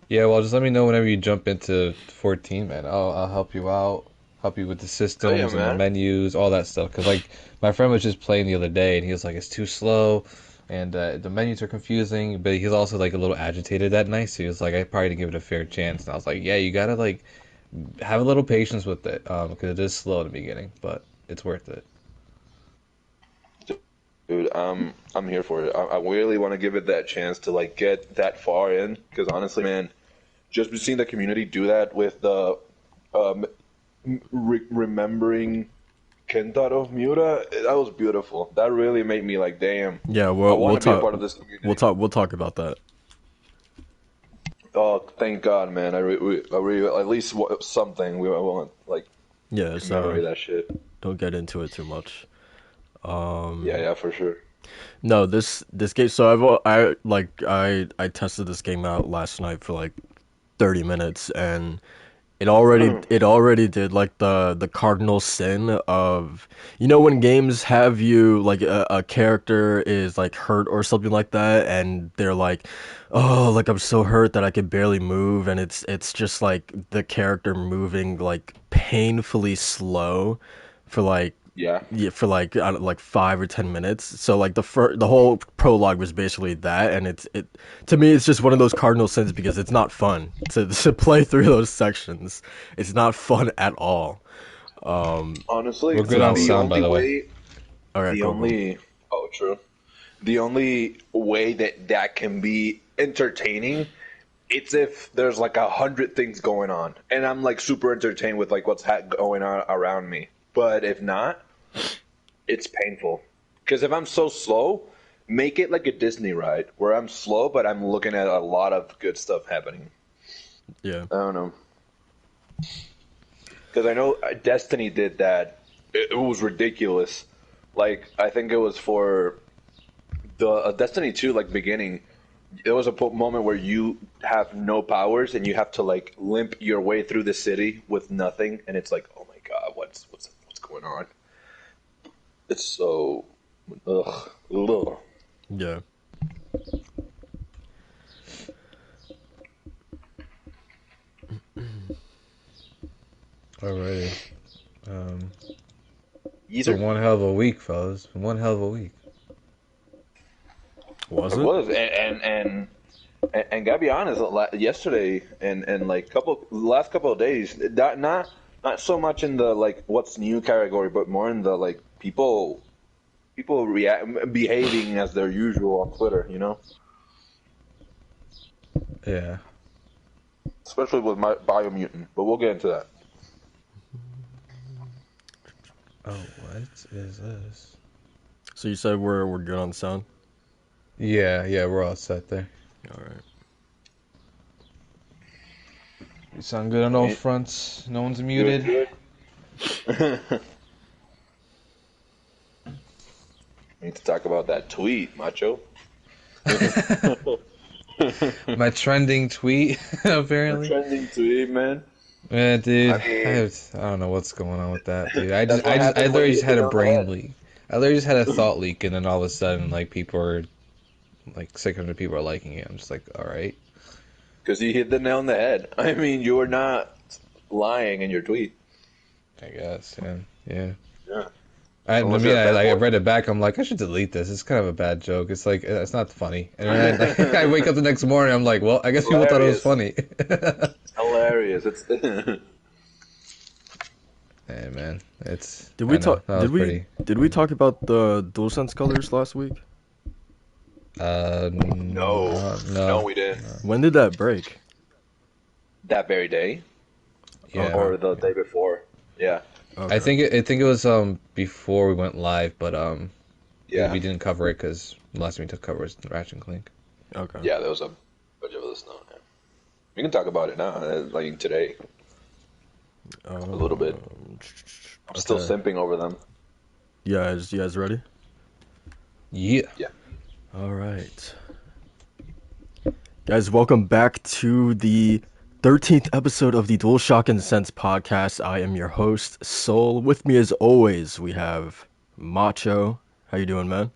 Yeah, well, just let me know whenever you jump into 14, man. I'll help you out, help you with the Oh yeah, systems and the man. menus, all that stuff. Cause like my friend was just playing the other day, and he was like, it's too slow, and the menus are confusing. But he's also like a little agitated that night, so he was like, I probably didn't give it a fair chance. And I was like, yeah, you gotta like have a little patience with it, because it is slow in the beginning, but it's worth it. Dude, I'm here for it. I really want to give it that chance to like get that far in, because honestly, man, just seeing the community do that with the um, remembering Kentaro Miura, that was beautiful. That really made me like, damn, Yeah, I we'll want we'll to be a talk part of this we'll community. talk we'll talk about that. Oh, thank God, man. I really, at least something we want like Yeah, so commemorate that shit. don't get into it too much. Yeah, yeah, for sure. No, this game. So I tested this game out last night for like 30 minutes, and it already did like the cardinal sin of, when games have you like a character is like hurt or something like that, and they're like, oh, like I'm so hurt that I can barely move, and it's just like the character moving like painfully slow for like, Yeah. yeah, for like I don't, like 5 or 10 minutes. So like the whole prologue was basically that, and it to me it's just one of those cardinal sins because it's not fun to play through those sections. It's not fun at all. Honestly, We're good on So the sound, by only the way. way, okay, the cool, cool. only, oh, true. The only way that that can be entertaining, it's if there's like 100 things going on, and I'm like super entertained with like what's going on around me. But if not, it's painful. Because if I'm so slow, make it like a Disney ride where I'm slow, but I'm looking at a lot of good stuff happening. Yeah. I don't know. Because I know Destiny did that. It was ridiculous. Like I think it was for the Destiny 2 like beginning. There was a moment where you have no powers and you have to like limp your way through the city with nothing, and it's like, oh my god, what's going on? It's so ugh, ugh. Yeah. Alrighty. It's been Either one hell of a week, fellas. It's been one hell of a week. Was it it? was, and gotta be honest, yesterday and like last couple of days, not so much in the like what's new category, but more in the like people react behaving as their usual on Twitter, Yeah. especially with my Biomutant. But we'll get into that. Oh, what is this? So you said we're good on sound. Yeah, yeah, we're all set there. All right. You sound good on all Right? fronts. No one's Good, muted. good. Need to talk about that tweet, Macho. The My trending tweet, apparently. trending tweet, man. Man, dude, I mean, I don't know what's going on with that, dude. that's what I happens when literally you just hit the had a nail on the brain head. leak. I literally just had a thought leak, and then all of a sudden, like, people are, like, 600 people are liking it. I'm just like, all right, Because you hit the nail on the head. I mean, you were not lying in your tweet. I guess, yeah, yeah. Yeah. I Unless mean, you're a I fanboy. read it back. I'm like, I should delete this. It's kind of a bad joke. It's like, it's not funny. And then I wake up the next morning. I'm like, well, I guess people thought it was Hilarious. funny. Hilarious. It's Hey, man, it's, Did we I know, talk? that was Did we pretty. did we talk about the DualSense colors last week? no, no, No, we didn't. no. When did that break? That very day Yeah. Okay. or the day before. Yeah, Okay. I think it was before we went live, but we yeah, didn't cover it because the last time we took cover was Ratchet and Clank. Okay. yeah. There was a bunch of us now. Yeah. We can talk about it now, like today, a little bit. Um, I'm still okay. simping over them. You guys ready? Yeah. Yeah. All right. Guys, welcome back to the 13th episode of the DualShock Sense Podcast. I am your host, Soul. With me as always, we have Macho. How you doing, man?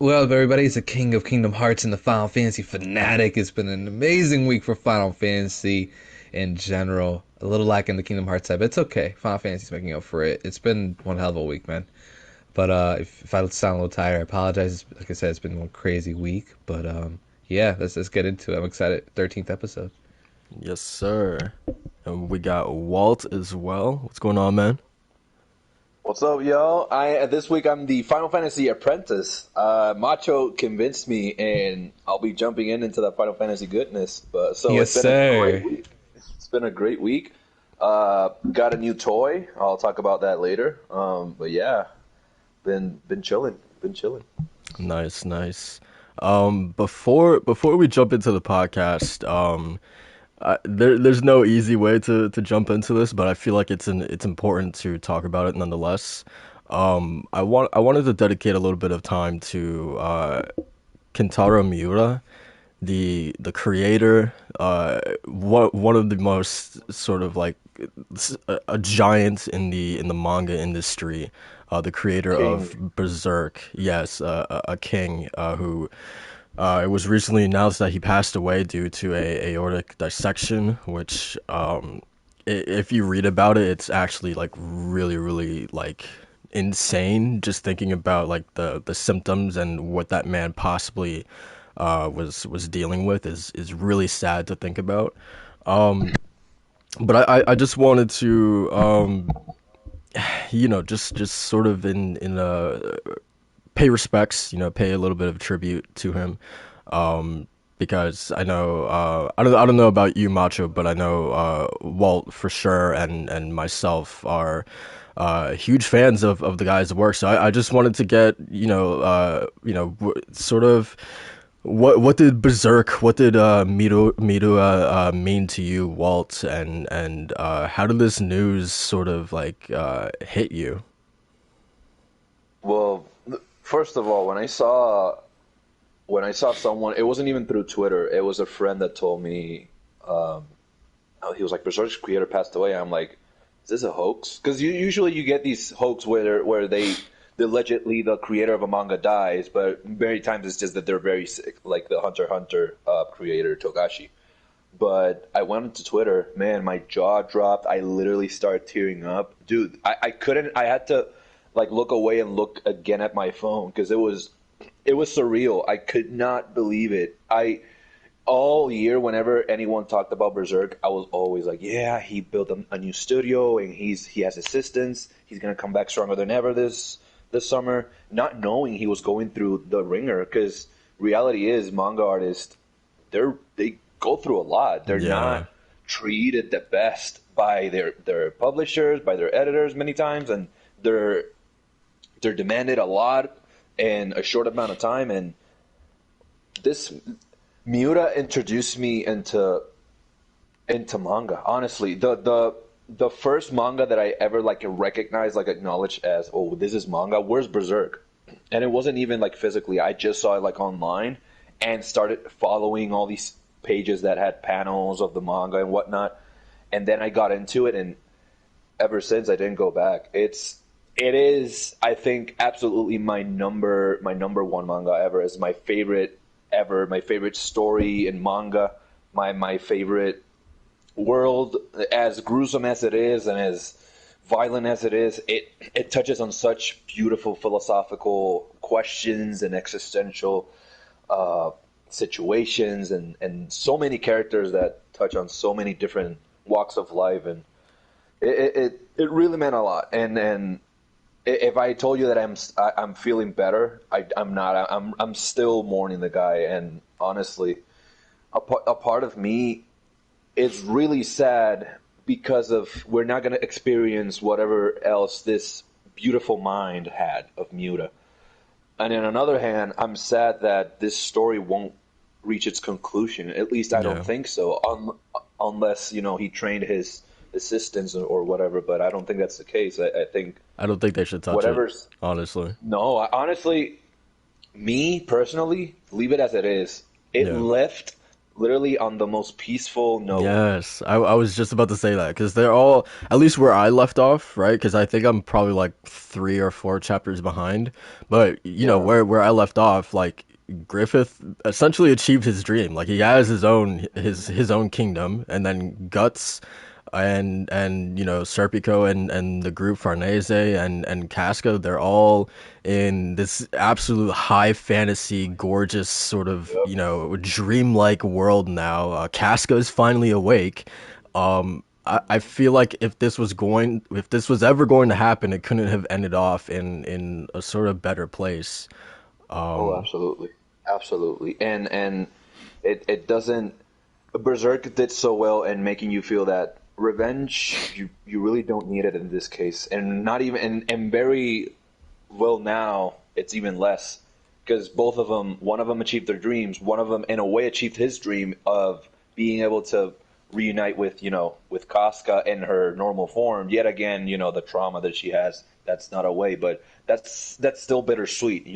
Well, everybody, it's the King of Kingdom Hearts and the Final Fantasy fanatic. It's been an amazing week for Final Fantasy in general. A little lacking the Kingdom Hearts side, but it's okay. Final Fantasy's making up for it. It's been one hell of a week, man. But if I sound a little tired, I apologize. Like I said, it's been one crazy week. But yeah, let's get into it. I'm excited. 13th episode. Yes, sir. And we got Walt as well. What's going on, man? What's up, yo? This week I'm the Final Fantasy apprentice. Macho convinced me, and I'll be jumping into the Final Fantasy goodness. But so Yes, it's been a sir. great week. It's been a great week. Got a new toy. I'll talk about that later. But yeah, been chilling. Been chilling. Nice, nice. Before we jump into the podcast, there's no easy way to jump into this, but I feel like it's important to talk about it nonetheless. I wanted to dedicate a little bit of time to Kentaro Miura, the creator, one of the most sort of like a giant in the manga industry, the creator of King. BERSERK. Yes, a king who. It was recently announced that he passed away due to a aortic dissection, which, if you read about it, it's actually like really, really like insane. Just thinking about like the symptoms and what that man possibly was dealing with is really sad to think about. But I just wanted to just sort of in a pay respects, pay a little bit of tribute to him, because I know I don't know about you, Macho, but I know Walt for sure and myself are huge fans of the guy's work. So I just wanted to get sort of what did BERSERK, what did Miura mean to you, Walt, and how did this news sort of like hit you? Well, first of all, when I saw someone, it wasn't even through Twitter. It was a friend that told me. He was like, "Berserk's creator passed away." I'm like, "Is this a hoax?" Because usually you get these hoax where they allegedly the creator of a manga dies, but many times it's just that they're very sick, like the Hunter x Hunter creator Togashi. But I went into Twitter, man, my jaw dropped. I literally started tearing up, dude. I couldn't. I had to like look away and look again at my phone because it was surreal. I could not believe it. I all year, whenever anyone talked about Berserk, I was always like, "Yeah, he built a new studio and he has assistants. He's gonna come back stronger than ever this summer." Not knowing he was going through the ringer, because reality is manga artists, they go through a lot. They're Yeah. not treated the best by their publishers, by their editors many times, and they're demanded a lot in a short amount of time. And this Miura introduced me into manga. Honestly, the first manga that I ever like recognized, like acknowledged as, oh, this is manga. Where's Berserk? And it wasn't even like physically. I just saw it like online and started following all these pages that had panels of the manga and whatnot. And then I got into it, and ever since I didn't go back. It is, I think, absolutely my number one manga ever. Is my favorite ever. My favorite story in manga. My favorite world. As gruesome as it is and as violent as it is, it touches on such beautiful philosophical questions and existential situations, and so many characters that touch on so many different walks of life, and it really meant a lot. And if I told you that I'm feeling better, I'm not. I'm still mourning the guy, and honestly, a part of me is really sad because of we're not going to experience whatever else this beautiful mind had of Miura. And on another hand, I'm sad that this story won't reach its conclusion. At least I don't Yeah. think so, unless he trained his assistants or whatever. But I don't think that's the case. I think I don't think they should touch it, whatever's honestly. no. Honestly, me personally, leave it as it is. It Yeah. literally on the most peaceful note. Yes, I was just about to say that because they're all, at least where I left off, right? Because I think I'm probably like 3 or 4 chapters behind. But you know Yeah. where I left off, like Griffith essentially achieved his dream. Like he has his own kingdom, and then Guts and you know Serpico and the group Farnese and Casca, they're all in this absolute high fantasy, gorgeous sort of Yep. you know dreamlike world now. Casca is finally awake. I feel like if this was ever going to happen, it couldn't have ended off in a sort of better place. Oh, absolutely, absolutely. And it doesn't. Berserk did so well in making you feel that revenge you really don't need it in this case, and not even and very well now it's even less because both of them, one of them achieved their dreams, one of them in a way achieved his dream of being able to reunite with with Casca in her normal form. Yet again, the trauma that she has, that's not a way, but that's still bittersweet.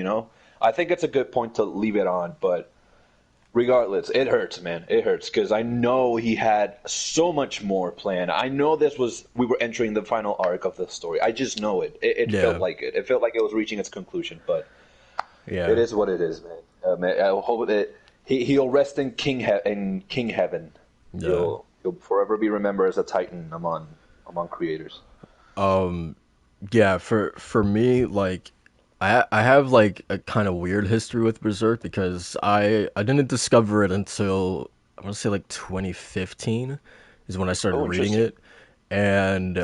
I think it's a good point to leave it on, but regardless, it hurts, man. It hurts because I know he had so much more planned. I know we were entering the final arc of the story. I just know it. It felt Yeah, like it. It felt like it was reaching its conclusion, but it yeah, is what it is, man. Man, I hope that he'll rest in King Heaven. yeah. He'll forever be remembered as a titan among creators. Yeah, for me, like I have like a kind of weird history with Berserk because I didn't discover it until I want to say like 2015 is when I started Oh, reading interesting. it, and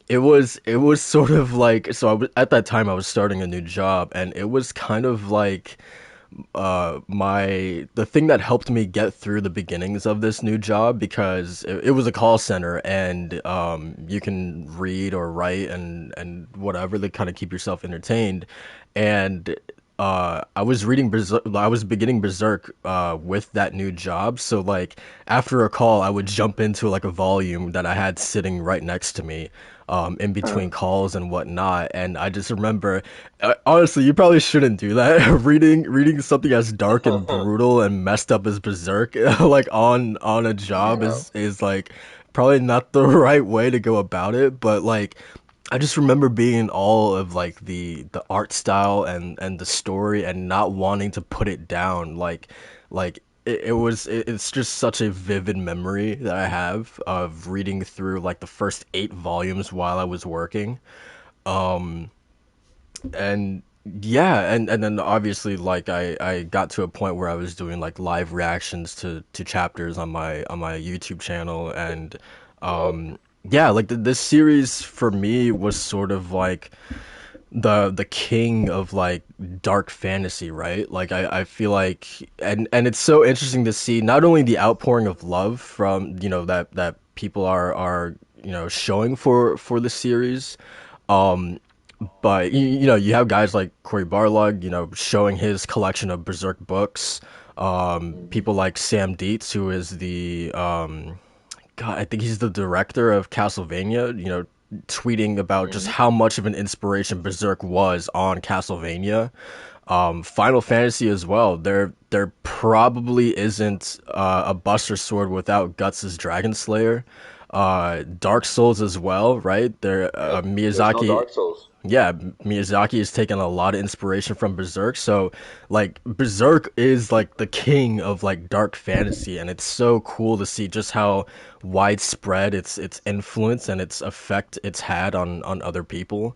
it was sort of like so at that time I was starting a new job, and it was kind of like my the thing that helped me get through the beginnings of this new job because it was a call center, and you can read or write and whatever to kind of keep yourself entertained, and I was reading Berserk, I was beginning Berserk with that new job, so like after a call I would jump into like a volume that I had sitting right next to me in between calls and whatnot. And I just remember, honestly, you probably shouldn't do that. reading something as dark and brutal and messed up as Berserk, like on a job Yeah. is like probably not the right way to go about it. But like, I just remember being in awe of like the art style and the story and not wanting to put it down. Like it's just such a vivid memory that I have of reading through like the first 8 volumes while I was working. And yeah, and then obviously like I got to a point where I was doing like live reactions to chapters on my YouTube channel, and Yup. yeah, like this series for me was sort of like the king of like dark fantasy, right? Like I feel like, and it's so interesting to see not only the outpouring of love from that people are showing for the series, but you have guys like Cory Barlog, showing his collection of Berserk books. Mhm. People like Sam Dietz, who is the God, I think he's the director of Castlevania, tweeting about just Mhm. how much of an inspiration Berserk was on Castlevania. Final Fantasy as well. There probably isn't a Buster Sword without Guts' Dragon Slayer. Dark Souls as well, right? There, Yep. There's no Miyazaki, Dark Souls. yeah, Miyazaki has taken a lot of inspiration from Berserk. So, like, Berserk is like the king of like dark fantasy, and it's so cool to see just how widespread its influence and its effect it's had on other people.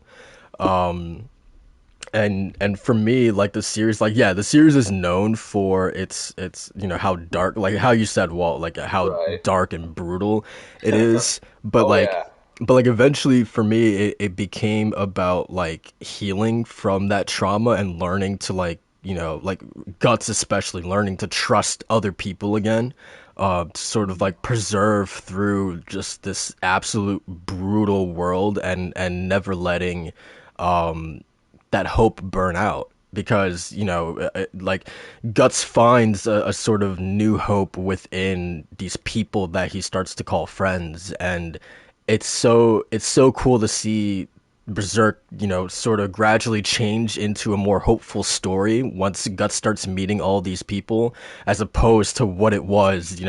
And for me, like the series, like yeah, the series is known for its how dark, like how you said, Walt, like how Right. dark and brutal it is, but Oh like yeah. eventually for me it became about like healing from that trauma and learning to like like Guts especially learning to trust other people again, to sort of like preserve through just this absolute brutal world, and never letting that hope burn out, because like Guts finds a sort of new hope within these people that he starts to call friends, and it's so cool to see Berserk, sort of gradually change into a more hopeful story once Guts starts meeting all these people, as opposed to what it was,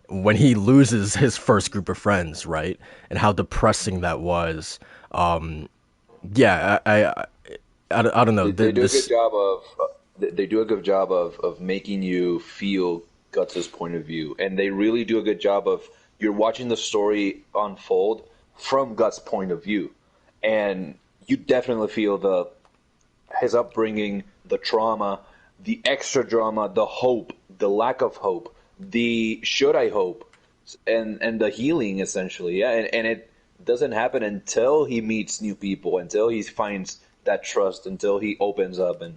when he loses his first group of friends, right? And how depressing that was. Um, yeah, I don't know. They do a good This, job of they do a good job of making you feel Guts's point of view, and they really do a good job of you're watching the story unfold from Guts' point of view, and you definitely feel the his upbringing, the trauma, the extra drama, the hope, the lack of hope, the should I hope, and the healing essentially. Yeah, and it doesn't happen until he meets new people, until he finds that trust, until he opens up, and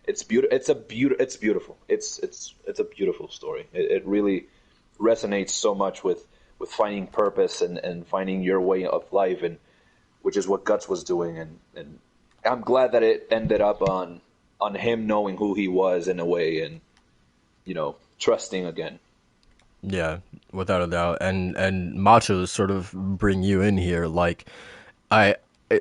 it's beautiful. It's beautiful. It's a beautiful story. It really resonates so much with finding purpose and finding your way of life, and which is what Guts was doing, and I'm glad that it ended up on him knowing who he was in a way, and trusting again. yeah, without a doubt. And Macho sort of bring you in here, like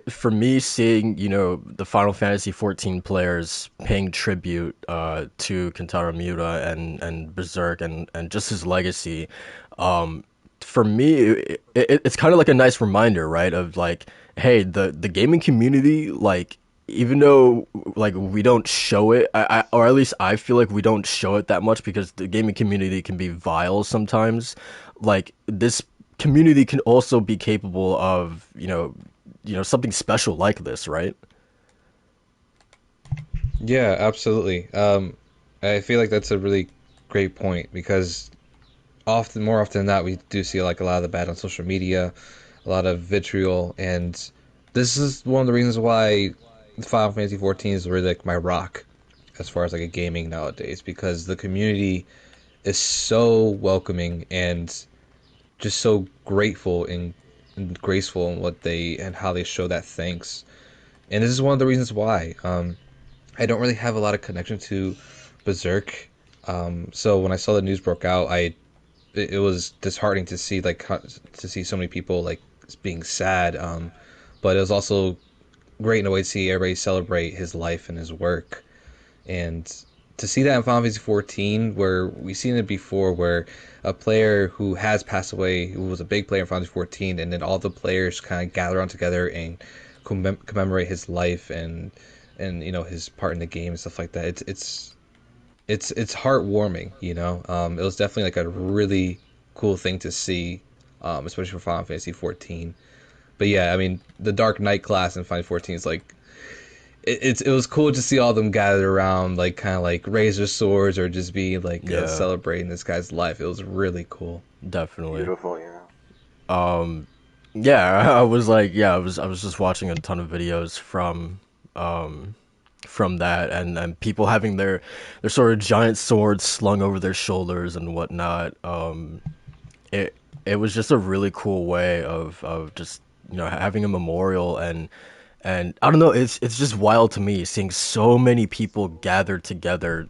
for me, seeing the Final Fantasy 14 players paying tribute to Kentaro Miura and Berserk and just his legacy, for me it's kind of like a nice reminder, right? Of like, hey, the gaming community, like, even though like we don't show it, or at least I feel like we don't show it that much because the gaming community can be vile sometimes. Like, this community can also be capable of something special like this, right? Yeah, absolutely. I feel like that's a really great point because more often than not, we do see like a lot of the bad on social media, a lot of vitriol, and this is one of the reasons why Final Fantasy 14 is really like my rock as far as like a gaming nowadays, because the community is so welcoming and just so grateful and graceful in what they and how they show that thanks. And this is one of the reasons why. I don't really have a lot of connection to Berserk. So when I saw the news broke out, it was disheartening to see to see so many people like being sad. But it was also great in a way to see everybody celebrate his life and his work, and to see that in Final Fantasy 14, where we've seen it before, where a player who has passed away, who was a big player in Final Fantasy 14, and then all the players kind of gather on together and commemorate his life and his part in the game and stuff like that. It's heartwarming. It was definitely like a really cool thing to see, especially for Final Fantasy 14. But yeah, I mean, the Dark Knight class in Final 14 is like it was cool to see all of them gathered around, like kind of like razor swords or just be like Yeah, celebrating this guy's life. It was really cool. definitely. Beautiful, yeah. Um, yeah, I was like, yeah, I was just watching a ton of videos from that, and people having their sort of giant swords slung over their shoulders and whatnot. It it was just a really cool way of just having a memorial, and I don't know, it's just wild to me seeing so many people gathered together,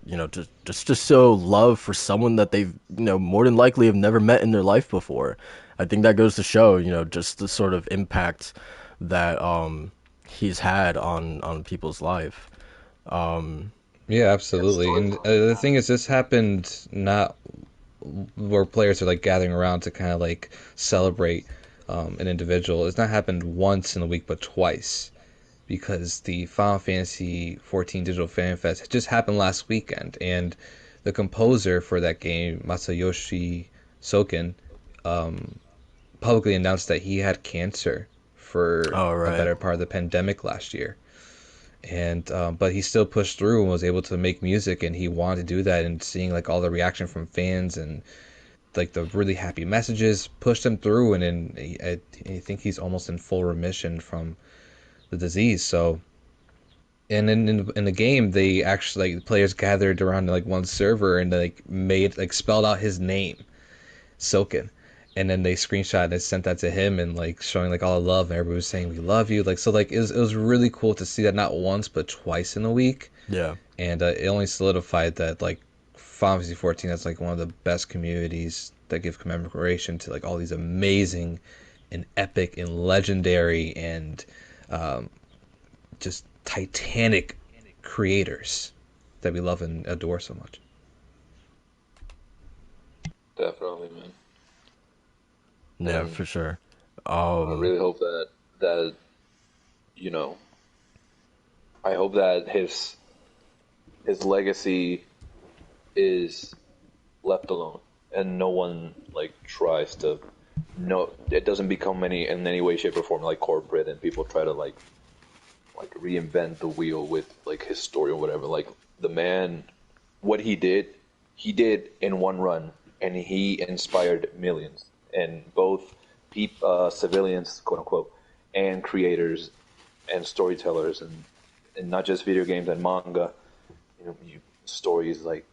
just to show love for someone that they've more than likely have never met in their life before. I think that goes to show, just the sort of impact that he's had on people's life. Um, Yeah, That absolutely. story. And the thing is, this happened not where players are like gathering around to kind of like celebrate an individual. It's not happened once in a week, but twice, because the Final Fantasy 14 Digital Fan Fest had just happened last weekend, and the composer for that game, Masayoshi Soken, um, publicly announced that he had cancer for all a right. better part of the pandemic last year. And but he still pushed through and was able to make music, and he wanted to do that. And seeing like all the reaction from fans and like the really happy messages pushed him through, and then I think he's almost in full remission from the disease. So, and in the game, they actually like players gathered around like one server and like made like spelled out his name, Soken. And then they screenshot and sent that to him and like showing like all the love, and everybody was saying we love you, like, so like it was really cool to see that not once but twice in a week. Yeah. And it only solidified that like Final Fantasy 14 is like one of the best communities that give commemoration to like all these amazing and epic and legendary and just titanic creators that we love and adore so much. Definitely, man. Yeah, And for sure. I Um, really hope that you know, I hope that his legacy is left alone, and no one like tries to. No, it doesn't become any in any way, shape, or form like corporate, and people try to like reinvent the wheel with like his story or whatever. Like the man, what he did in one run, and he inspired millions, and both civilians, quote unquote, and creators and storytellers, and not just video games and manga. Stories like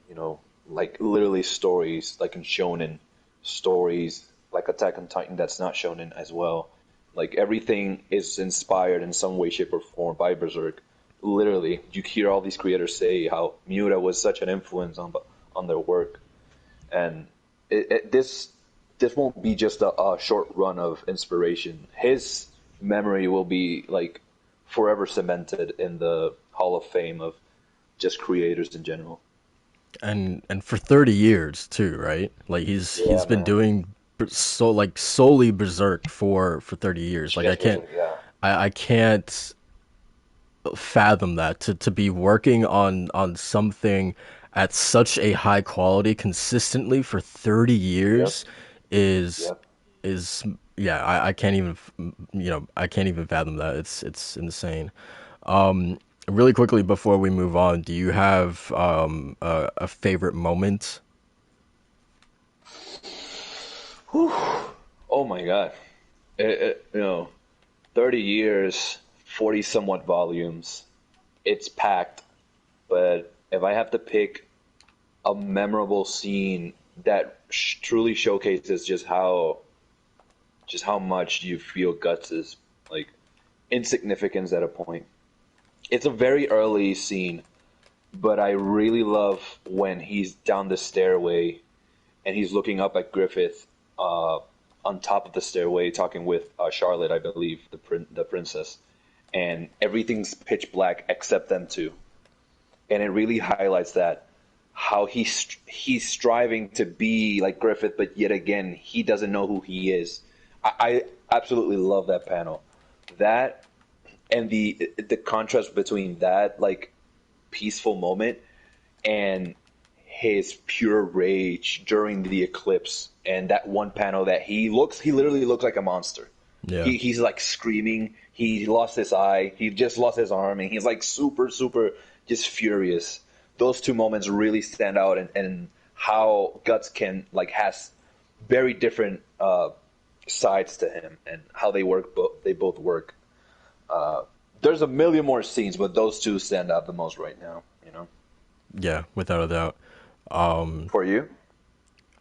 like literally stories like in shonen, stories like Attack on Titan that's not shonen as well. Like everything is inspired in some way, shape, or form by Berserk. Literally, you hear all these creators say how Miura was such an influence on their work, and this won't be just a short run of inspiration. His memory will be like forever cemented in the Hall of Fame of just creators in general. and for 30 years too, right? Like he's Yeah, been man. doing so like solely Berserk for 30 years. Like Yeah. I can't fathom that to be working on something at such a high quality consistently for 30 Yep. years is Yep. is yeah, I can't even I can't even fathom that. It's insane. Really quickly before we move on, do you have a favorite moment? Whew. Oh my God. 30 years, 40 somewhat volumes. It's packed. But if I have to pick a memorable scene that truly showcases just how much you feel Guts is like insignificance at a point. It's a very early scene, but I really love when he's down the stairway and he's looking up at Griffith on top of the stairway, talking with Charlotte, I believe, the princess, and everything's pitch black except them two, and it really highlights that how he's striving to be like Griffith, but yet again he doesn't know who he is. I absolutely love that panel. That and the contrast between that like peaceful moment and his pure rage during the eclipse and that one panel that he literally looks like a monster. Yeah. He's like screaming, he lost his eye, he just lost his arm, and he's like super just furious. Those two moments really stand out, and how Guts can like has very different sides to him and how they both work. There's a million more scenes, but those two stand out the most right now, you know. Yeah, without a doubt. For you?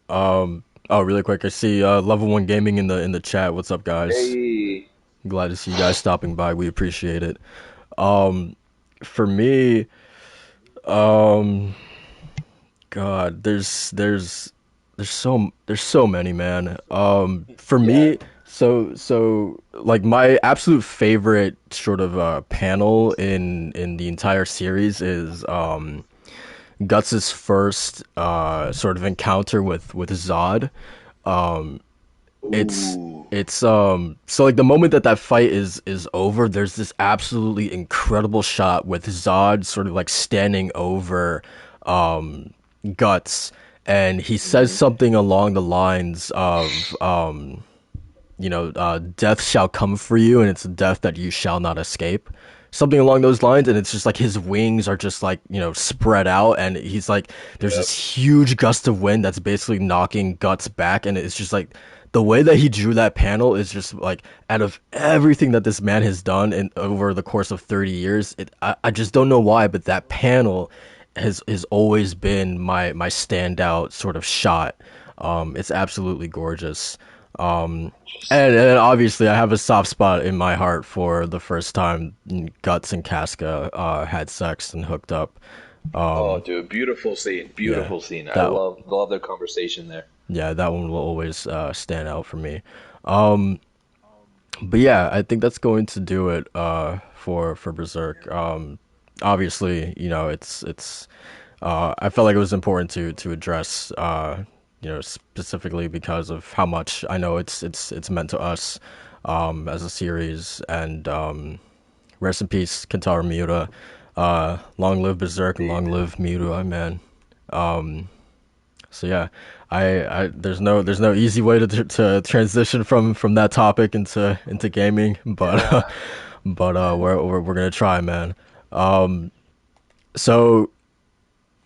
Oh, really quick, I see Level 1 Gaming in the chat. What's up, guys? Hey. Glad to see you guys stopping by. We appreciate it. For me, God, there's so many, man. For Yeah. me, so like my absolute favorite sort of panel in the entire series is Guts's first sort of encounter with Zod. It's Ooh. so like the moment that fight is over, there's this absolutely incredible shot with Zod sort of like standing over Guts, and he says Hmm. something along the lines of death shall come for you, and it's a death that you shall not escape. Something along those lines, and it's just like his wings are just like, spread out, and he's like, there's Yep. this huge gust of wind that's basically knocking Guts back, and it's just like, the way that he drew that panel is just like, out of everything that this man has done in over the course of 30 years, I just don't know why, but that panel has always been my standout sort of shot. It's absolutely gorgeous. And obviously, I have a soft spot in my heart for the first time Guts and Casca had sex and hooked up. Oh, dude, beautiful scene. Yeah, Beautiful scene. I that love their conversation there. yeah, that one will always stand out for me. But yeah, I think that's going to do it for Berserk. Obviously, it's I felt like it was important to address specifically because of how much I know it's meant to us as a series. And rest in peace, Kentaro Miura. Long live Berserk, long live Miura, man. So yeah, I there's no easy way to transition from that topic into gaming, but Yeah. we're gonna try, man. So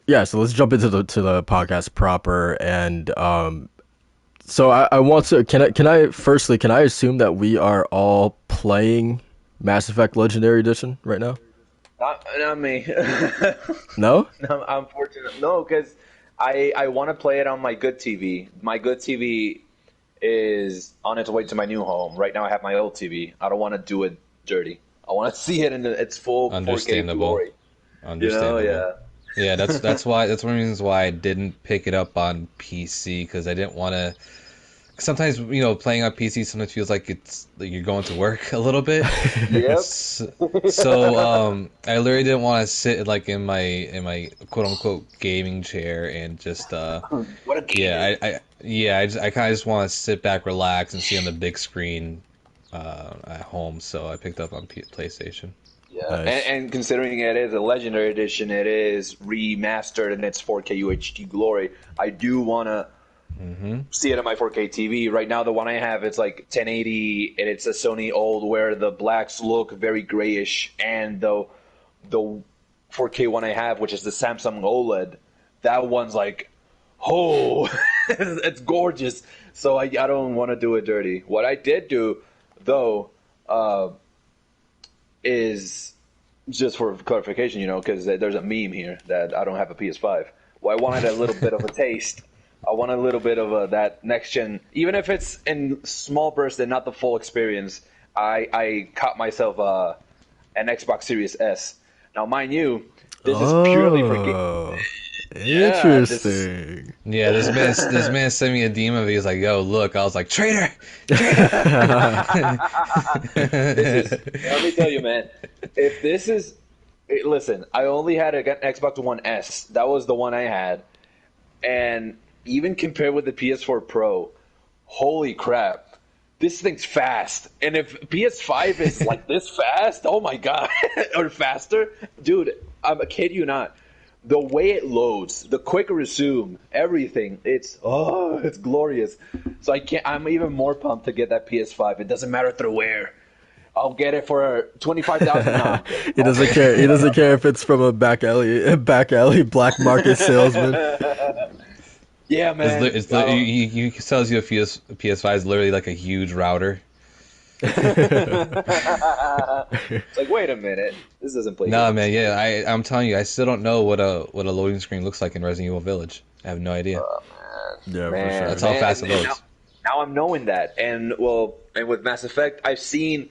yeah, so let's jump into the podcast proper. And so I want to, can I assume that we are all playing Mass Effect Legendary Edition right now? Not me. No? I'm fortunate. No, because I want to play it on my good TV. My good TV is on its way to my new home. Right now, I have my old TV. I don't want to do it dirty. I want to see it in its full 4K Understandable. glory. Understandable. Yeah. Yeah, that's why that's one of the reasons why I didn't pick it up on PC because I didn't want to. Sometimes playing on PC sometimes feels like it's like you're going to work a little bit. Yep. So I literally didn't want to sit like in my quote unquote gaming chair and just What a game. I kind of just want to sit back, relax, and see on the big screen at home. So I picked up on PlayStation. Yeah, Nice. and considering it is a Legendary Edition, it is remastered in its 4K UHD glory. I do want to see it on my 4K TV. Right now, the one I have, it's like 1080, and it's a Sony old where the blacks look very grayish, and the 4K one I have, which is the Samsung OLED, that one's like, oh, it's gorgeous. So I don't want to do it dirty. What I did do, though, is just for clarification, because there's a meme here that I don't have a PS5. Well, I wanted a little bit of a taste. I want a little bit of that next gen, even if it's in small bursts and not the full experience. I caught myself an Xbox Series S. Now, mind you, this is purely for Oh, Yeah, this interesting. Yeah, this man sent me a DM of. He was like, "Yo, look." I was like, "Traitor." this is. Let me tell you, man. If this is, listen, I only had an Xbox One S. That was the one I had, and even compared with the PS4 Pro, holy crap, this thing's fast. And if PS5 is like this fast, oh my god, or faster, dude, I kid you not. The way it loads, the quick resume, everything, it's glorious. So I'm even more pumped to get that PS5. It doesn't matter through where. I'll get it for 25,000 now. He doesn't care. He doesn't care if it's from a back alley black market salesman. Yeah, man. He tells you a PS5 is literally like a huge router. It's like, wait a minute, this doesn't play. Nah, games. man, yeah, I'm telling you, I still don't know what a loading screen looks like in Resident Evil Village. I have no idea. Yeah, for Man, sure. That's how fast it and loads. now I'm knowing that, and with Mass Effect, I've seen.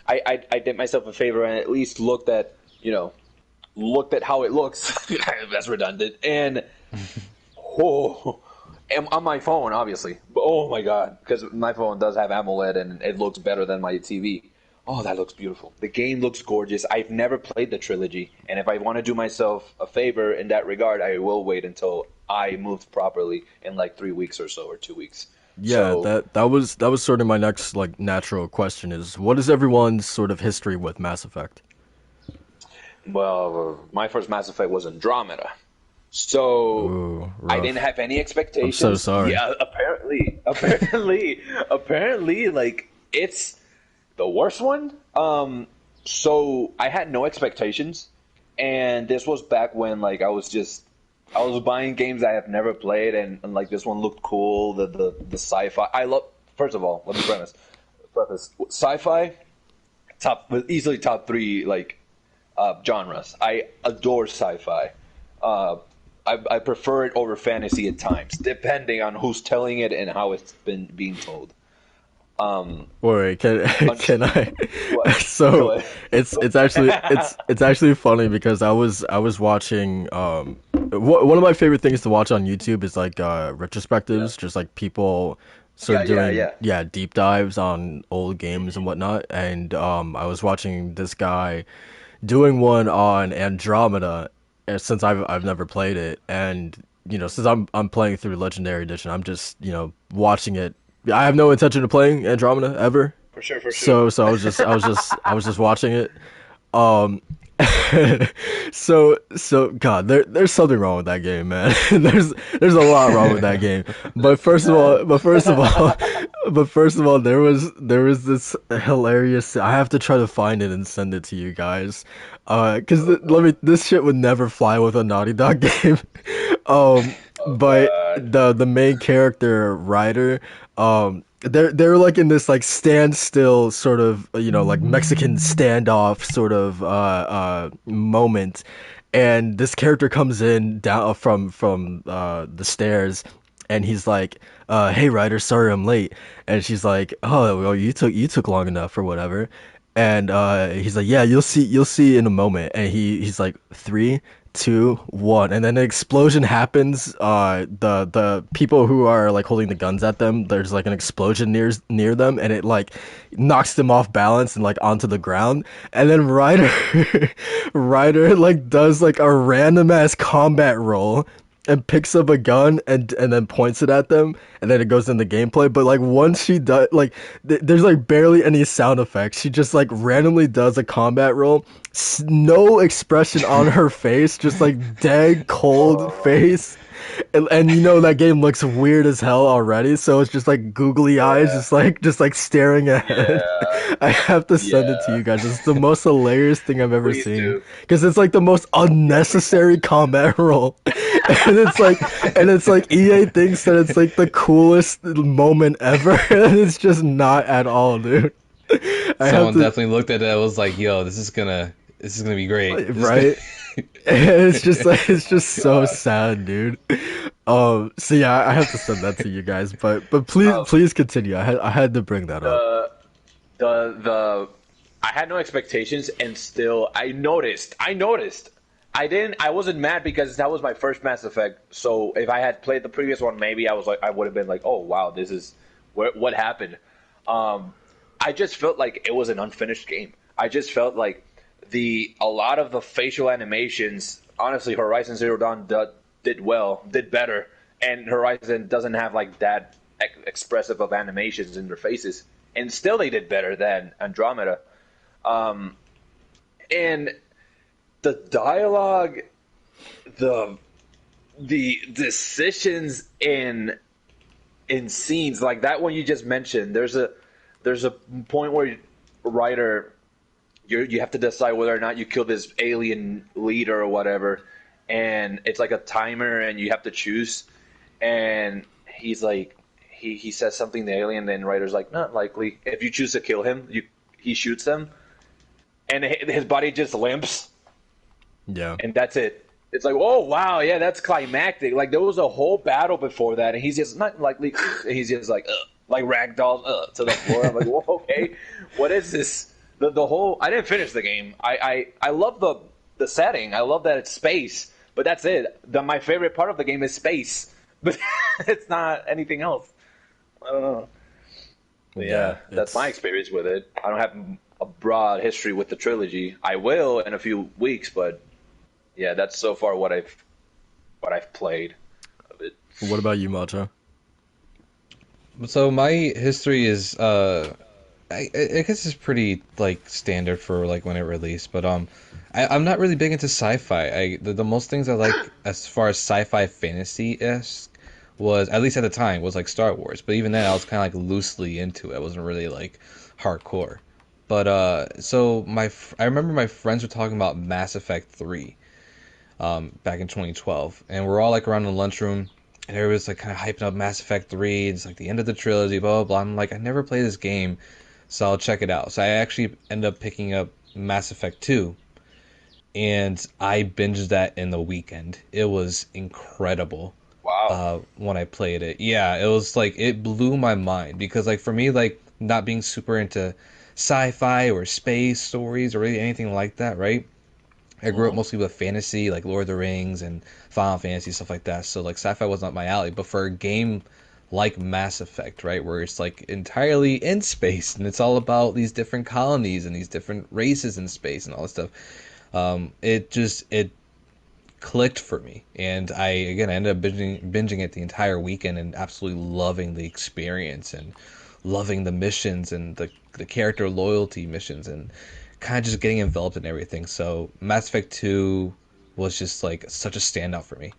I did myself a favor and at least looked at how it looks. That's redundant. And and on my phone, obviously. But, oh my god, because my phone does have AMOLED and it looks better than my TV. Oh, that looks beautiful. The game looks gorgeous. I've never played the trilogy, and if I want to do myself a favor in that regard, I will wait until I move properly in like 3 weeks or so, or 2 weeks. Yeah, So, that was sort of my next like natural question is what is everyone's sort of history with Mass Effect? well, my first Mass Effect was Andromeda. So Ooh, I rough. didn't have any expectations. I'm so sorry. Yeah, apparently, like it's the worst one. So I had no expectations, and this was back when like I was buying games I have never played, and like this one looked cool. The sci-fi. I love. First of all, let me preface sci-fi. Easily top three like genres. I adore sci-fi. I prefer it over fantasy at times, depending on who's telling it and how it's been being told. Wait, can I? What? Go So ahead. it's actually funny because I was watching one of my favorite things to watch on YouTube is like retrospectives, just like people sort Yeah, of yeah, doing yeah. deep dives on old games and whatnot. And I was watching this guy doing one on Andromeda, since I've never played it, and since I'm playing through Legendary Edition, I'm just watching it. I have no intention of playing Andromeda ever, For sure, for sure. so I was just watching it. Um, so God, there's something wrong with that game, man. There's a lot wrong with that game. But Listen, first of man. all, but first of all, but first of all, there was this hilarious. I have to try to find it and send it to you guys, because this shit would never fly with a Naughty Dog game. Um, Oh but God. the main character Ryder, they're like in this like standstill sort of like Mexican standoff sort of moment, and this character comes in down from the stairs, and he's like, "Hey Ryder, sorry I'm late," and she's like, "Oh well, you took long enough or whatever." And he's like, "Yeah, you'll see in a moment." And he's like, "Three, 2, 1," and then an explosion happens. The people who are like holding the guns at them, there's like an explosion near them, and it like knocks them off balance and like onto the ground. And then Ryder Ryder like does like a random ass combat roll and picks up a gun and then points it at them, and then it goes into gameplay. But like once she does, like there's like barely any sound effects. She just like randomly does a combat roll, no expression on her face, just like dead cold face. And that game looks weird as hell already, so it's just like googly eyes, Yeah, just like staring ahead. yeah, I have to send it to yeah. you guys. It's the most hilarious thing I've ever Please seen, do. because it's like the most Yeah, please unnecessary combat role. and it's like and it's like EA thinks that it's like the coolest moment ever, and it's just not at all, dude. I have Someone to, definitely looked at it and was like, "Yo, this is gonna be great." This is gonna... right? It's just like it's just so God. sad, dude. So yeah, I have to send that to you guys, but please Um, please continue. I had to bring that up. the the I had no expectations, and still I noticed. I wasn't mad because that was my first Mass Effect. So if I had played the previous one, maybe I would have been like, oh wow, this is what happened. Um, I just felt like it was an unfinished game. I just felt like a lot of the facial animations. Honestly, Horizon Zero Dawn did better, and Horizon doesn't have like that expressive of animations in their faces, and still they did better than Andromeda. Um, and the dialogue, the the decisions in scenes like that one you just mentioned. There's a point where Ryder, you have to decide whether or not you kill this alien leader or whatever, and it's like a timer, and you have to choose. And he's like, he says something to the alien, then Ryder's like, not likely. If you choose to kill him, he shoots them, and his body just limps, Yeah. and that's it. It's like, oh wow, yeah, that's climactic. Like there was a whole battle before that, and he's just not likely. And he's just like ragdoll to the floor. I'm like, whoa, okay, what is this? The whole. I didn't finish the game. I love the setting. I love that it's space, but that's it. My favorite part of the game is space, but it's not anything else. I don't know. But Yeah, yeah, that's my it's experience with it. I don't have a broad history with the trilogy. I will in a few weeks, but yeah, that's so far what I've played of it. What about you, Macho? So my history is I guess it's pretty like standard for like when it released, but I'm not really big into sci-fi. The most things I like as far as sci-fi fantasy esque was, at least at the time, was like Star Wars. But even then I was kinda like loosely into it. I wasn't really like hardcore. But so I remember my friends were talking about Mass Effect 3 back in 2012, and we're all like around the lunchroom, and everybody's like kind of hyping up Mass Effect 3. It's like the end of the trilogy, blah blah blah. I'm like, I never played this game, so I'll check it out. So I actually ended up picking up Mass Effect 2, and I binged that in the weekend. It was incredible Wow. when I played it. Yeah, it was like it blew my mind because like for me, like not being super into sci-fi or space stories or really anything like that, right? I grew up Mhm. mostly with fantasy, like Lord of the Rings and Final Fantasy stuff like that. So like sci-fi was not my alley, but for a game like Mass Effect, right? Where it's like entirely in space and it's all about these different colonies and these different races in space and all this stuff. It clicked for me, and I ended up binging it the entire weekend and absolutely loving the experience and loving the missions and the character loyalty missions and kind of just getting enveloped in everything. So Mass Effect 2 was just like such a standout for me.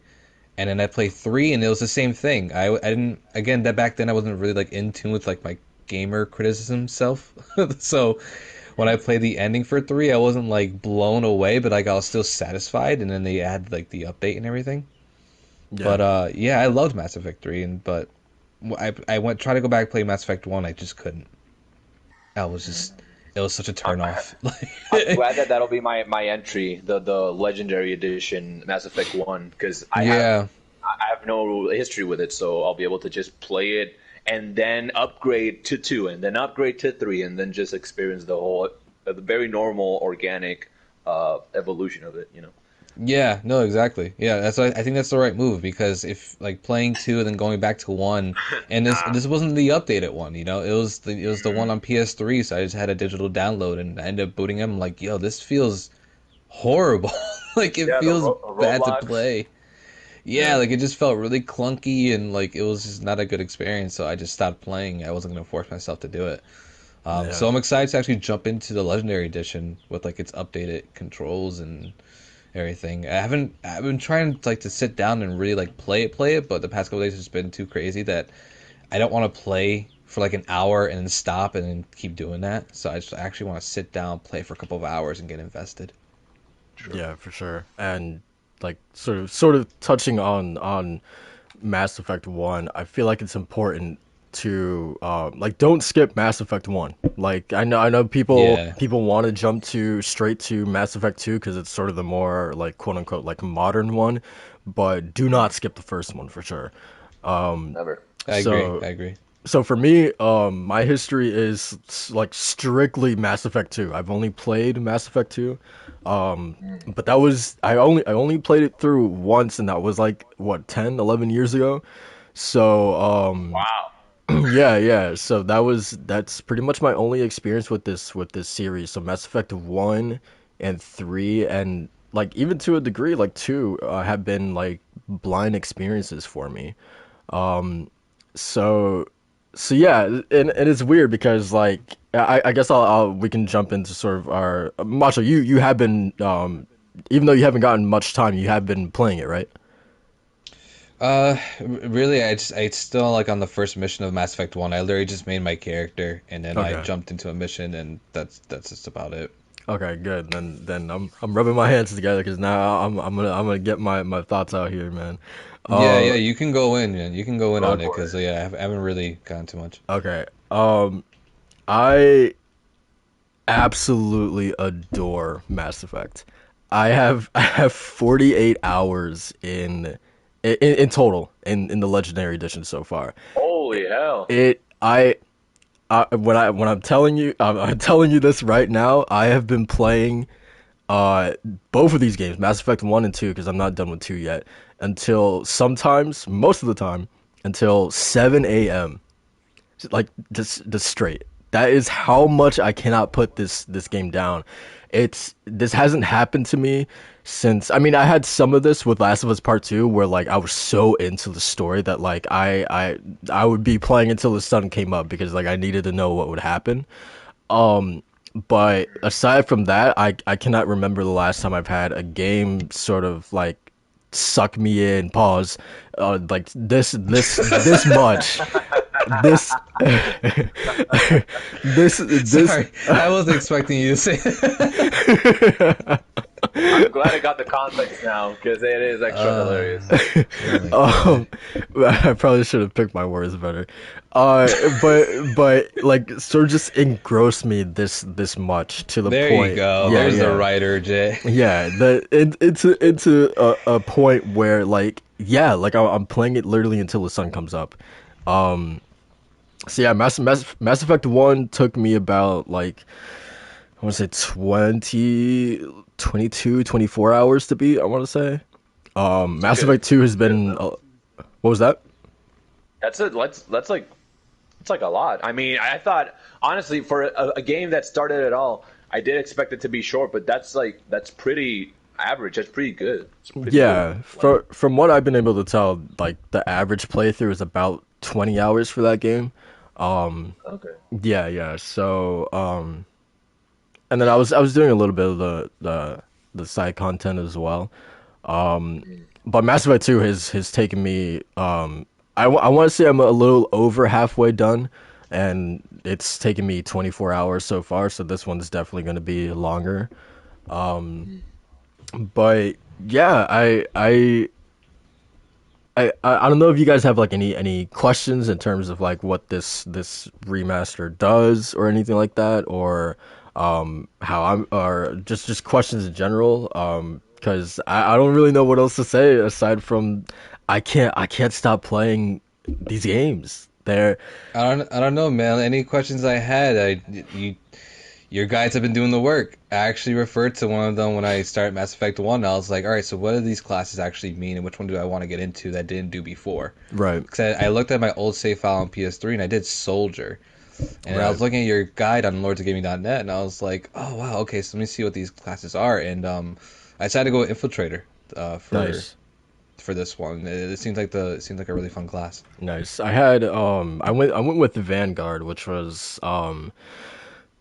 And then I played 3 and it was the same thing. I didn't, again, that back then I wasn't really like in tune with like my gamer criticism self. So when I played the ending for 3, I wasn't like blown away, but like I was still satisfied. And then they added like the update and everything. Yeah. But yeah, I loved Mass Effect 3, and but I went try to go back and play Mass Effect 1, I just couldn't. I was just it was such a turn off. I'm glad that that'll be my entry, the Legendary Edition Mass Effect 1, because I have no history with it, so I'll be able to just play it and then upgrade to 2 and then upgrade to 3 and then just experience the very normal organic evolution of it, you know. Yeah, no, exactly. Yeah, I think that's the right move, because if like playing 2 and then going back to 1, and this wasn't the updated one, you know, it was the one on PS3, so I just had a digital download and I ended up booting them. I'm like, yo, this feels horrible. Like it feels bad to play. Yeah, like it just felt really clunky and like it was just not a good experience, so I just stopped playing. I wasn't gonna force myself to do it. So I'm excited to actually jump into the Legendary Edition with like its updated controls and everything. I've been trying like to sit down and really like play it, but the past couple days has been too crazy that I don't want to play for like an hour and then stop and then keep doing that. So I actually want to sit down, play for a couple of hours and get invested. Yeah, for sure. And like sort of touching on Mass Effect 1, I feel like it's important to like don't skip Mass Effect 1. Like I know people want to jump straight to Mass Effect 2 because it's sort of the more like quote unquote like modern one, but do not skip the first one for sure. Never. I agree. So for me, my history is like strictly Mass Effect 2. I've only played Mass Effect 2. But that was I only played it through once, and that was like what 10, 11 years ago. So Wow. yeah. So that's pretty much my only experience with this series. So Mass Effect 1 and 3, and like even to a degree like 2 have been like blind experiences for me. So yeah, and it's weird because like I guess we can jump into sort of our Macho. You have been even though you haven't gotten much time, you have been playing it, right? Really, I still like on the first mission of Mass Effect 1. I literally just made my character and then I Okay. jumped into a mission, and that's just about it. Okay, good. Then I'm rubbing my hands together because now I'm gonna get my thoughts out here, man. Yeah, you can go in, man. You can go in Go on it for because yeah, I haven't really gotten too much. Okay. I absolutely adore Mass Effect. I have 48 hours in total in the Legendary Edition so far. Holy hell. It when I'm telling you I'm telling you this right now, I have been playing both of these games, Mass Effect 1 and 2, because I'm not done with 2 yet, until sometimes, most of the time, until 7 a.m. Like just straight. That is how much I cannot put this game down. This hasn't happened to me since, I mean, I had some of this with Last of Us Part 2 where like I was so into the story that like I would be playing until the sun came up because like I needed to know what would happen. But aside from that, I cannot remember the last time I've had a game sort of like suck me in, pause, like this much. This Sorry, I wasn't expecting you to say that. I'm glad I got the context now because it is extra hilarious. I probably should have picked my words better. But like sort of just engrossed me this much to the There point. you go. Yeah, There's yeah. the writer, Jay. Yeah, into a point where like yeah, like I'm playing it literally until the sun comes up. So yeah, Mass Effect 1 took me about like I want to say 22, 24 hours to beat, I want to say. Mass Effect 2 has been what was that? That's it. That's like it's like a lot. I mean, I thought honestly for a game that started it all, I did expect it to be short, but that's pretty average. That's pretty good. It's pretty good. Yeah, from what I've been able to tell, like the average playthrough is about 20 hours for that game. Um, Okay. yeah, yeah. So, and then I was doing a little bit of the side content as well. But Mass Effect 2 has taken me. I want to say I'm a little over halfway done, and it's taken me 24 hours so far. So this one's definitely going to be longer. But yeah, I don't know if you guys have like any questions in terms of like what this remaster does or anything like that, or how I'm or just questions in general. Because I don't really know what else to say aside from I can't stop playing these games. They're I don't know, man. Any questions I had, your guys have been doing the work. I actually referred to one of them when I started Mass Effect 1. I was like, all right, so what do these classes actually mean, and which one do I want to get into that I didn't do before? right, Because I looked at my old save file on PS3, and I did Soldier. And I right. was looking at your guide on lordsofgaming.net, and I was like, oh, wow, okay, so let me see what these classes are. And I decided to go with Infiltrator Nice. for this one. It seems like a really fun class. Nice. I went with the Vanguard, which was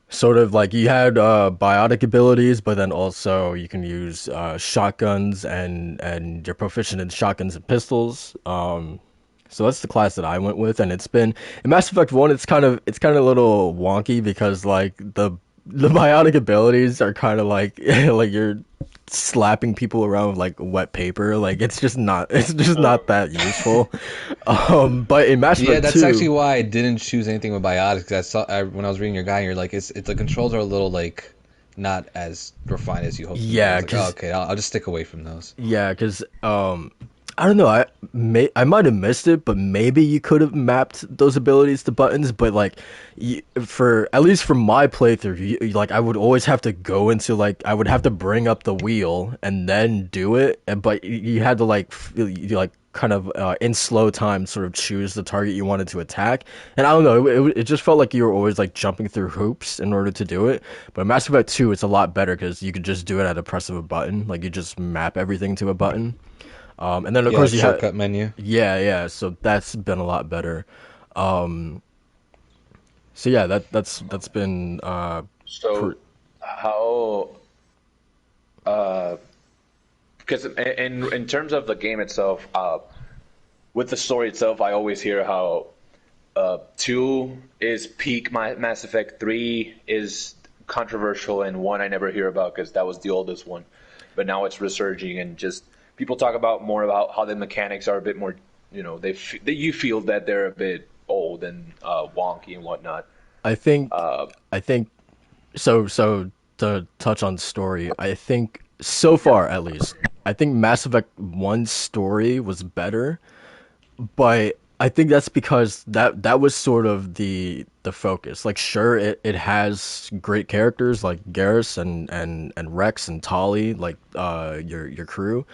sort of like you had biotic abilities, but then also you can use shotguns and you're proficient in shotguns and pistols. So that's the class that I went with, and it's been in Mass Effect 1. It's kind of a little wonky because like the biotic abilities are kind of like like you're slapping people around with like wet paper. Like it's just not that useful. But in Mass Yeah, Effect that's 2, actually why I didn't choose anything with biotics. 'Cause when I was reading your guide, you're like, it's the controls are a little like not as refined as you hope. I yeah, was like, oh, because okay, I'll just stick away from those. Yeah, because I don't know. I might have missed it, but maybe you could have mapped those abilities to buttons. But like, for at least for my playthrough, like I would always have to go into like I would have to bring up the wheel and then do it. But you had to like you like kind of in slow time sort of choose the target you wanted to attack. And I don't know, it just felt like you were always like jumping through hoops in order to do it. But in Mass Effect 2, it's a lot better because you could just do it at a press of a button. Like you just map everything to a button. And then of Yeah, course like you have shortcut menu. yeah, yeah. So that's been a lot better. So yeah, that's been So how because in terms of the game itself, with the story itself, I always hear how two is peak Mass Effect, three is controversial, and one I never hear about because that was the oldest one, but now it's resurging and just people talk about more about how the mechanics are a bit more, you feel that they're a bit old and wonky and whatnot. I think Uh, I think so to touch on story, I think so far at least, I think Mass Effect 1's story was better, but I think that's because that was sort of the focus. Like sure it has great characters like Garrus and Rex and Tali, like your crew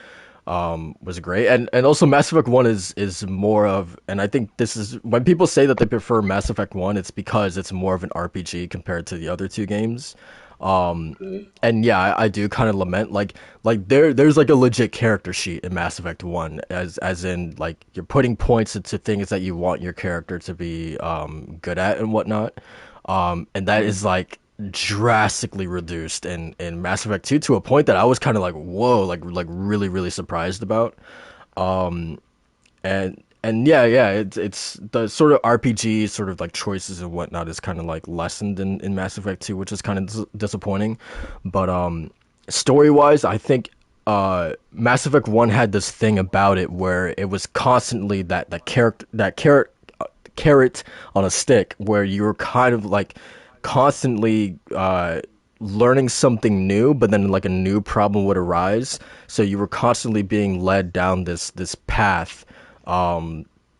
was great. And also Mass Effect 1 is more of, and I think this is when people say that they prefer Mass Effect 1, it's because it's more of an RPG compared to the other two games. And yeah, I do kind of lament like there's like a legit character sheet in Mass Effect 1, as in like you're putting points into things that you want your character to be good at and whatnot. And that is like drastically reduced in Mass Effect 2 to a point that I was kind of like whoa, like really really surprised about. And yeah, it's the sort of RPG sort of like choices and whatnot is kind of like lessened in Mass Effect 2, which is kind of disappointing. But story wise, I think Mass Effect 1 had this thing about it where it was constantly that carrot on a stick where you were kind of like constantly learning something new, but then like a new problem would arise. So you were constantly being led down this path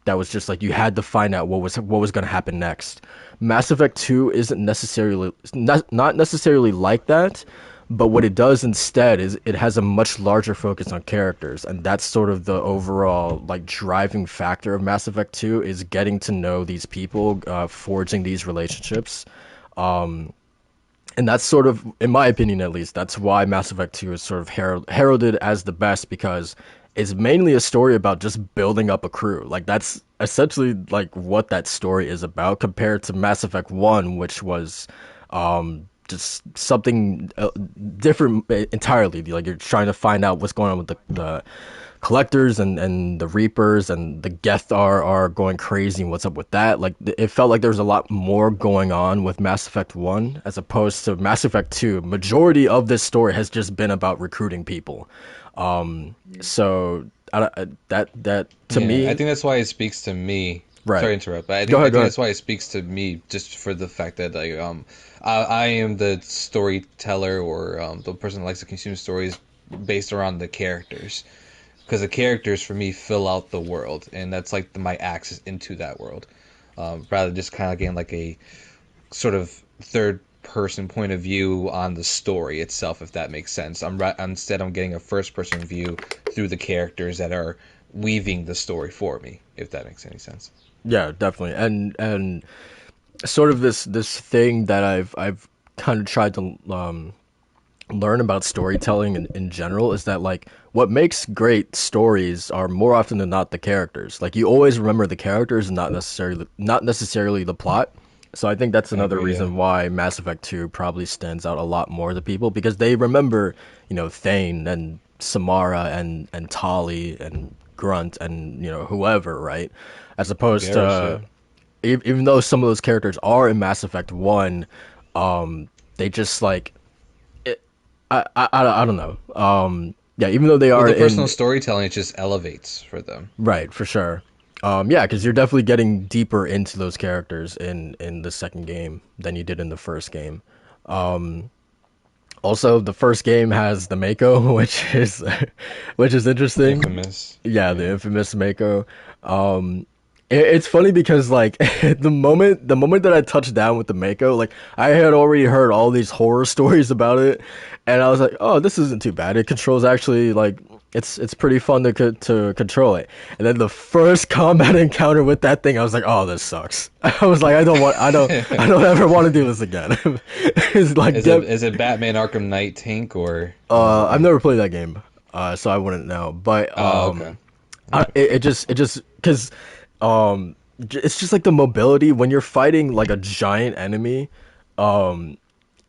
that was just like you had to find out what was going to happen next. Mass Effect 2 isn't necessarily not necessarily like that, But what it does instead is it has a much larger focus on characters, and that's sort of the overall like driving factor of Mass Effect 2 is getting to know these people, forging these relationships. And that's sort of, in my opinion at least, that's why Mass Effect 2 is sort of heralded as the best, because it's mainly a story about just building up a crew. Like that's essentially like what that story is about, compared to Mass Effect 1, which was just something different entirely. Like you're trying to find out what's going on with the collectors and the Reapers, and the Geth are going crazy, and what's up with that. Like it felt like there was a lot more going on with Mass Effect 1 as opposed to Mass Effect 2. Majority of this story has just been about recruiting people. So that to me, I think that's why it speaks to me. right. Sorry to interrupt, but Go I ahead, think go ahead. that's why it speaks to me, just for the fact that like I am the storyteller, or the person that likes to consume stories based around the characters, because the characters for me fill out the world, and that's like my access into that world, rather than just kind of getting like a sort of third person point of view on the story itself, if that makes sense. Instead I'm getting a first person view through the characters that are weaving the story for me, if that makes any sense. Yeah, definitely. And sort of this thing that I've kind of tried to learn about storytelling in general is that like what makes great stories are more often than not the characters. Like you always remember the characters and not necessarily the plot. So I think that's I another agree, yeah. reason why Mass Effect 2 probably stands out a lot more to people, because they remember, Thane and Samara and Tali and Grunt and whoever, right? As opposed Garrus, yeah. to even though some of those characters are in Mass Effect 1, they just like I don't know. Yeah, even though they With are the personal in storytelling, it just elevates for them. right for sure. Yeah, because you're definitely getting deeper into those characters in the second game than you did in the first game. Also, the first game has the Mako, which is interesting. Infamous. Yeah, the Yeah. infamous Mako. It's funny because like the moment that I touched down with the Mako, like I had already heard all these horror stories about it, and I was like, oh, this isn't too bad. It controls actually like it's pretty fun to control it. And then the first combat encounter with that thing, I was like, oh, this sucks. I was like, I don't ever want to do this again. It's like Is it Batman Arkham Knight tank, or I've never played that game, so I wouldn't know. But Oh, okay. it just because it's just like the mobility when you're fighting like a giant enemy.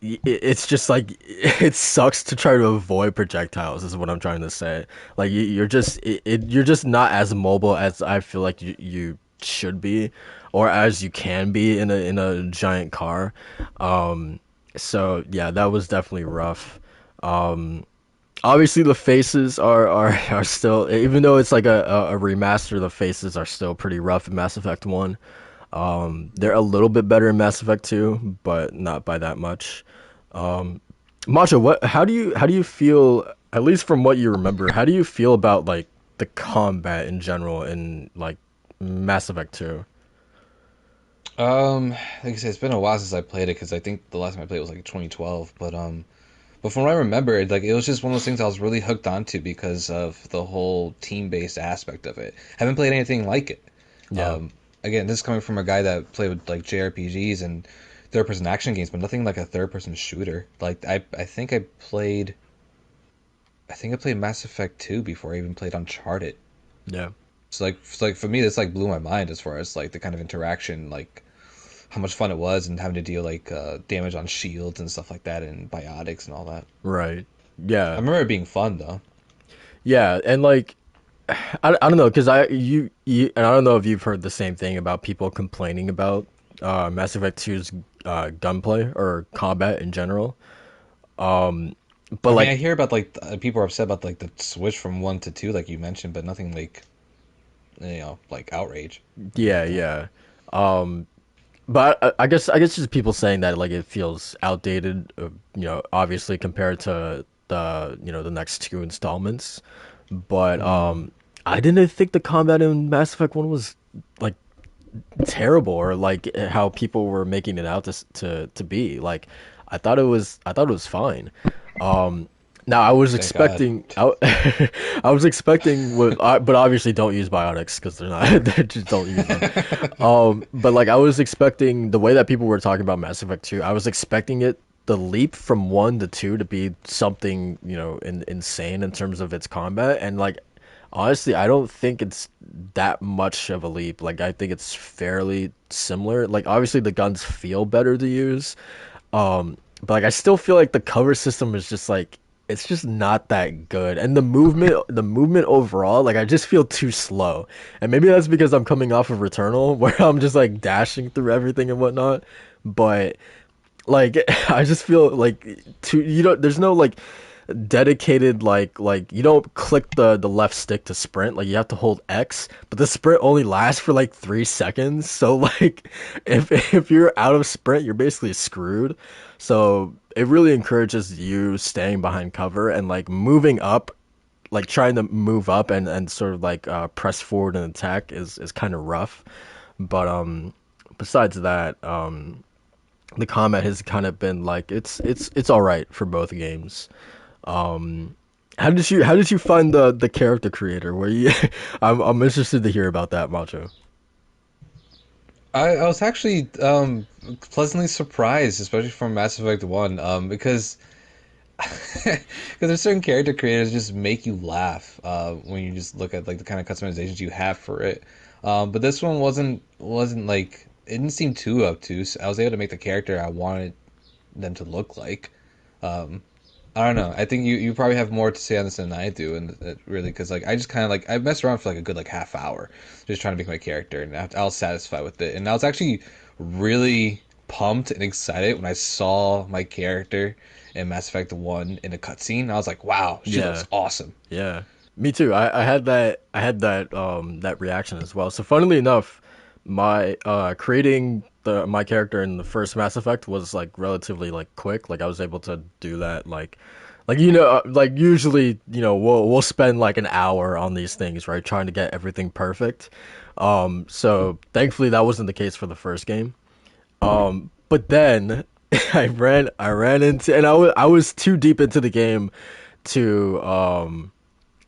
It's just like it sucks to try to avoid projectiles. Is what I'm trying to say. Like you're just not as mobile as I feel like you should be, or as you can be in a giant car. So yeah, that was definitely rough. Obviously the faces are still, even though it's like a remaster, the faces are still pretty rough in Mass Effect 1. They're a little bit better in Mass Effect 2, but not by that much. Macho, how do you feel, at least from what you remember, how do you feel about like the combat in general in like Mass Effect 2? Like I said, it's been a while since I played it, because I think the last time I played it was like 2012. But from what I remember, like it was just one of those things I was really hooked onto because of the whole team-based aspect of it. Haven't played anything like it. Yeah. Again, this is coming from a guy that played with like JRPGs and third-person action games, but nothing like a third-person shooter. Like I think I played Mass Effect 2 before I even played Uncharted. Yeah. So like for me, this like blew my mind as far as like the kind of interaction, like how much fun it was, and having to deal like damage on shields and stuff like that, and biotics and all that. Right. I Yeah. remember it being fun though. Yeah, and like I don't know, because and I don't know if you've heard the same thing about people complaining about Mass Effect 2's gunplay or combat in general. But I mean, like I hear about like people are upset about like the switch from 1 to 2, like you mentioned, but nothing like like outrage. yeah, yeah. But I guess just people saying that like it feels outdated, obviously compared to the next two installments. But I didn't think the combat in Mass Effect 1 was like terrible, or like how people were making it out to be. Like I thought it was fine. Now I was Thank God. expecting, I was expecting, but obviously don't use biotics because they're not, they just don't use them. But like I was expecting the way that people were talking about Mass Effect 2, I was expecting the leap from 1 to 2 to be something, insane in terms of its combat. And like, honestly, I don't think it's that much of a leap. Like, I think it's fairly similar. Like, obviously the guns feel better to use. But like, I still feel like the cover system is just like, it's just not that good. And the movement overall, like I just feel too slow. And maybe that's because I'm coming off of Returnal where I'm just like dashing through everything and whatnot. But like I just feel like there's no like dedicated like you don't click the left stick to sprint, like you have to hold X, but the sprint only lasts for like 3 seconds. So like if you're out of sprint, you're basically screwed. So it really encourages you staying behind cover and like moving up, like trying to move up and sort of like press forward and attack is kind of rough. But besides that, the combat has kind of been like it's all right for both games. Um, how did you find the character creator? Where you, I'm interested to hear about that, Macho. I was actually pleasantly surprised, especially from Mass Effect 1, because because there's certain character creators just make you laugh when you just look at like the kind of customizations you have for it. But this one wasn't like it didn't seem too obtuse. I was able to make the character I wanted them to look like. Um, I don't know. I think you probably have more to say on this than I do, and really, because like I just kind of like I messed around for like a good like half hour, just trying to make my character, and I was satisfied with it. And I was actually really pumped and excited when I saw my character in Mass Effect 1 in a cutscene. I was like, wow, she Yeah, looks awesome. yeah, me too. I had that reaction as well. So funnily enough, my creating my character in the first Mass Effect was like relatively like quick. Like I was able to do that like like usually we'll spend like an hour on these things, right, trying to get everything perfect. So thankfully that wasn't the case for the first game. But then I ran into, and I was too deep into the game to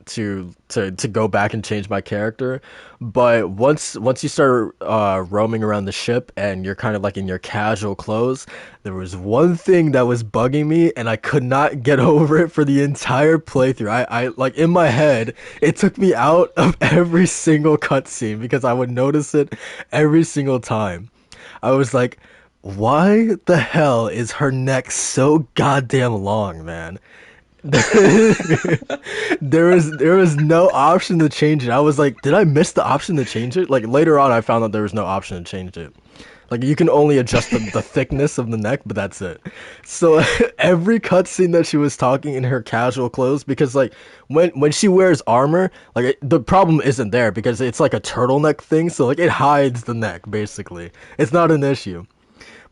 to go back and change my character. But once you start roaming around the ship and you're kind of like in your casual clothes, there was one thing that was bugging me and I could not get over it for the entire playthrough. I like in my head, it took me out of every single cutscene because I would notice it every single time. I was like, why the hell is her neck so goddamn long, man? There was no option to change it. I was like, did I miss the option to change it? Like later on, I found out there was no option to change it. Like you can only adjust the thickness of the neck, but that's it. So every cutscene that she was talking in her casual clothes, because like when she wears armor, like the problem isn't there because it's like a turtleneck thing, so like it hides the neck basically. It's not an issue.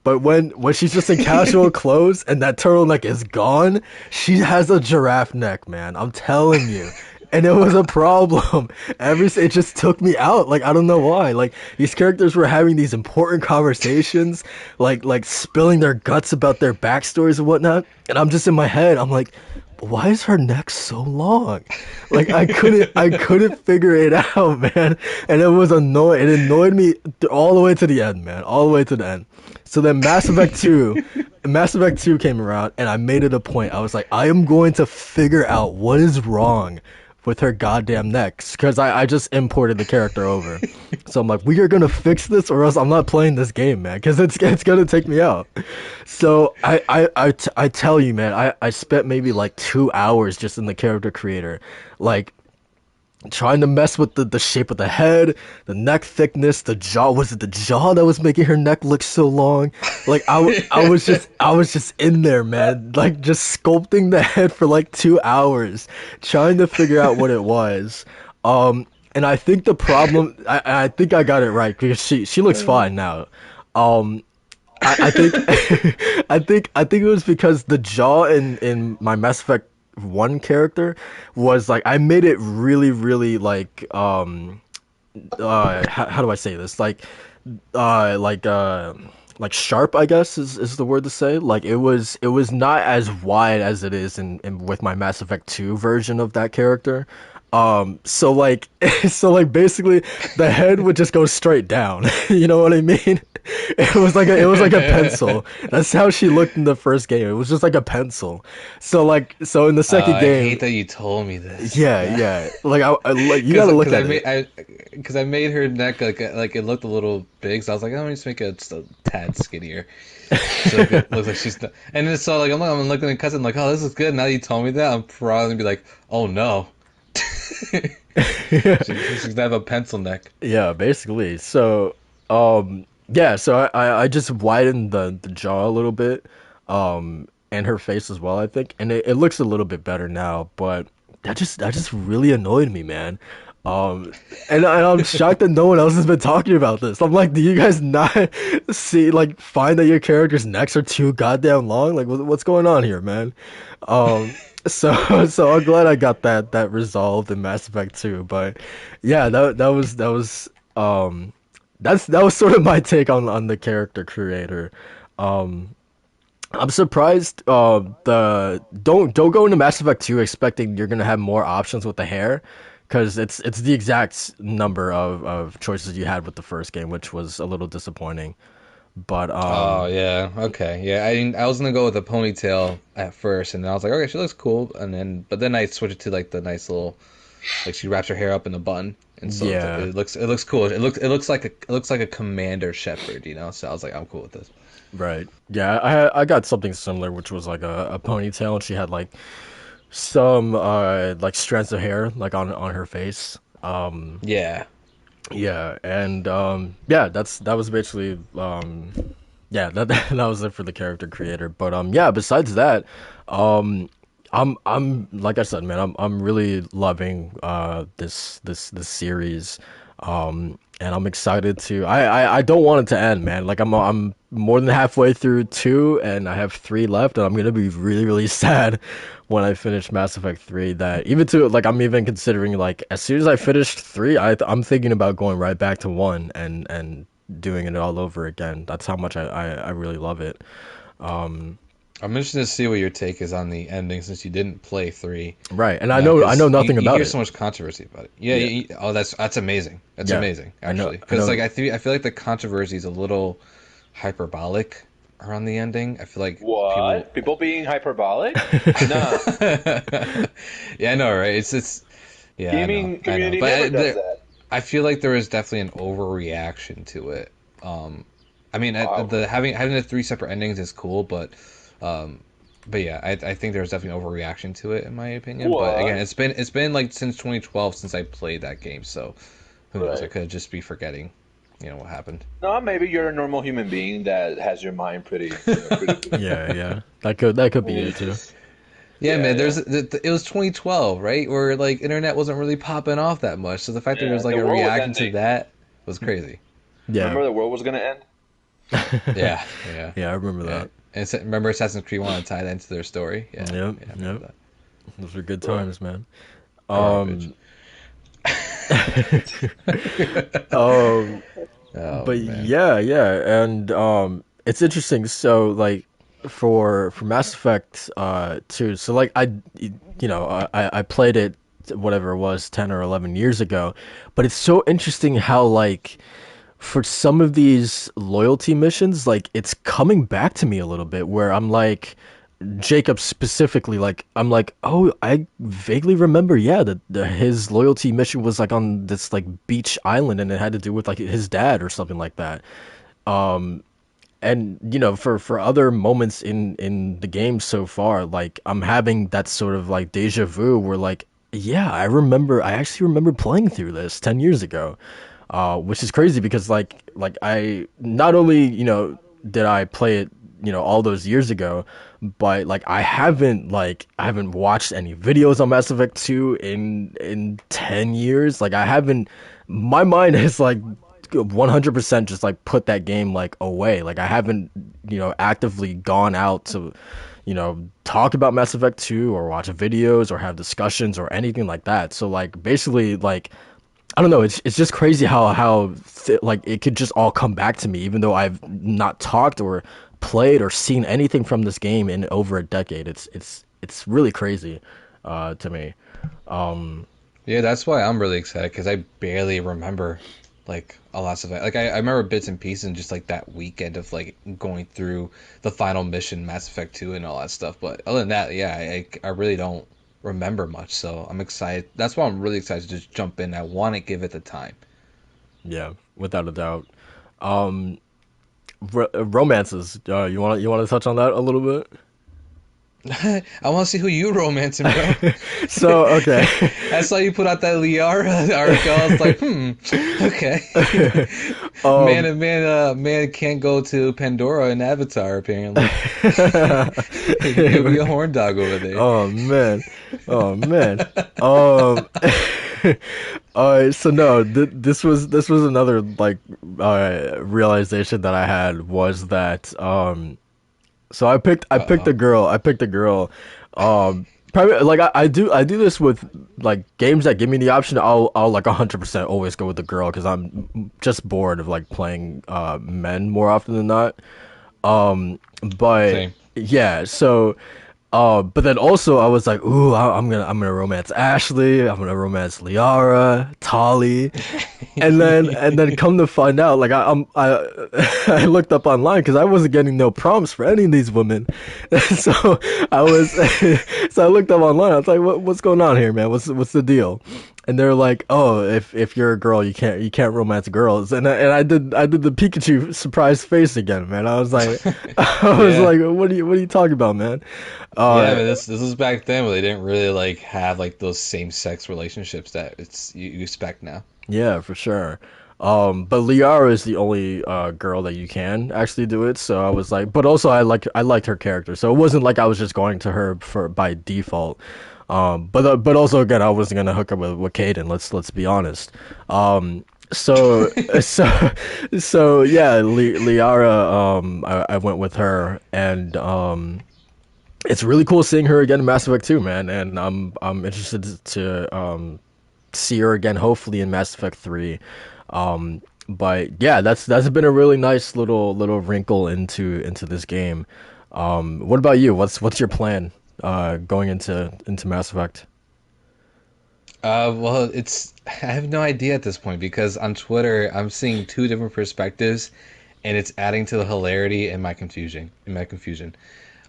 But when she's just in casual clothes and that turtleneck is gone, she has a giraffe neck, man. I'm telling you. And it was a problem. It just took me out. Like I don't know why. Like these characters were having these important conversations, like spilling their guts about their backstories and whatnot. And I'm just in my head. I'm like, why is her neck so long? Like I couldn't figure it out, man. And it was annoying. It annoyed me all the way to the end, man. All the way to the end. So then Mass Effect 2 came around and I made it a point. I was like, I am going to figure out what is wrong with her goddamn neck because I just imported the character over. So I'm like, we are gonna fix this or else I'm not playing this game, man, because it's gonna take me out. So I tell you, man, I spent maybe like 2 hours just in the character creator, like trying to mess with the shape of the head, the neck thickness, the jaw. Was it the jaw that was making her neck look so long? Like I was just in there, man, like just sculpting the head for like 2 hours, trying to figure out what it was. And I think the problem, I think I got it right because she looks fine now. Um, I think I think it was because the jaw in my Mass Effect 1 character was like I made it really really like how do I say this, like like sharp, I guess is the word to say. Like it was not as wide as it is in with my Mass Effect 2 version of that character. So like so like basically the head would just go straight down. You know what I mean? It was like a pencil. That's how she looked in the first game. It was just like a pencil. So in the second I game, hate that you told me this. yeah. Like I like you gotta look I at made it. because I made her neck like it looked a little big, so I was like, oh, let me just make it just a tad skinnier. So it looks like she's not, and then so like I'm looking at cousin like, oh, this is good. Now that you told me that, I'm probably gonna be like, oh no. She's gonna have a pencil neck. Yeah, basically. So, yeah, so I just widened the jaw a little bit, and her face as well, I think, and it looks a little bit better now. But that just really annoyed me, man. Um, and I'm shocked that no one else has been talking about this. I'm like, do you guys not find that your characters' necks are too goddamn long? Like, what's going on here, man? So I'm glad I got that resolved in Mass Effect 2. But yeah, that was sort of my take on the character creator. Um, I'm surprised. The don't go into Mass Effect 2 expecting you're gonna have more options with the hair, because it's the exact number of choices you had with the first game, which was a little disappointing. But Oh yeah, okay, yeah. I was gonna go with a ponytail at first, and then I was like, okay, she looks cool, but then I switched it to like the nice little, like she wraps her hair up in a bun, and so yeah. it looks cool. It looks like a commander shepherd, you know. So I was like, I'm cool with this. Right. Yeah, I got something similar, which was like a ponytail, and she had like some like strands of hair like on her face. Yeah. Yeah, and yeah, that was basically yeah, that was it for the character creator. But yeah, besides that, um I'm like I said, man, I'm really loving this series. And I'm excited to I don't want it to end, man. Like I'm more than halfway through 2 and I have 3 left, and I'm gonna be really, really sad when I finish Mass Effect 3. That even to like I'm even considering, like, as soon as I finish 3, I'm thinking about going right back to 1 and doing it all over again. That's how much I really love it. Um I'm interested to see what your take is on the ending since you didn't play 3. right, and I know Because nothing you about hear it. so much controversy about it. Yeah, Yeah. oh, that's amazing. That's Yeah. amazing, I actually. Because know. like I feel like the controversy is a little hyperbolic around the ending. I feel like people. What? People being hyperbolic? Nah. Yeah, I know, right? It's yeah, Gaming I know, community but never does that. I feel like there was definitely an overreaction to it. Um, I mean, Wow. the having the 3 separate endings is cool, um, but yeah, I think there's definitely overreaction to it in my opinion. But again, What? it's been like since 2012 since I played that game, so who knows? I Right. could just be forgetting, what happened. No, maybe you're a normal human being that has your mind pretty clear. Yeah. That could be it too. Just, Yeah, yeah, man. yeah. It was 2012, right? Where like internet wasn't really popping off that much, so the fact that there Yeah, was like the a world was reaction to ending. that was crazy. Yeah. Remember the world was gonna end? Yeah, yeah, Yeah, I remember yeah. that. And remember Assassin's Creed wanted to tie that into their story. Yeah, Yep, yeah, I remember yep. that. Those were good Right. times, man. Garbage. Um, um, Oh but man. yeah, and it's interesting. So like for Mass Effect 2, so like I played it whatever it was 10 or 11 years ago, but it's so interesting how like for some of these loyalty missions, like it's coming back to me a little bit where I'm like Jacob specifically, like I'm like, oh, I vaguely remember, yeah, that his loyalty mission was like on this like beach island, and it had to do with like his dad or something like that. And for other moments in the game so far, like I'm having that sort of like deja vu where like, yeah, I actually remember playing through this 10 years ago. Which is crazy because like I not only did I play it all those years ago, but like I haven't watched any videos on Mass Effect 2 in 10 years. Like I haven't, my mind is like 100% just like put that game like away. Like I haven't actively gone out to talk about Mass Effect 2 or watch videos or have discussions or anything like that. So like basically like I don't know. It's just crazy like it could just all come back to me, even though I've not talked or played or seen anything from this game in over a decade. It's really crazy, to me. Um, Yeah, that's why I'm really excited because I barely remember like a lot of it. Like I remember bits and pieces and just like that weekend of like going through the final mission, Mass Effect 2 and all that stuff. But other than that, yeah, I really don't remember much. So I'm excited. That's why I'm really excited to just jump in. I want to give it the time. yeah, without a doubt. Um, romances. You want to touch on that a little bit? I want to see who you romancing, bro. So okay. I saw you put out that Liara article. I was like, okay. um, Man can't go to Pandora in Avatar apparently. He'll be a horn dog over there. oh man, oh man. Um, so no, this was another like realization that I had was that so I picked a Uh-oh. girl. I picked a girl. Probably like I do this with like games that give me the option. I'll like 100% always go with the girl because I'm just bored of like playing men more often than not. But Same. yeah, so but then also I was like, ooh, I'm gonna romance Ashley. I'm gonna romance Liara, Tali. And then come to find out, like I looked up online because I wasn't getting no prompts for any of these women, so I was so I looked up online. I was like, what's going on here, man? What's the deal? And they're like, oh, if you're a girl, you can't romance girls. And I did the Pikachu surprise face again, man. I was like, I was Yeah. like, what are you talking about, man? Yeah, Uh, but this was back then where they didn't really like have like those same sex relationships that you expect now. Yeah, for sure. But Liara is the only girl that you can actually do it. So I was like, but also I liked her character, so it wasn't like I was just going to her for by default. But also again, I wasn't gonna hook up with Caden. Let's be honest. So so yeah, Liara. I went with her, and it's really cool seeing her again in Mass Effect 2, man. And I'm interested to see her again, hopefully in Mass Effect 3. But yeah, that's been a really nice little wrinkle into this game. What about you? What's your plan going into Mass Effect? Well, I have no idea at this point because on Twitter I'm seeing two different perspectives, and it's adding to the hilarity and my confusion.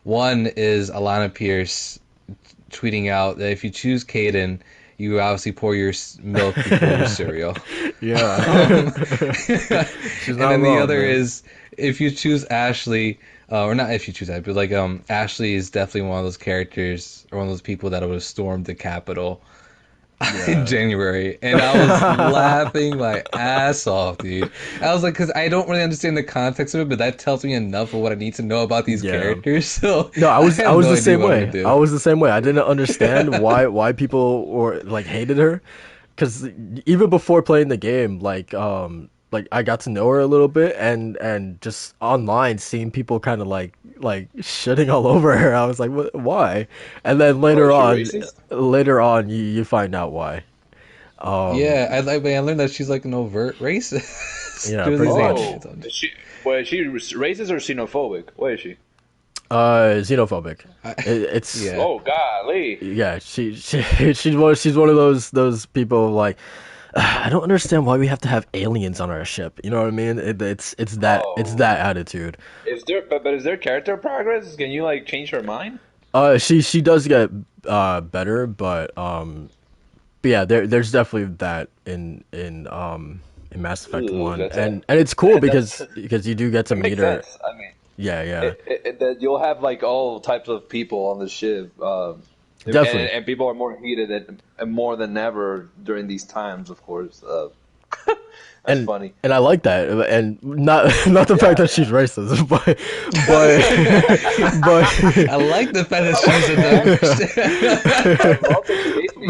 One is Alana Pierce tweeting out that if you choose Caden, you obviously pour your milk before your cereal. Yeah, Um, she's and not then the wrong, other man. is if you choose Ashley, or not if you choose that, but like Ashley is definitely one of those characters or one of those people that would have stormed the Capitol in Yeah. January, and I was laughing my ass off, dude. I was like, because I don't really understand the context of it, but that tells me enough of what I need to know about these Yeah. characters. So No, I I was I have was no the idea same what I'm gonna way. I do. was the same way. I didn't understand why people or like hated her, because even before playing the game, like I got to know her a little bit, and just online seeing people kind of like shitting all over her. I was like, what? Why? And then Oh, later is she on, racist? you find out why. Um, Yeah, I learned that she's like an overt racist yeah, through pretty these much. aliens. I'm Is just, she? Well, is she racist or xenophobic? What is she? Xenophobic. I, It's yeah. Oh, golly. yeah. She's one of those people like. I don't understand why we have to have aliens on our ship. You know what I mean? It's that Oh, attitude. is there? But is there character progress? Can you like change her mind? She does get better, but yeah, there's definitely that in Mass Effect Ooh, 1, that's a and it's cool that's because you do get to it meet makes her. sense. I mean, Yeah, yeah, that you'll have like all types of people on the ship, definitely. and people are more heated and more than ever during these times, of course. That's funny. And I like that, and not the fact that she's racist, but I like the fact that she's a I love that she hates me.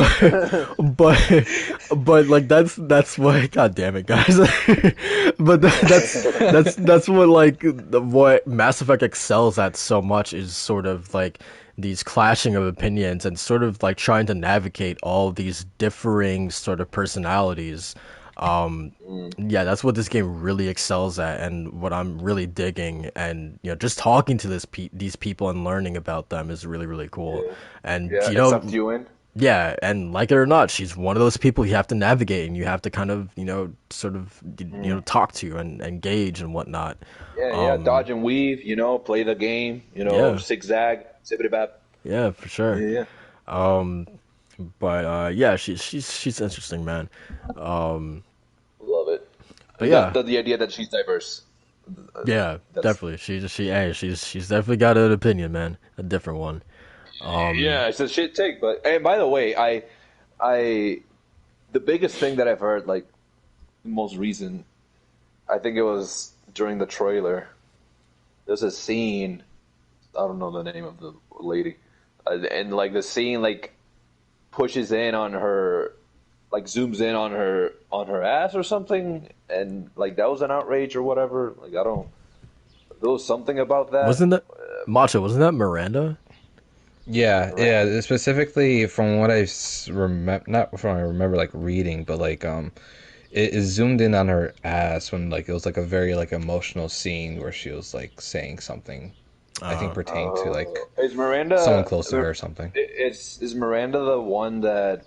but like that's what, god damn it, guys. But that's what like what Mass Effect excels at so much is sort of like these clashing of opinions and sort of like trying to navigate all these differing sort of personalities. Yeah, that's what this game really excels at, and what I'm really digging. And just talking to these people and learning about them is really really cool. Yeah, And yeah, it sucked you in. yeah, and like it or not, she's one of those people you have to navigate, and you have to kind of sort of talk to and engage and whatnot. Yeah, yeah, dodge and weave, play the game, Yeah. zigzag, zippity bap. Yeah, for sure. Yeah, But yeah, she's interesting, man. love it. But yeah. The idea that she's diverse. Yeah, That's- definitely. She's definitely got an opinion, man. A different one. Yeah, it's a shit take. But and by the way, the biggest thing that I've heard, like most recent, I think it was during the trailer. There's a scene. I don't know the name of the lady, and like the scene like pushes in on her, like zooms in on her ass or something, and like that was an outrage or whatever. Like I don't. There was something about that. Wasn't that Macho? Wasn't that Miranda? Yeah, yeah. Specifically, from what I remember, not from what I remember, like reading, but like it zoomed in on her ass when like it was like a very like emotional scene where she was like saying something. I think pertaining to like Is Miranda someone close to her or something. Is Miranda the one that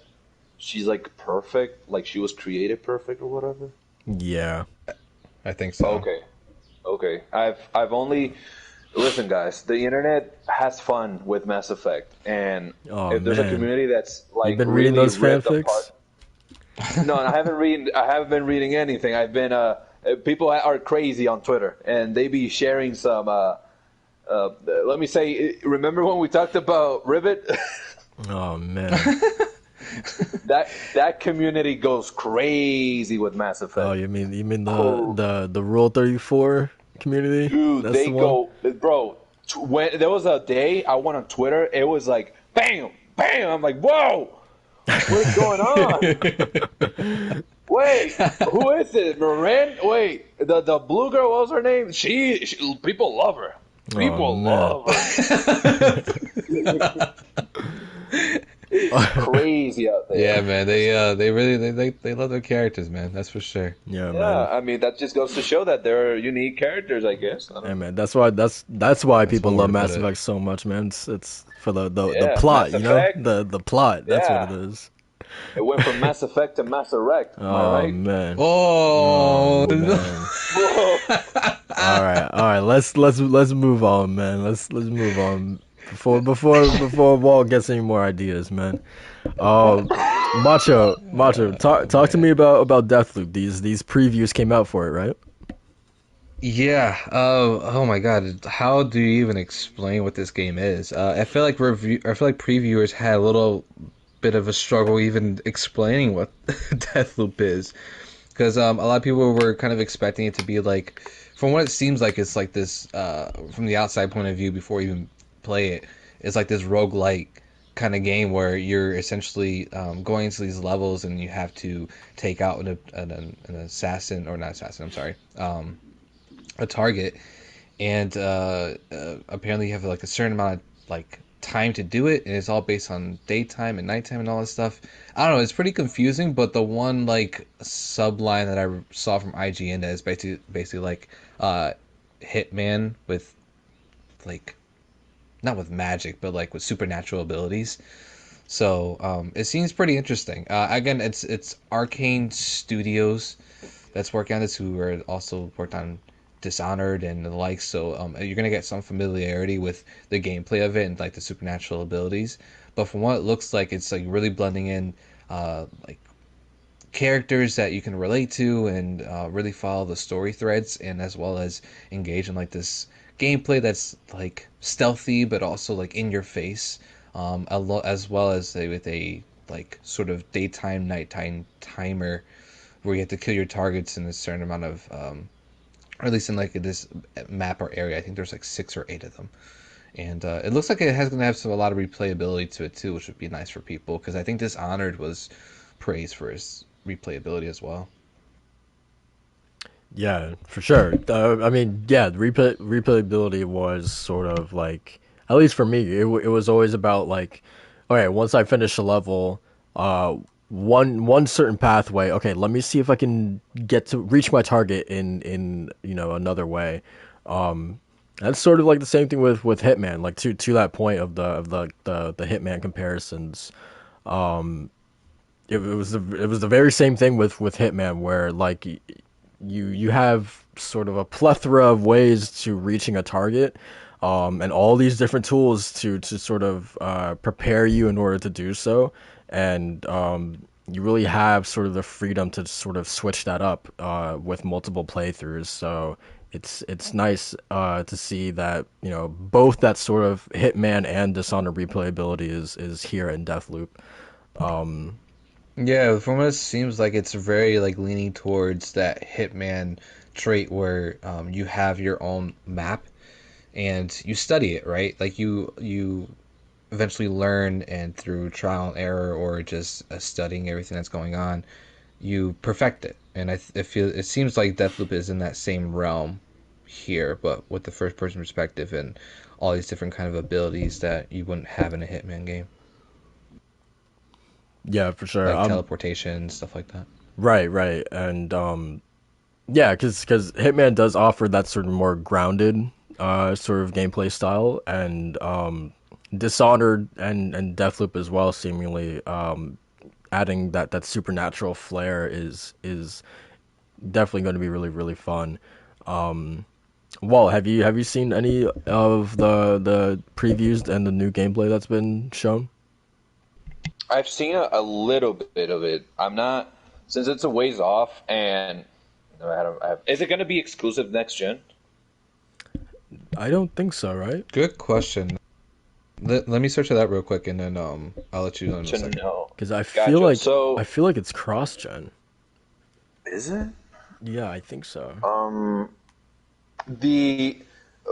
she's like perfect, like she was created perfect or whatever? Yeah. I think so. Okay. I've only listen, guys. The internet has fun with Mass Effect, and Oh, if there's a man. community that's like You've been really reading those ripped fanfics? apart. No, I haven't been reading anything. I've been people are crazy on Twitter, and they be sharing some. Let me say, remember when we talked about Rivet? Oh man. that community goes crazy with Mass Effect. Oh, you mean Oh. the Rule 34 community? Dude, That's they the one? go, bro. When there was a day I went on Twitter, it was like bam, bam. I'm like, whoa, what's going on? Wait, who is it? Miranda? Wait, the blue girl, what was her name? She people love her. People man. love her. It's crazy out there. Yeah, man. They really they love their characters, man. That's for sure. Yeah, Yeah, man. I mean that just goes to show that they're unique characters, I guess. I don't Hey, man, that's why people one love way to Mass put it. Effect so much, man. It's for the Yeah, plot, Mass Effect. the plot. That's Yeah. what it is. It went from Mass Effect to Mass Erect. Am I Oh right? man. Oh, Man. Whoa. All right. Let's move on, man. Let's move on before Walt gets any more ideas, man. Macho, talk to me about Deathloop. These previews came out for it, right? Yeah. Oh my God. How do you even explain what this game is? I feel like previewers had a little bit of a struggle even explaining what Deathloop is, because a lot of people were kind of expecting it to be like, from what it seems like, it's like this from the outside point of view before you even play it. It's like this roguelike kind of game where you're essentially going into these levels and you have to take out an assassin, or not assassin. I'm sorry. A target, and apparently you have like a certain amount of like time to do it, and it's all based on daytime and nighttime and all this stuff. I don't know, it's pretty confusing, but the one like subline that I saw from IGN that is basically like Hitman with like, not with magic, but like with supernatural abilities. So it seems pretty interesting. Again, it's Arcane Studios that's working on this, who are also worked on Dishonored and the like. So you're gonna get some familiarity with the gameplay of it and like the supernatural abilities. But from what it looks like, it's like really blending in like characters that you can relate to and really follow the story threads, and as well as engage in like this gameplay that's like stealthy but also like in your face, as well as with a like sort of daytime nighttime timer where you have to kill your targets in a certain amount of, or at least in like this map or area. I think there's like 6 or 8 of them, and it looks like it has going to have a lot of replayability to it too, which would be nice for people because I think Dishonored was praised for its replayability as well. Yeah, for sure. I mean, yeah, replayability was sort of like, at least for me, it was always about like, okay, once I finish a level, uh, one certain pathway. Okay, let me see if I can get to reach my target in another way. That's sort of like the same thing with Hitman. Like to that point of the Hitman comparisons. It was the very same thing with Hitman, where like you have sort of a plethora of ways to reaching a target, and all these different tools to sort of prepare you in order to do so, and you really have sort of the freedom to sort of switch that up with multiple playthroughs. So it's nice to see that both that sort of Hitman and Dishonored replayability is here in Deathloop. Yeah, from what it seems like, it's very like leaning towards that Hitman trait where you have your own map and you study it, right? Like you eventually learn, and through trial and error or just studying everything that's going on, you perfect it. And I feel it seems like Deathloop is in that same realm here, but with the first person perspective and all these different kind of abilities that you wouldn't have in a Hitman game, Yeah, for sure. like teleportation, stuff like that. Right, and yeah, because Hitman does offer that sort of more grounded sort of gameplay style, and Dishonored and Deathloop as well, seemingly adding that supernatural flair is definitely going to be really really fun. Wall, have you seen any of the previews and the new gameplay that's been shown? I've seen a little bit of it. I'm not, since it's a ways off, and is it going to be exclusive next gen? I don't think so, right? Good question. Let me search it up real quick, and then I'll let you know in a To second. know. Because I feel Gotcha. like So, I feel like it's cross gen. is it? Yeah, I think so. The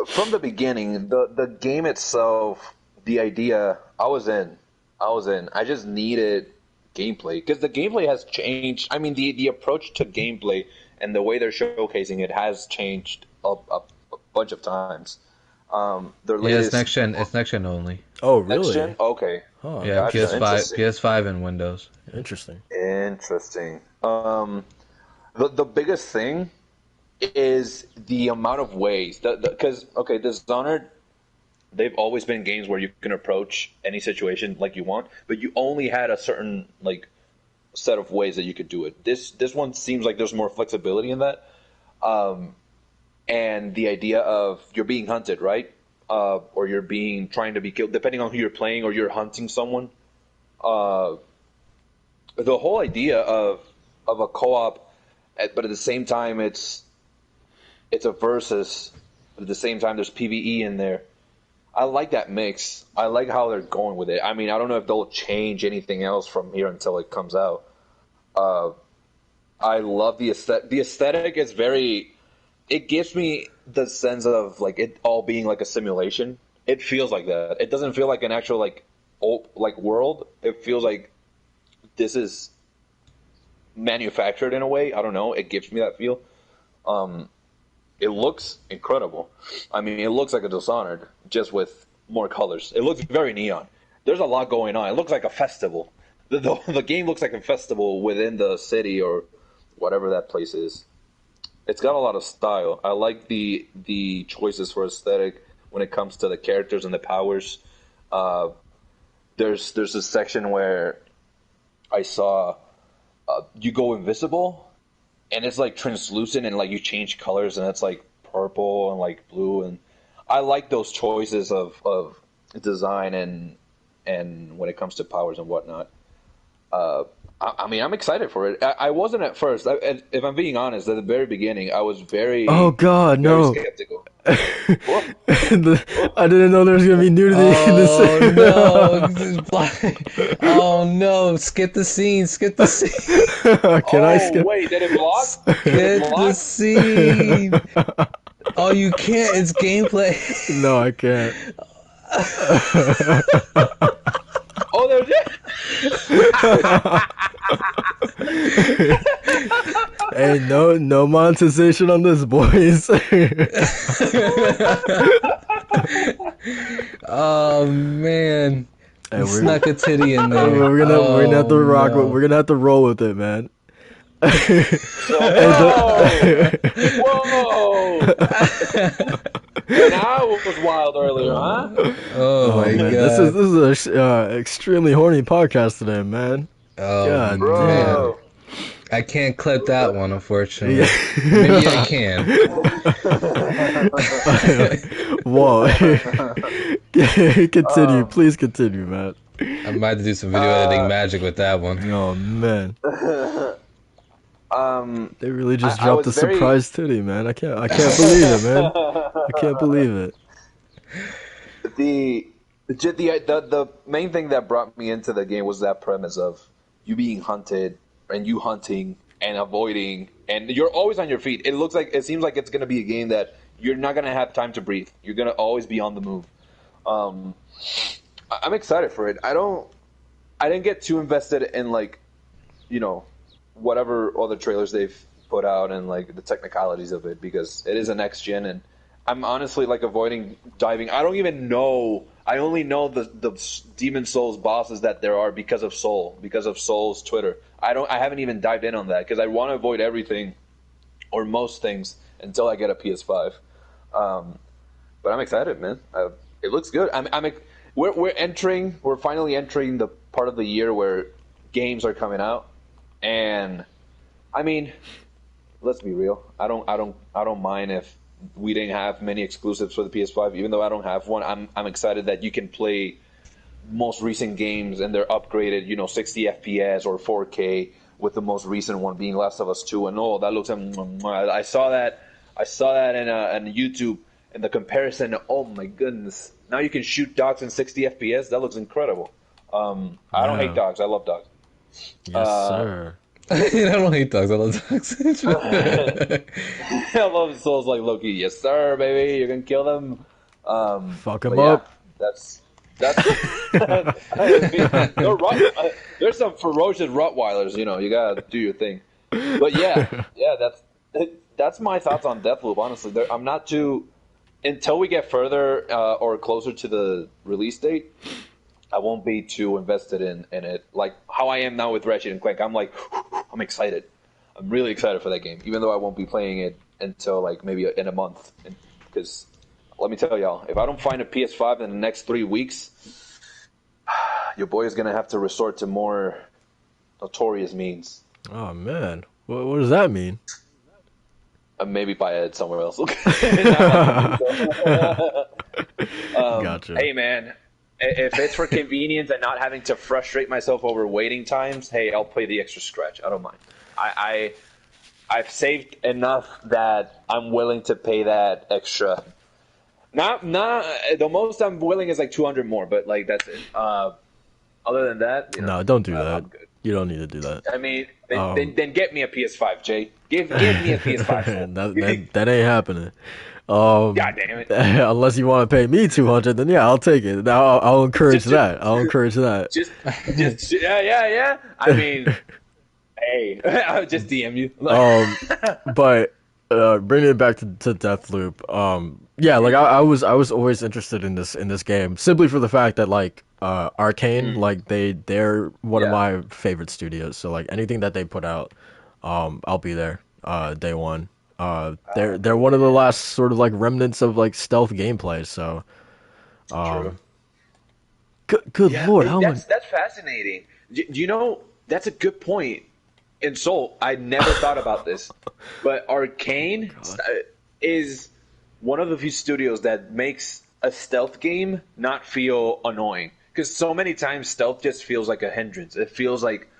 From the beginning, the game itself, the idea, I was in. I was in. I just needed gameplay because the gameplay has changed. I mean, the approach to gameplay and the way they're showcasing it has changed a bunch of times. Their Yeah, it's latest next gen. It's next gen only. Oh, next really? gen. Okay, Huh. Yeah, gotcha. PS5, Interesting. PS5, and Windows. Interesting. Interesting. The biggest thing is the amount of ways because okay, Dishonored, they've always been games where you can approach any situation like you want, but you only had a certain like set of ways that you could do it. This one seems like there's more flexibility in that, and the idea of you're being hunted, right? Or you're being trying to be killed, depending on who you're playing, or you're hunting someone. Uh, the whole idea of a co-op, but at the same time it's a versus, but at the same time there's PvE in there. I like that mix. I like how they're going with it. I mean, I don't know if they'll change anything else from here until it comes out. Uh, I love the aesthetic. The aesthetic is very. It gives me the sense of like it all being like a simulation. It feels like that. It doesn't feel like an actual like world. It feels like this is manufactured in a way. I don't know. It gives me that feel. Um, it looks incredible. I mean, it looks like a Dishonored, just with more colors. It looks very neon. There's a lot going on. It looks like a festival. The game looks like a festival within the city or whatever that place is. It's got a lot of style. I like the choices for aesthetic when it comes to the characters and the powers. Uh, there's a section where I saw you go invisible, and it's like translucent, and like you change colors, and it's like purple and like blue, and I like those choices of design and when it comes to powers and whatnot. I mean, I'm excited for it. I wasn't at first. If I'm being honest, at the very beginning, I was Oh very, God, very no! skeptical. What? What? I didn't know there was gonna be nudity in this. Oh no! This is blind. Oh no! Skip the scene. Skip the scene. Can I Oh, skip? wait, did it block? Did it Skip the block? scene. Oh, you can't. It's gameplay. No, I can't. Oh, there's it. Hey, no monetization on this, boys. Oh man! Hey, You snuck a titty in there. we're gonna have to Oh, rock. no. We're gonna have to roll with it, man. Whoa! Whoa! And I was wild earlier, huh? Oh my Man, god! this is a extremely horny podcast today, man. Oh God man! Bro. I can't clip that one, unfortunately. Yeah. Maybe I can. Whoa. Continue, please continue, man. I might have to do some video editing magic with that one. Oh man, they really just I dropped was a very- surprise titty, man. I can't believe it, man. I can't believe it. The main thing that brought me into the game was that premise of you being hunted and you hunting and avoiding, and you're always on your feet. It seems like it's going to be a game that you're not going to have time to breathe. You're going to always be on the move. I'm excited for it. I didn't get too invested in whatever other trailers they've put out and like the technicalities of it, because it is a next gen, and I'm honestly like avoiding diving. I don't even know. I only know the Demon Souls bosses that there are because of Soul's Twitter. I haven't even dived in on that because I want to avoid everything or most things until I get a PS5. But I'm excited, man. It looks good. We're finally entering the part of the year where games are coming out, and I mean, let's be real. I don't mind if we didn't have many exclusives for the PS5, even though I don't have one. I'm excited that you can play most recent games and they're upgraded, 60 FPS or 4K, with the most recent one being Last of Us 2. And that looks. I saw that in YouTube, and the comparison. Oh my goodness! Now you can shoot dogs in 60 FPS. That looks incredible. I don't hate dogs. I love dogs. Yes, sir. I don't hate dogs. I love dogs. I love Souls like Loki. Yes, sir, baby. You can kill them. Fuck him But up. That's. There's some ferocious Rottweilers. You gotta do your thing. But that's my thoughts on Deathloop. Honestly, I'm not too. Until we get further or closer to the release date, I won't be too invested in it. Like how I am now with Ratchet and Clank. I'm excited. I'm really excited for that game, even though I won't be playing it until like maybe in a month. Because let me tell y'all, if I don't find a PS5 in the next 3 weeks, your boy is gonna have to resort to more notorious means. Oh man, what does that mean? Maybe buy it somewhere else. Gotcha. Hey man, if it's for convenience and not having to frustrate myself over waiting times, hey, I'll pay the extra scratch. I don't mind. I've saved enough that I'm willing to pay that extra. Not the most I'm willing is like 200 more, but like that's it. Other than that, No, don't do that. I'm good. You don't need to do that. I mean, then get me a PS5, Jay. Give me a PS5. that ain't happening. God damn it. Unless you want to pay me 200, then yeah, I'll take it. I'll encourage that. I'll encourage that. Just yeah. I mean, hey, I'll just DM you. But bringing it back to Deathloop, yeah, like I was always interested in this game simply for the fact that like Arcane, like they're one of my favorite studios. So like anything that they put out, I'll be there day one. They're one of the last sort of like remnants of like stealth gameplay. So, good lord, how much? That's fascinating. Do you know that's a good point? In Soul, I never thought about this, but Arcane is one of the few studios that makes a stealth game not feel annoying. Because so many times stealth just feels like a hindrance. It feels like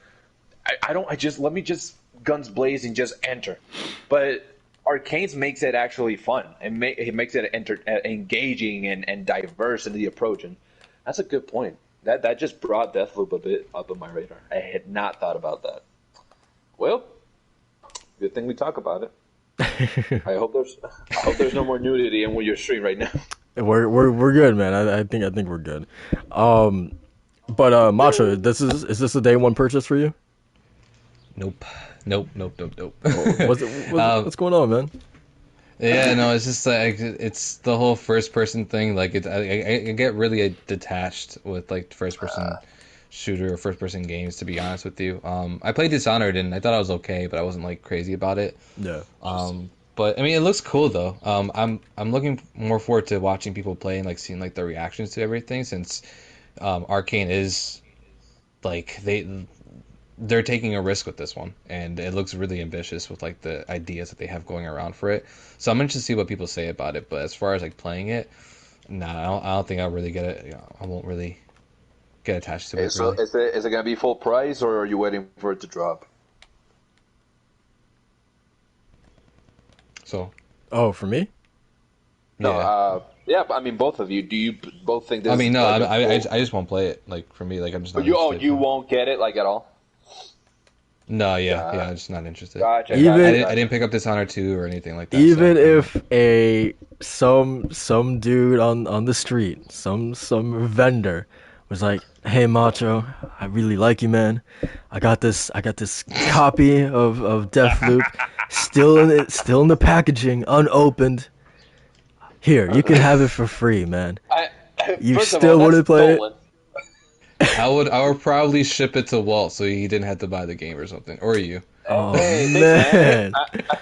I just let me just guns blazing, just enter. But Arcane's makes it actually fun. It makes it engaging and diverse in the approach, and that's a good point. That just brought Deathloop a bit up on my radar. I had not thought about that. Well, good thing we talk about it. I hope there's no more nudity in your stream right now. We're good, man. I think we're good. But Macho, is this a day one purchase for you? Nope. What's going on, man? Yeah, no, it's just like it's the whole first person thing. Like I get really detached with like first person shooter or first person games. To be honest with you, I played Dishonored and I thought I was okay, but I wasn't like crazy about it. Yeah. But I mean, it looks cool though. I'm looking more forward to watching people play and like seeing like the reactions to everything since Arcane is like they're taking a risk with this one, and it looks really ambitious with like the ideas that they have going around for it. So I'm interested to see what people say about it. But as far as like playing it, nah, I don't think I'll really get it. I won't really get attached to it. So Really. is it gonna be full price, or are you waiting for it to drop? So. Oh, for me? No. Yeah. But I mean, both of you. Do you both think this? I mean, no. Like I just won't play it. Like for me, like I'm just not. You won't get it like at all. No, yeah, I'm just not interested. Gotcha. I didn't pick up Dishonored 2 or anything like that. Even so, if some dude on the street, some vendor was like, "Hey Macho, I really like you, man. I got this copy of Deathloop, still in the packaging, unopened. Here, you can have it for free, man." You still wouldn't play it? I would probably ship it to Walt so he didn't have to buy the game or something, or you. Oh man,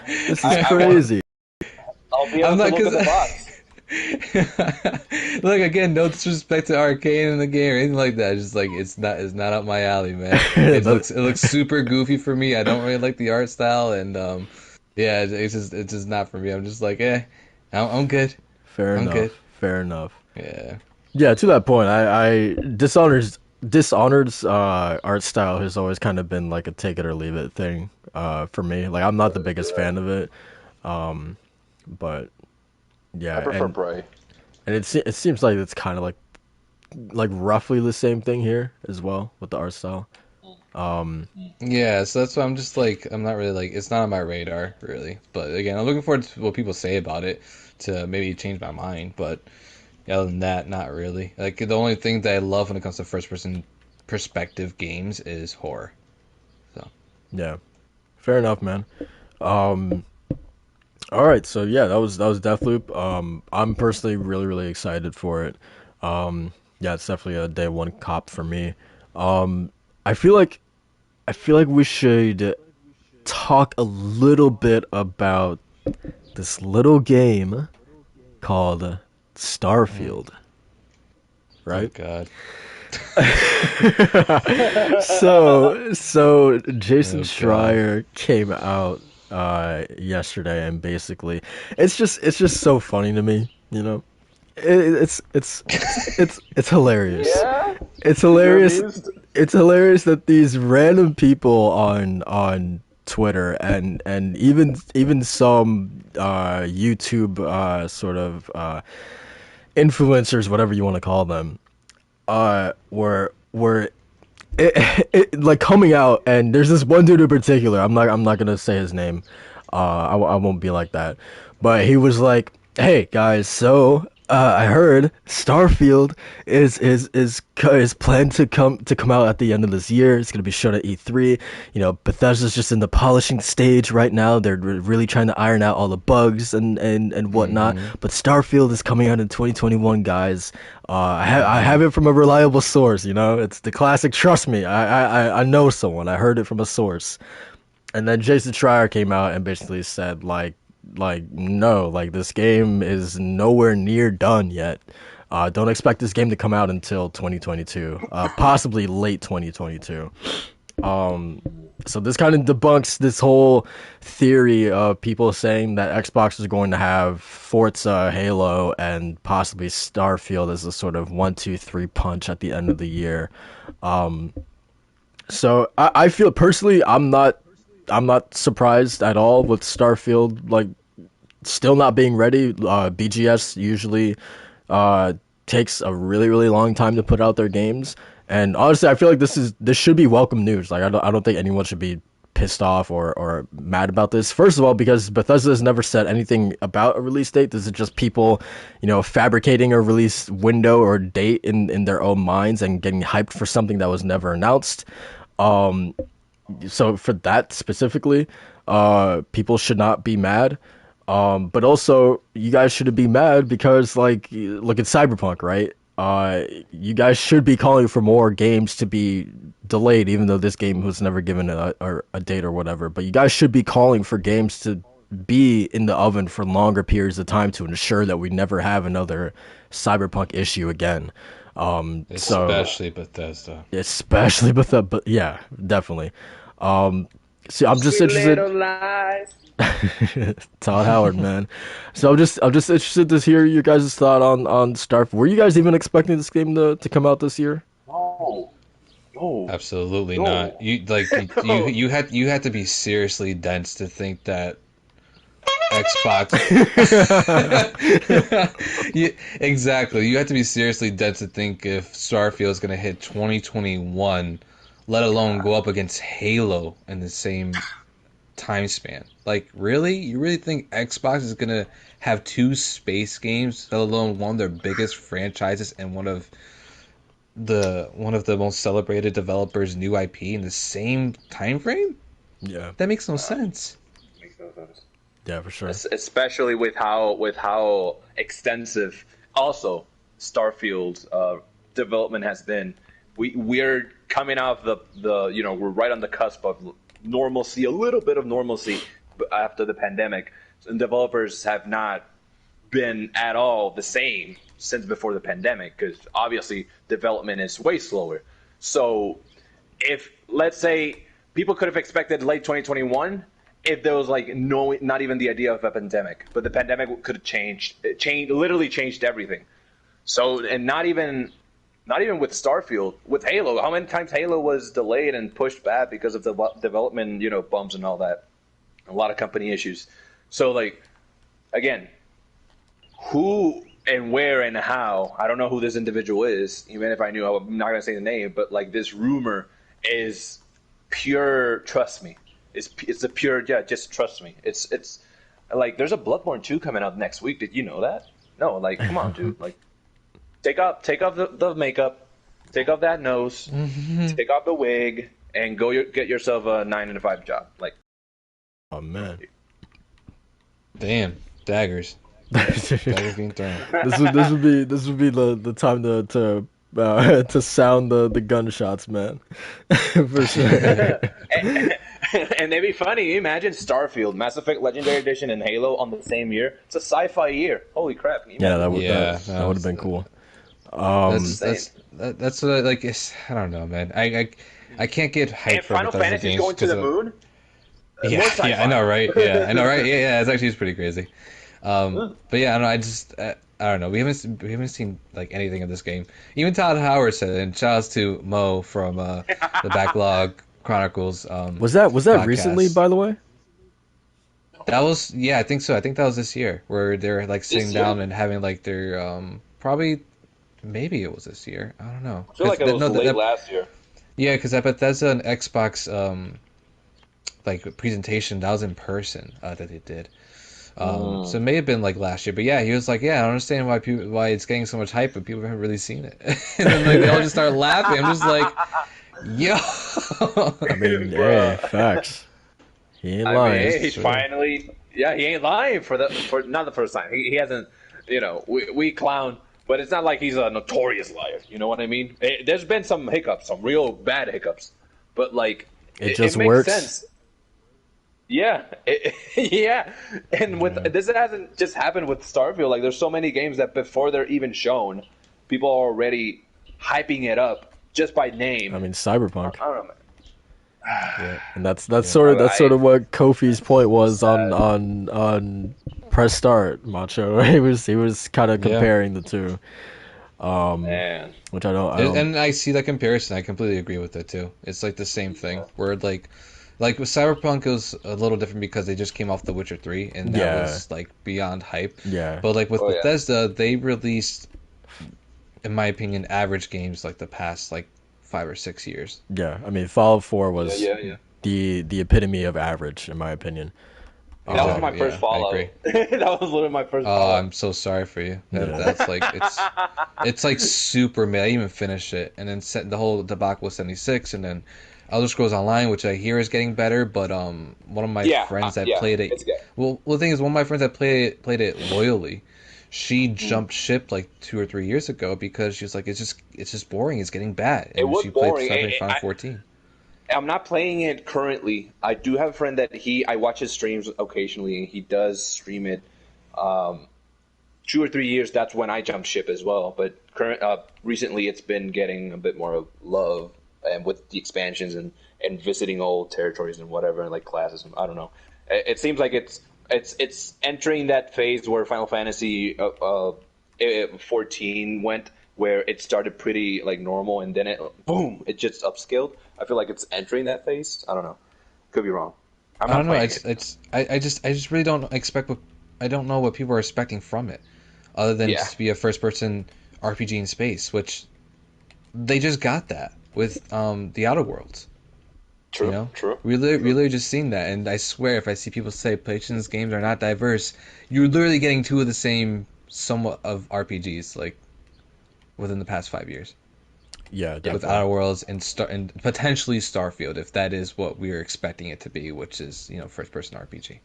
this is crazy. I'll be able to look at the box. Look again, no disrespect to Arcane in the game or anything like that. Just like it's not up my alley, man. It looks super goofy for me. I don't really like the art style, and yeah, it's just not for me. I'm just like, I'm good. Fair I'm enough. good. Fair enough. Yeah. Yeah, to that point, I Dishonored's art style has always kind of been like a take it or leave it thing for me. Like I'm not the biggest fan of it, but yeah, I prefer Prey. and it seems like it's kind of like roughly the same thing here as well with the art style. Yeah, so that's why I'm just like I'm not really like it's not on my radar really. But again, I'm looking forward to what people say about it to maybe change my mind. But other than that, not really. Like the only thing that I love when it comes to first person perspective games is horror. So Yeah, fair enough, man. All right, so yeah, that was Deathloop. I'm personally really excited for it. Yeah, it's definitely a day one cop for me. I feel like we should talk a little bit about this little game called Starfield. Right? oh God. So Jason Oh, God. Schreier came out yesterday, and basically it's just so funny to me, you know. It's hilarious. Yeah. It's hilarious. You're amused? It's hilarious that these random people on Twitter and even some YouTube sort of influencers, whatever you want to call them, were like coming out, and there's this one dude in particular. I'm not gonna say his name. I won't be like that. But he was like, "Hey guys, so I heard Starfield is planned to come out at the end of this year. It's gonna be shown at E3. You know, Bethesda's just in the polishing stage right now. They're really trying to iron out all the bugs and whatnot. But Starfield is coming out in 2021, guys. I have it from a reliable source. You know, it's the classic. Trust me, I know someone. I heard it from a source." And then Jason Schreier came out and basically said like no, like this game is nowhere near done yet. Don't expect this game to come out until 2022, possibly late 2022. So this kind of debunks this whole theory of people saying that Xbox is going to have Forza, Halo, and possibly Starfield as a sort of 1, 2, 3 punch at the end of the year. So I feel personally, I'm not surprised at all with Starfield like still not being ready. BGS usually uh, takes a really long time to put out their games, and honestly, I feel like this should be welcome news. Like I don't think anyone should be pissed off or mad about this. First of all, because Bethesda has never said anything about a release date. This is just people, fabricating a release window or date in their own minds and getting hyped for something that was never announced. Um, so for that specifically, people should not be mad. But also you guys shouldn't be mad because like look at Cyberpunk, right? You guys should be calling for more games to be delayed, even though this game was never given a date or whatever. But you guys should be calling for games to be in the oven for longer periods of time to ensure that we never have another Cyberpunk issue again. Especially Bethesda. Especially Bethesda, but yeah, definitely. See, I'm just Sweet interested. little lies. Todd Howard, man. So I'm just interested to hear your guys' thought on Starfield. Were you guys even expecting this game to come out this year? No, no, Absolutely no. not. You had to be seriously dense to think that Xbox. Exactly. You have to be seriously dense to think if Starfield is going to hit 2021, let alone go up against Halo in the same time span. Like, really? You really think Xbox is going to have two space games, let alone one of their biggest franchises and one of the most celebrated developers' new IP in the same time frame? Yeah, That makes no sense. Makes no sense. yeah, for sure. Especially with how extensive also Starfield development has been. We're coming out of the we're right on the cusp of normalcy, a little bit of normalcy after the pandemic, and developers have not been at all the same since before the pandemic because obviously development is way slower. So if let's say people could have expected late 2021 if there was like no not even the idea of a pandemic, but the pandemic could have literally changed everything. So and not even with Starfield, with Halo, how many times Halo was delayed and pushed back because of the development bumps and all that, a lot of company issues. So like again, who and where and how, I don't know who this individual is, even if I knew, I'm not going to say the name, but like this rumor is pure trust me. It's a pure, yeah, just trust me. It's like there's a Bloodborne 2 coming out next week. Did you know that? No, like come on, dude. Like take off the makeup, take off that nose, take off the wig, and get yourself a 9 to 5 job. Like, Oh man, Damn, daggers. Daggers being thrown. this would be the time to sound the gunshots, man, for sure. and they'd be funny. Imagine Starfield, Mass Effect Legendary Edition, and Halo on the same year. It's a sci-fi year. Holy crap! Can you Yeah, imagine? that would have been cool. That's what I like. I don't know, man. I can't get hyped And for Final Bethesda Fantasy games going to the of- moon. Yeah, More yeah, sci-fi. I know, right? Yeah, I know, right? Yeah, it's actually pretty crazy. But yeah, I don't know. I don't know. We haven't seen like anything of this game. Even Todd Howard said it. And shouts to Mo from the Backlog Chronicles. Was that podcast. recently, by the way? That was, yeah, I think so. I think that was this year where they're like sitting This year? down and having like their probably maybe it was this year. I don't know. I feel like it 'Cause was no, late last year. Yeah, because that Bethesda and Xbox like presentation that was in person that they did. So it may have been like last year, but yeah, he was like, yeah, I don't understand why it's getting so much hype, but people haven't really seen it. And then like they all just start laughing. I'm just like, yo. I mean, hey, facts. He ain't I lying. mean, he's finally, yeah, he ain't lying for not the first time. He hasn't, we clown, but it's not like he's a notorious liar. You know what I mean? There's been some hiccups, some real bad hiccups, but like It just makes works. sense. Yeah, yeah, and this hasn't just happened with Starfield. Like, there's so many games that before they're even shown, people are already hyping it up just by name. I mean, Cyberpunk. I don't know, man. Yeah, and that's sort of what Kofi's point was on press start, Macho. He was kind of comparing the two. Man. which I don't. And I see that comparison. I completely agree with it too. It's like the same thing. Where like with Cyberpunk, it was a little different because they just came off The Witcher 3, and that was like beyond hype. Yeah. But like with Oh, yeah. Bethesda, they released, in my opinion, average games like the past like 5 or 6 years. Yeah, I mean, Fallout 4 was Yeah. the epitome of average, in my opinion. That was my first I Fallout. agree. That was literally my first Oh, Fallout. I'm so sorry for you. Yeah. That's like it's like super mid. I didn't even finish it, and then the whole debacle with 76, and then Elder Scrolls Online, which I hear is getting better. But one of my friends that played it, it's good. well, the thing is, one of my friends that played it loyally, she jumped ship like 2 or 3 years ago because she was like, it's just boring. It's getting bad. And It was she boring. played Final 14. I'm not playing it currently. I do have a friend that I watch his streams occasionally, and he does stream it. 2 or 3 years, that's when I jumped ship as well. But recently, it's been getting a bit more love, and with the expansions and visiting old territories and whatever, and like classes. I don't know. It seems like it's entering that phase where Final Fantasy 14 went, where it started pretty like normal, and then it just upscaled. I feel like it's entering that phase. I don't know. Could be wrong. I don't know. I just really don't expect I don't know what people are expecting from it, other than just to be a first-person RPG in space, which they just got that with the Outer Worlds. True. True. We literally just seen that, and I swear, if I see people say PlayStation's games are not diverse, you're literally getting two of the same somewhat of RPGs like within the past 5 years. Yeah, definitely. With Outer Worlds and potentially Starfield, if that is what we are expecting it to be, which is first person RPG.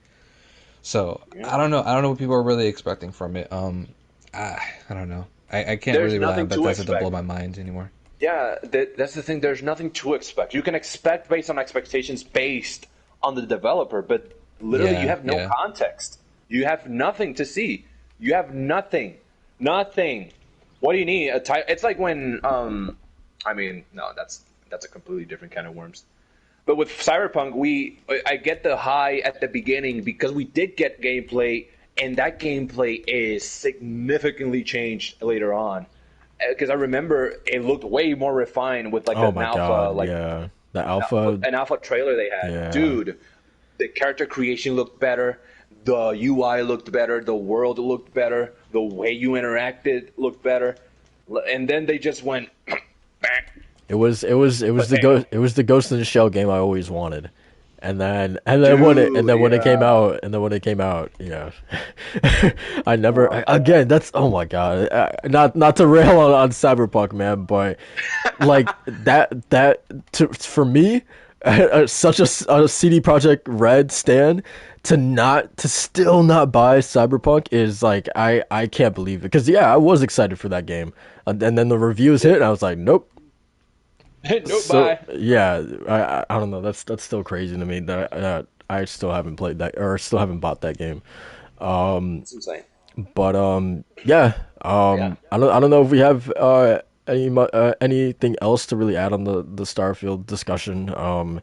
So I don't know what people are really expecting from it. I don't know. I can't really rely on Bethesda to blow my mind anymore. Yeah, that's the thing. There's nothing to expect. You can expect based on expectations based on the developer, but literally you have no context. You have nothing to see. You have nothing. What do you need? It's like when I mean, no, that's a completely different kind of worms. But with Cyberpunk, I get the high at the beginning because we did get gameplay, and that gameplay is significantly changed later on. Because I remember it looked way more refined with like an alpha, an alpha trailer they had. Yeah. Dude, the character creation looked better, the UI looked better, the world looked better, the way you interacted looked better, and then they just went. It was the Ghost in the Shell game I always wanted, and then when it came out, I never again. That's oh my god, not to rail on Cyberpunk, man, but like for me, such a CD Projekt Red stan to still not buy Cyberpunk is like I can't believe it, because I was excited for that game, and then the reviews hit and I was like nope. Bye. Yeah, I don't know. That's still crazy to me that I still haven't played that, or still haven't bought that game. It's insane. But I don't know if we have anything else to really add on the Starfield discussion. I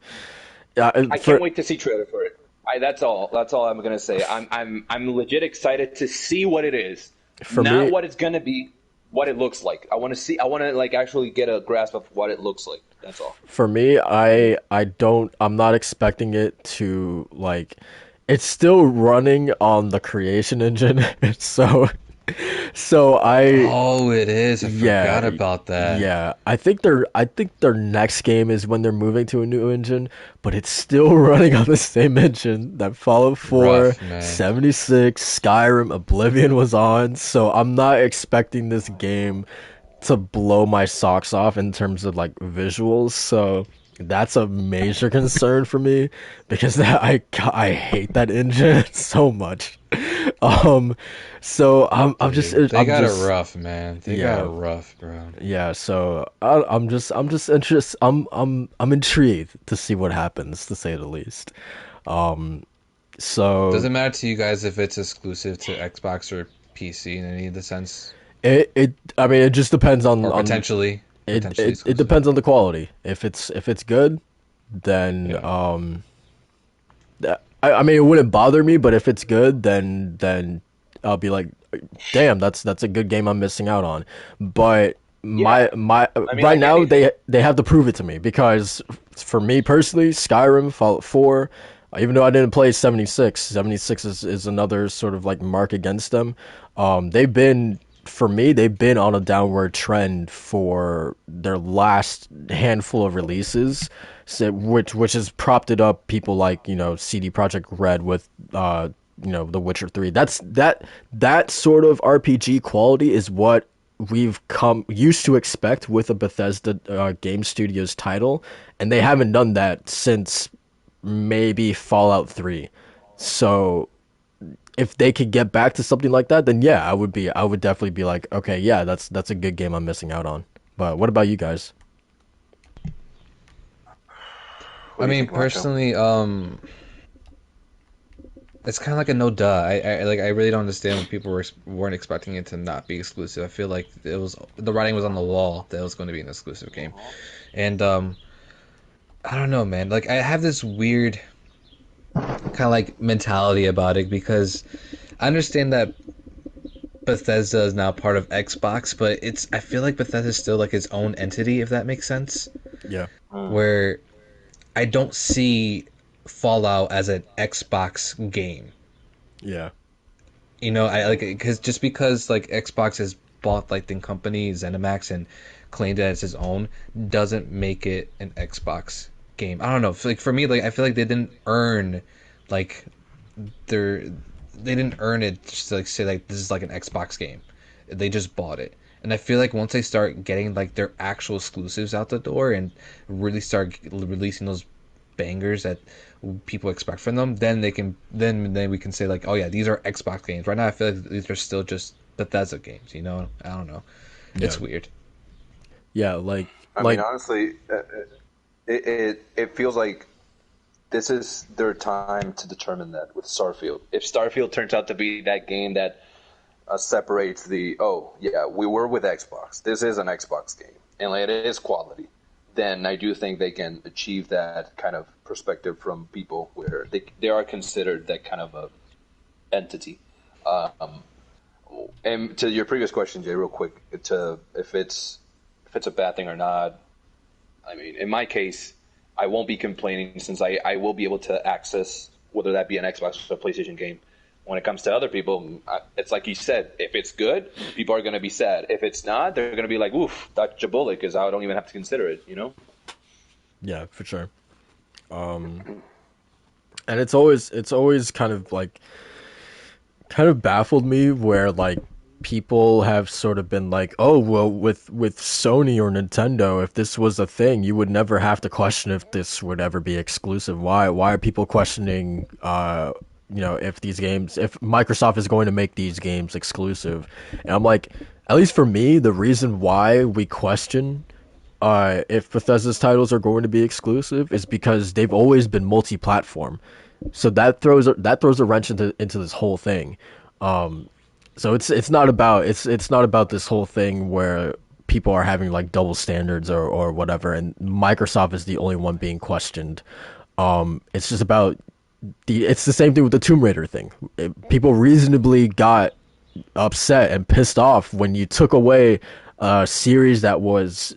can't wait to see trailer for it. That's all I'm gonna say. I'm legit excited to see what it is. Not what it's gonna be. What it looks like. I want to like actually get a grasp of what it looks like. That's all. For me, I'm not expecting it to like. It's still running on the creation engine, so I. Oh, it is. I forgot about that. Yeah, I think their next game is when they're moving to a new engine, but it's still running on the same engine that Fallout 4, 76, Skyrim, Oblivion was on. So I'm not expecting this game to blow my socks off in terms of like visuals. So that's a major concern for me, because I hate that engine so much. So I'm just they got it rough, man. They got it rough, bro. Yeah, so I'm just interested. I'm intrigued to see what happens, to say the least. So does it matter to you guys if it's exclusive to Xbox or PC in any of the sense? I mean, it just depends on potentially. It depends on the quality. If it's good, then I mean, it wouldn't bother me. But if it's good, then I'll be like, damn, that's a good game I'm missing out on. But Yeah, my I mean, right like now anything. they have to prove it to me because for me personally, Skyrim, Fallout 4, even though I didn't play 76, 76 is another sort of like mark against them. They've been for me, they've been on a downward trend for their last handful of releases, so, which has propped it up people like, CD Projekt Red with The Witcher 3. That sort of RPG quality is what we've come used to expect with a Bethesda game studio's title, and they haven't done that since maybe Fallout 3. So if they could get back to something like that, then yeah, I would definitely be like, okay, yeah, that's a good game I'm missing out on. But what about you guys? What I do you mean, think, Macho? personally, it's kind of like a no duh. I really don't understand when people weren't expecting it to not be exclusive. I feel like the writing was on the wall that it was going to be an exclusive game, and I don't know, man. Like I have this weird kind of like mentality about it because I understand that Bethesda is now part of Xbox, but I feel like Bethesda is still like its own entity, if that makes sense. Yeah, Mm. Where I don't see Fallout as an Xbox game. yeah, I like because just because like Xbox has bought like the company ZeniMax and claimed it as its own doesn't make it an Xbox game. I don't know. Like for me, like I feel like they didn't earn like their they didn't earn it just to like say like this is like an Xbox game. They just bought it. And I feel like once they start getting like their actual exclusives out the door and really start releasing those bangers that people expect from them, then then we can say like, oh yeah, these are Xbox games. Right now, I feel like these are still just Bethesda games. I don't know. yeah, It's weird. yeah. Like, I mean, like, honestly, it feels like this is their time to determine that with Starfield. If Starfield turns out to be that game that separates we were with Xbox. This is an Xbox game, and like, it is quality. Then I do think they can achieve that kind of perspective from people where they are considered that kind of a entity. Um, and to your previous question, Jay, real quick, to if it's a bad thing or not. I mean, in my case, I won't be complaining since I will be able to access whether that be an Xbox or PlayStation game. When it comes to other people, it's like you said. If it's good, people are going to be sad. If it's not, they're going to be like, "Oof, that's a bullet," because I don't even have to consider it. You know? yeah, for sure. And it's always kind of baffled me where like people have sort of been like, oh well, with Sony or Nintendo, if this was a thing, you would never have to question if this would ever be exclusive. Why are people questioning if Microsoft is going to make these games exclusive? And I'm like, at least for me, the reason why we question if Bethesda's titles are going to be exclusive is because they've always been multi-platform. So that throws a wrench into this whole thing. So it's not about this whole thing where people are having like double standards or whatever, and Microsoft is the only one being questioned. It's just about it's the same thing with the Tomb Raider thing. People reasonably got upset and pissed off when you took away a series that was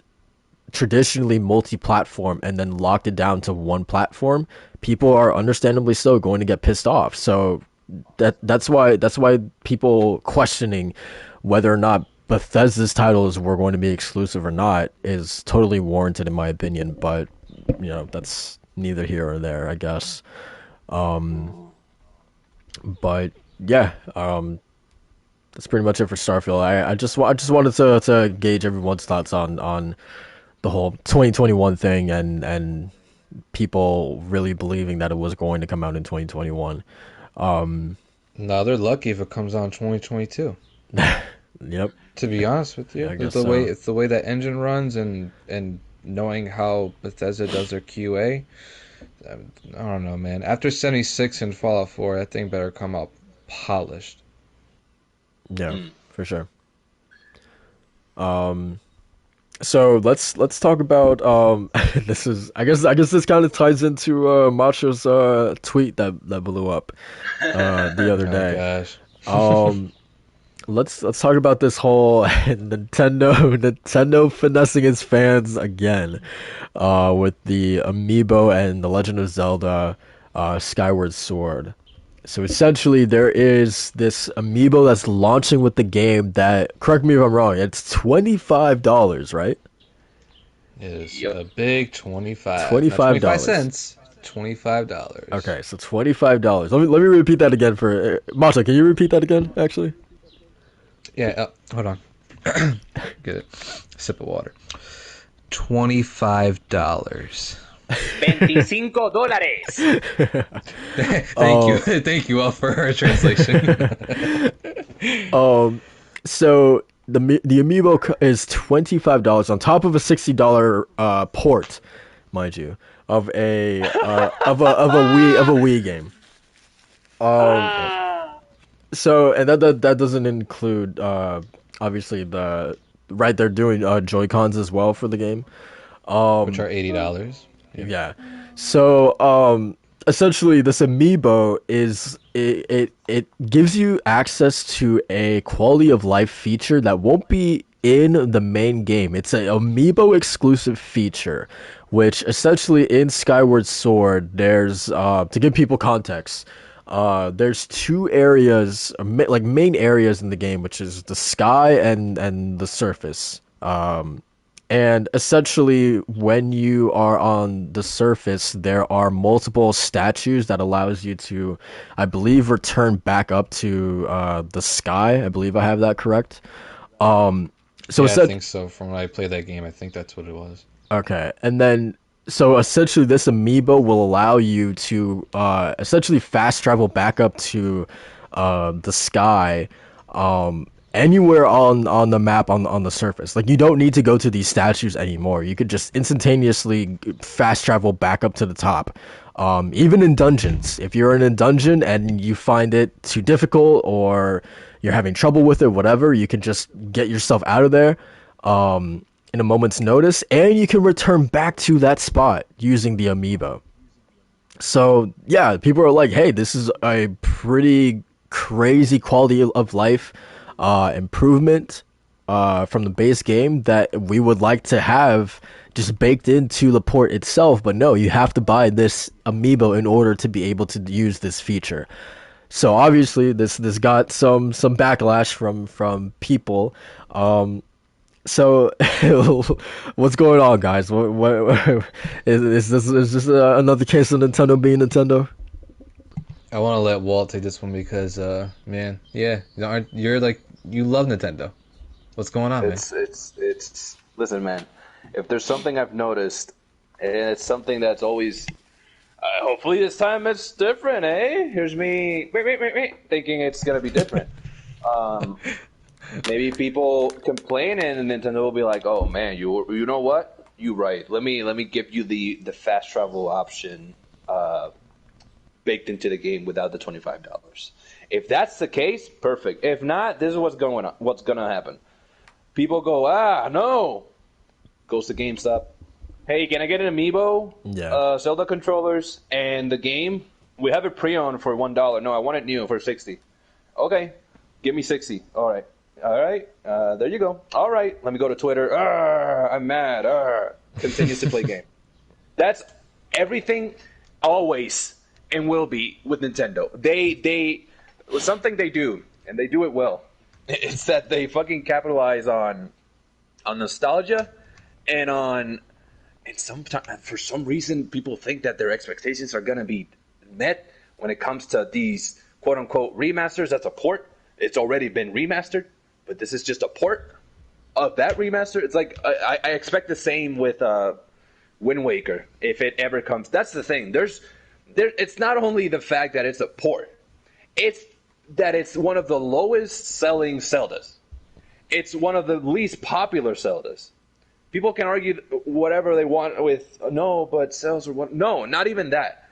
traditionally multi-platform and then locked it down to one platform. People are understandably so going to get pissed off. So that's why people questioning whether or not Bethesda's titles were going to be exclusive or not is totally warranted in my opinion. But that's neither here or there, I guess. But yeah, that's pretty much it for Starfield. I just wanted to gauge everyone's thoughts on the whole 2021 thing and people really believing that it was going to come out in 2021. No, they're lucky if it comes out in 2022. Yep, To be honest with you, I guess so. it's the way that engine runs and knowing how Bethesda does their QA. I don't know, man. After 76 and Fallout 4, that thing better come out polished. Yeah, for sure. Um, so let's talk about this is I guess this kind of ties into Macho's tweet that blew up the other Oh day. gosh. Um, let's talk about this whole Nintendo finessing its fans again, with the Amiibo and The Legend of Zelda, Skyward Sword. So essentially, there is this Amiibo that's launching with the game that, correct me if I'm wrong, it's $25, right? It is a big 25. Not $25. 25 cents. $25. Okay, so $25. Let me repeat that again for Masha. Can you repeat that again? Actually. Yeah, hold on. Get it. Sip of water. $25. $25. Thank you. Thank you all for our translation. So the Amiibo is $25 on top of a $60 port, mind you, of a Wii game. So and that doesn't include obviously they're doing Joy-Cons as well for the game. Which are $80. Yeah. So essentially this Amiibo is it gives you access to a quality of life feature that won't be in the main game. It's an Amiibo exclusive feature, which essentially in Skyward Sword there's to give people context, there's two areas, like main areas in the game, which is the sky and the surface. And essentially, when you are on the surface, there are multiple statues that allows you to, I believe, return back up to the sky. I believe I have that correct. So yeah, I think so. From when I played that game, I think that's what it was. Okay, and then so essentially, this Amiibo will allow you to essentially fast travel back up to the sky. Anywhere on the map on the surface. Like, you don't need to go to these statues anymore. You could just instantaneously fast travel back up to the top. Even in dungeons. If you're in a dungeon and you find it too difficult or you're having trouble with it, whatever, you can just get yourself out of there in a moment's notice, and you can return back to that spot using the Amiibo. So, yeah, people are like, hey, this is a pretty crazy quality of life improvement from the base game that we would like to have just baked into the port itself, but no, you have to buy this Amiibo in order to be able to use this feature. So obviously this got some backlash from people. So what's going on, guys? What is this another case of Nintendo being Nintendo? I want to let Walt take this one because, man, yeah, you're like, you love Nintendo. What's going on, man? It's. Listen, man. If there's something I've noticed, and it's something that's always. Hopefully this time it's different, eh? Here's me, thinking it's gonna be different. Maybe people complain, and Nintendo will be like, "Oh man, you know what? You right. Let me give you the fast travel option." Baked into the game without the $25. If that's the case, perfect. If not, this is what's gonna happen. People go, no. Goes to GameStop. Hey, can I get an Amiibo? Yeah. Zelda controllers and the game. We have it pre-owned for $1. No, I want it new for $60. Okay, give me $60. All right. There you go. All right. Let me go to Twitter. I'm mad. Continues to play game. That's everything. Always. And will be with Nintendo. They something they do, and they do it well. It's that they fucking capitalize on nostalgia and for some reason people think that their expectations are gonna be met when it comes to these quote unquote remasters. That's a port. It's already been remastered, but this is just a port of that remaster. It's like I expect the same with Wind Waker if it ever comes. That's the thing. It's not only the fact that it's a port, it's that it's one of the lowest selling Zeldas. It's one of the least popular Zeldas. People can argue whatever they want with, no, but sales are one. No, not even that.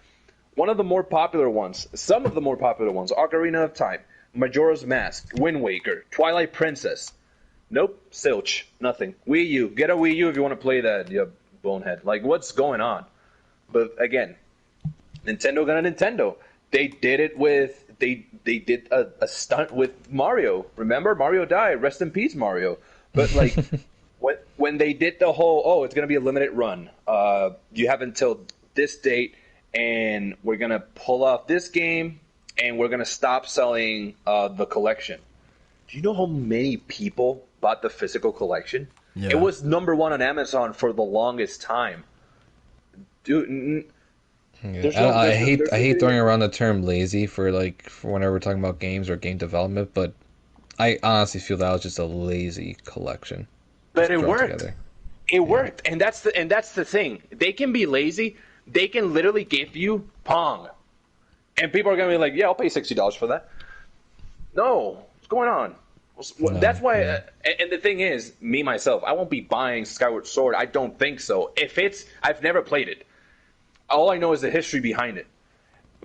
One of the more popular ones, some of the more popular ones, Ocarina of Time, Majora's Mask, Wind Waker, Twilight Princess. Nope, zilch, nothing. Wii U, get a Wii U if you want to play that, you bonehead. Like, what's going on? But again, Nintendo. They did it with they did a stunt with Mario. Remember, Mario died. Rest in peace, Mario. But like when they did the whole, it's gonna be a limited run. You have until this date, and we're gonna pull off this game, and we're gonna stop selling the collection. Do you know how many people bought the physical collection? Yeah. It was number one on Amazon for the longest time. Dude, I hate throwing around the term lazy for whenever we're talking about games or game development, but I honestly feel that was just a lazy collection. But it worked. It worked, and that's the thing. They can be lazy. They can literally give you Pong, and people are gonna be like, "Yeah, I'll pay $60 for that." No, what's going on? No, That's why. yeah. And the thing is, me myself, I won't be buying Skyward Sword. I don't think so. I've never played it. All I know is the history behind it.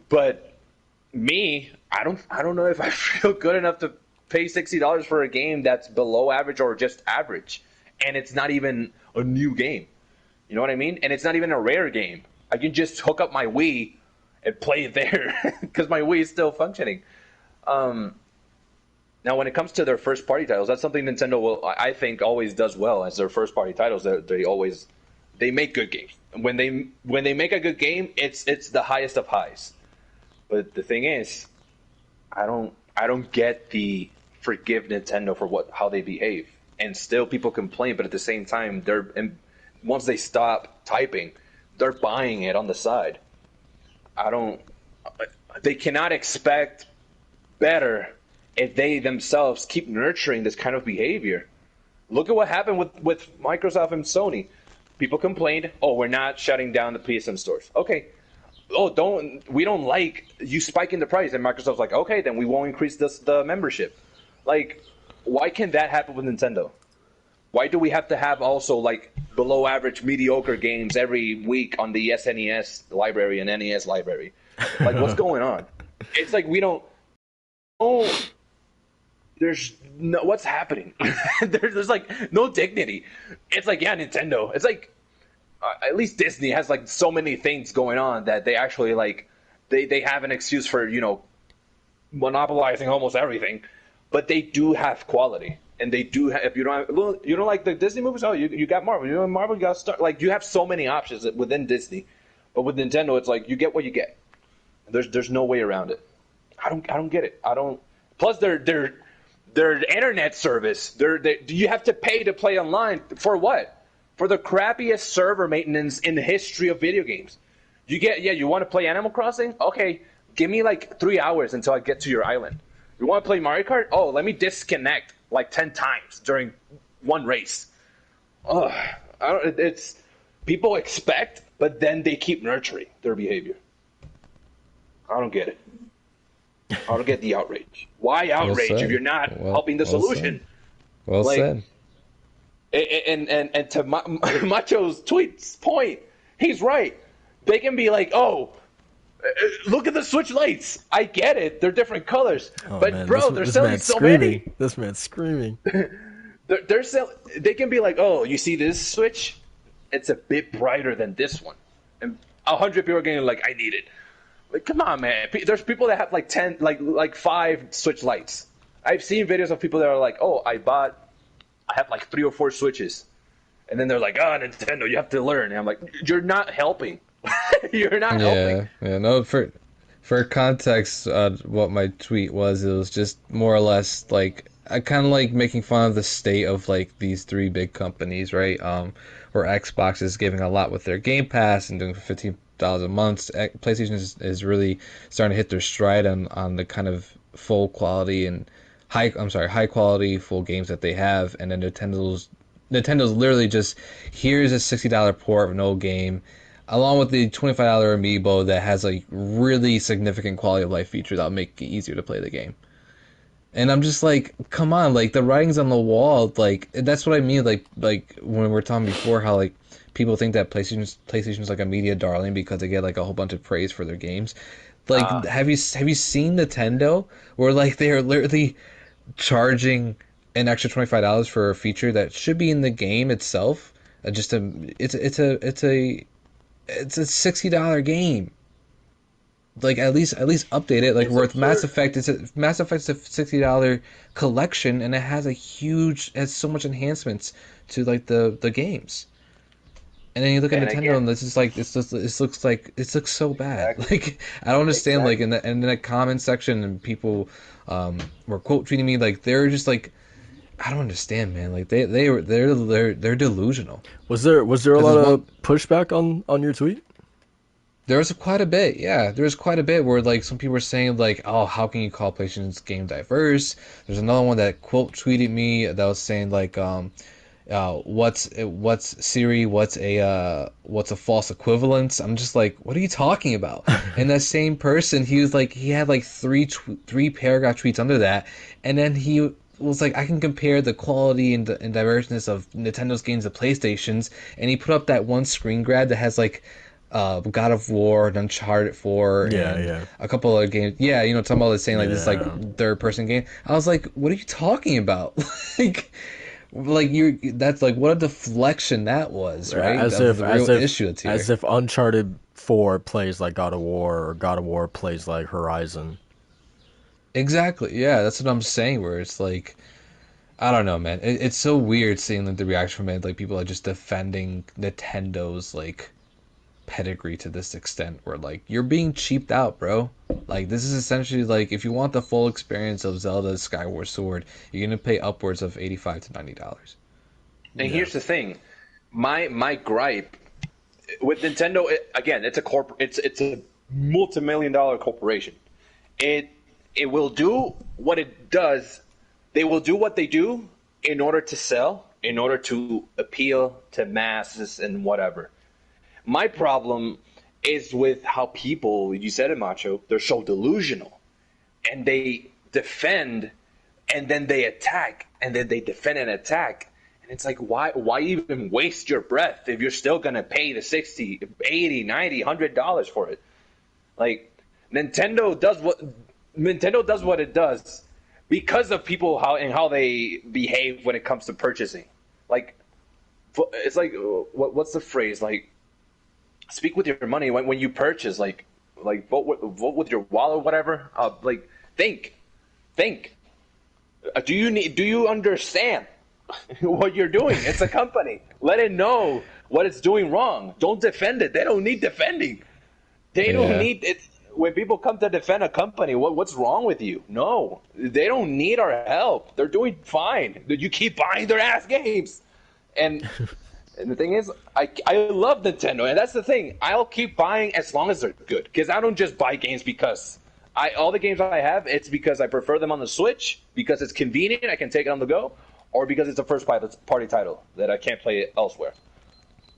But me, I don't know if I feel good enough to pay $60 for a game that's below average or just average, and it's not even a new game. You know what I mean? And it's not even a rare game. I can just hook up my Wii and play it there because my Wii is still functioning. Now, when it comes to their first-party titles, that's something Nintendo I think, always does well. As their first-party titles, they make good games. When they make a good game, it's the highest of highs. But the thing is, I don't get the forgive Nintendo for how they behave. And still, people complain. But at the same time, once they stop typing, they're buying it on the side. They cannot expect better if they themselves keep nurturing this kind of behavior. Look at what happened with Microsoft and Sony. People complained, we're not shutting down the PSN stores. Okay. We don't like you spiking the price. And Microsoft's like, okay, then we won't increase the membership. Like, why can't that happen with Nintendo? Why do we have to have also below average mediocre games every week on the SNES library and NES library? Like, what's going on? It's like we don't. There's no, what's happening? there's no dignity. It's like, yeah, Nintendo. It's like at least Disney has so many things going on that they actually they have an excuse for monopolizing almost everything, but they do have quality, and they do have, if you don't like the Disney movies, you got Marvel. You know, Marvel, you got Star. You have so many options within Disney, but with Nintendo, it's like you get what you get. There's no way around it. I don't get it. I don't. Plus, their internet service. Do you have to pay to play online for what? For the crappiest server maintenance in the history of video games. You want to play Animal Crossing? Okay, give me 3 hours until I get to your island. You want to play Mario Kart? Oh, let me disconnect 10 times during one race. It's people expect, but then they keep nurturing their behavior. I don't get it. I don't get the outrage. Why outrage if you're not helping the solution? Said. Well said. And to Macho's point, he's right. They can be like, look at the Switch lights. I get it. They're different colors. But, man, they're selling so many. This man's screaming. They can be like, you see this Switch? It's a bit brighter than this one. And 100 people are getting I need it. Come on, man. There's people that have 10, 5 Switch lights. I've seen videos of people that are like, I have 3 or 4 Switches. And then they're like, Nintendo, you have to learn. And I'm like, you're not helping. You're not helping. Yeah, no, for context, what my tweet was, it was just more or less I kind of making fun of the state of these 3 big companies, right? Where Xbox is giving a lot with their Game Pass and doing for $15 a month. PlayStation is really starting to hit their stride on the kind of full quality and high quality full games that they have, and then Nintendo's literally just, here's a $60 port of an old game, along with the $25 amiibo that has really significant quality of life features that'll make it easier to play the game. And I'm just come on, the writing's on the wall. That's what I mean. When we were talking before, how people think that PlayStation's a media darling because they get a whole bunch of praise for their games. Have you seen Nintendo where they are literally charging an extra $25 for a feature that should be in the game itself? It's a $60 game. like at least update it. Like It's with Mass absurd. Effect, Mass Effect's a $60 collection, and it has so much enhancements to like the games. And then you look at And Nintendo, again, and this is like this looks so bad. exactly, Like I don't understand. Like exactly. in the comment section, and people were quote tweeting me like they're just like I don't understand, man. Like they're delusional. Was there a Because lot there's of one pushback on your tweet? there was quite a bit, yeah. There was quite a bit where like some people were saying like, oh, how can you call PlayStation's game diverse? There's another one that quote tweeted me that was saying like what's Siri, what's a false equivalence? I'm just like, what are you talking about? And that same person, he had like three paragraph tweets under that, and then he was like, I can compare the quality and diverseness of Nintendo's games to PlayStation's, and he put up that one screen grab that has like God of War and Uncharted 4 Yeah, and yeah, a couple other games. Yeah, talking about this saying like this yeah. like third person game. I was like, what are you talking about? like you're that's like what a deflection that was, right? As Of if the real issue that's here. as if Uncharted 4 plays like God of War or God of War plays like Horizon. Exactly. Yeah, that's what I'm saying. Where it's like, I don't know, man. It's so weird seeing like the reaction from it. Like people are just defending Nintendo's like pedigree to this extent where like you're being cheaped out, bro. Like this is essentially like if you want the full experience of Zelda's Skyward Sword, you're gonna pay upwards of $85 to $90. And Yeah. here's the thing, my gripe with Nintendo, again, it's a multi-million-dollar corporation. It will do what it does. They will do what they do in order to sell, in order to appeal to masses and whatever. My problem is with how people, you said it, Macho, they're so delusional. And they defend, and then they attack, and then they defend and attack. And it's like, why even waste your breath if you're still going to pay the 60, 80, 90, $100 for it? Like, Nintendo does what it does because of people how they behave when it comes to purchasing. Like, it's like, what's the phrase? Like, speak with your money when you purchase. Like vote with your wallet or whatever. Like think. Do you understand what you're doing? It's a company. Let it know what it's doing wrong. Don't defend it. They don't need defending. They don't Yeah. need it. When people come to defend a company, what's wrong with you? No, they don't need our help. They're doing fine. You keep buying their ass games, and the thing is, I love Nintendo, and that's the thing. I'll keep buying as long as they're good, because I don't just buy games because all the games I have, it's because I prefer them on the Switch, because it's convenient, I can take it on the go, or because it's a first party title that I can't play it elsewhere.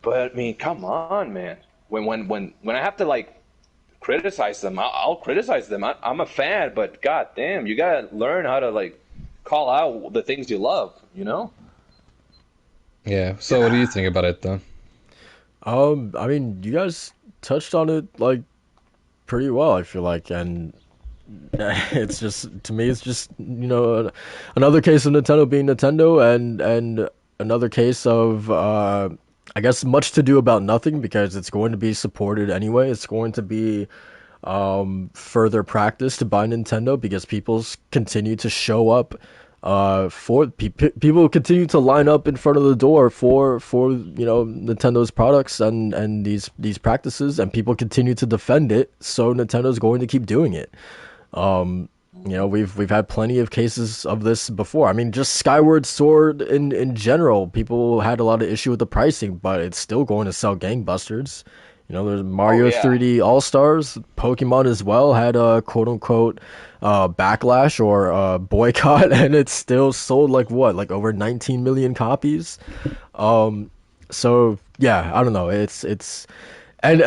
But I mean, come on, man. When I have to like criticize them, I'll criticize them. I'm a fan, but god damn, you gotta learn how to like call out the things you love, you know? Yeah. So what do you think about it though? I mean, you guys touched on it like pretty well, I feel like, and it's just to me, it's just another case of Nintendo being Nintendo, and another case of I guess much to do about nothing because it's going to be supported anyway. It's going to be further practiced by Nintendo because continue to show up. People continue to line up in front of the door for Nintendo's products and these practices, and people continue to defend it. So Nintendo's going to keep doing it. We've had plenty of cases of this before. I mean, just Skyward Sword in general, people had a lot of issue with the pricing, but it's still going to sell gangbusters. There's Mario yeah. 3D All-Stars, Pokemon as well had a quote-unquote backlash or boycott, and it's still sold like over 19 million copies. So yeah, I don't know. It's and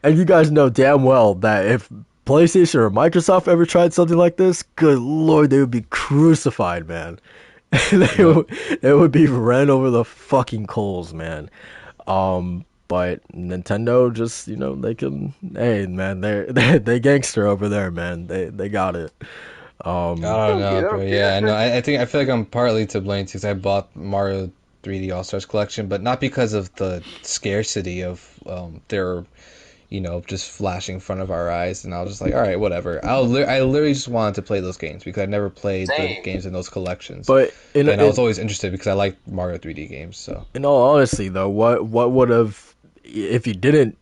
and you guys know damn well that if PlayStation or Microsoft ever tried something like this, good lord, they would be crucified, man. They would be ran over the fucking coals, man. But Nintendo just, they can, hey, man, they gangster over there, man. They got it. I don't know, but yeah, no, I feel like I'm partly to blame because I bought Mario 3D All Stars collection, but not because of the scarcity of their just flashing in front of our eyes, and I was just like, all right, whatever. I literally just wanted to play those games because I never played the games in those collections. But I was always interested because I like Mario 3D games. So in all honesty, though, what would have, if you didn't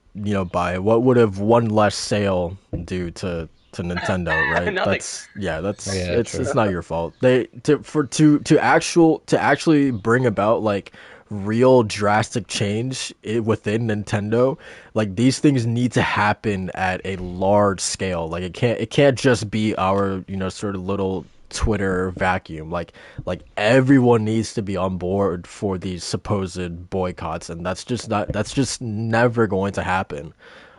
buy it, what would have one less sale do to Nintendo, right? It's not your fault. To actually bring about like real drastic change within Nintendo, like these things need to happen at a large scale. Like it can't just be our sort of little Twitter vacuum. Like everyone needs to be on board for these supposed boycotts, and that's just never going to happen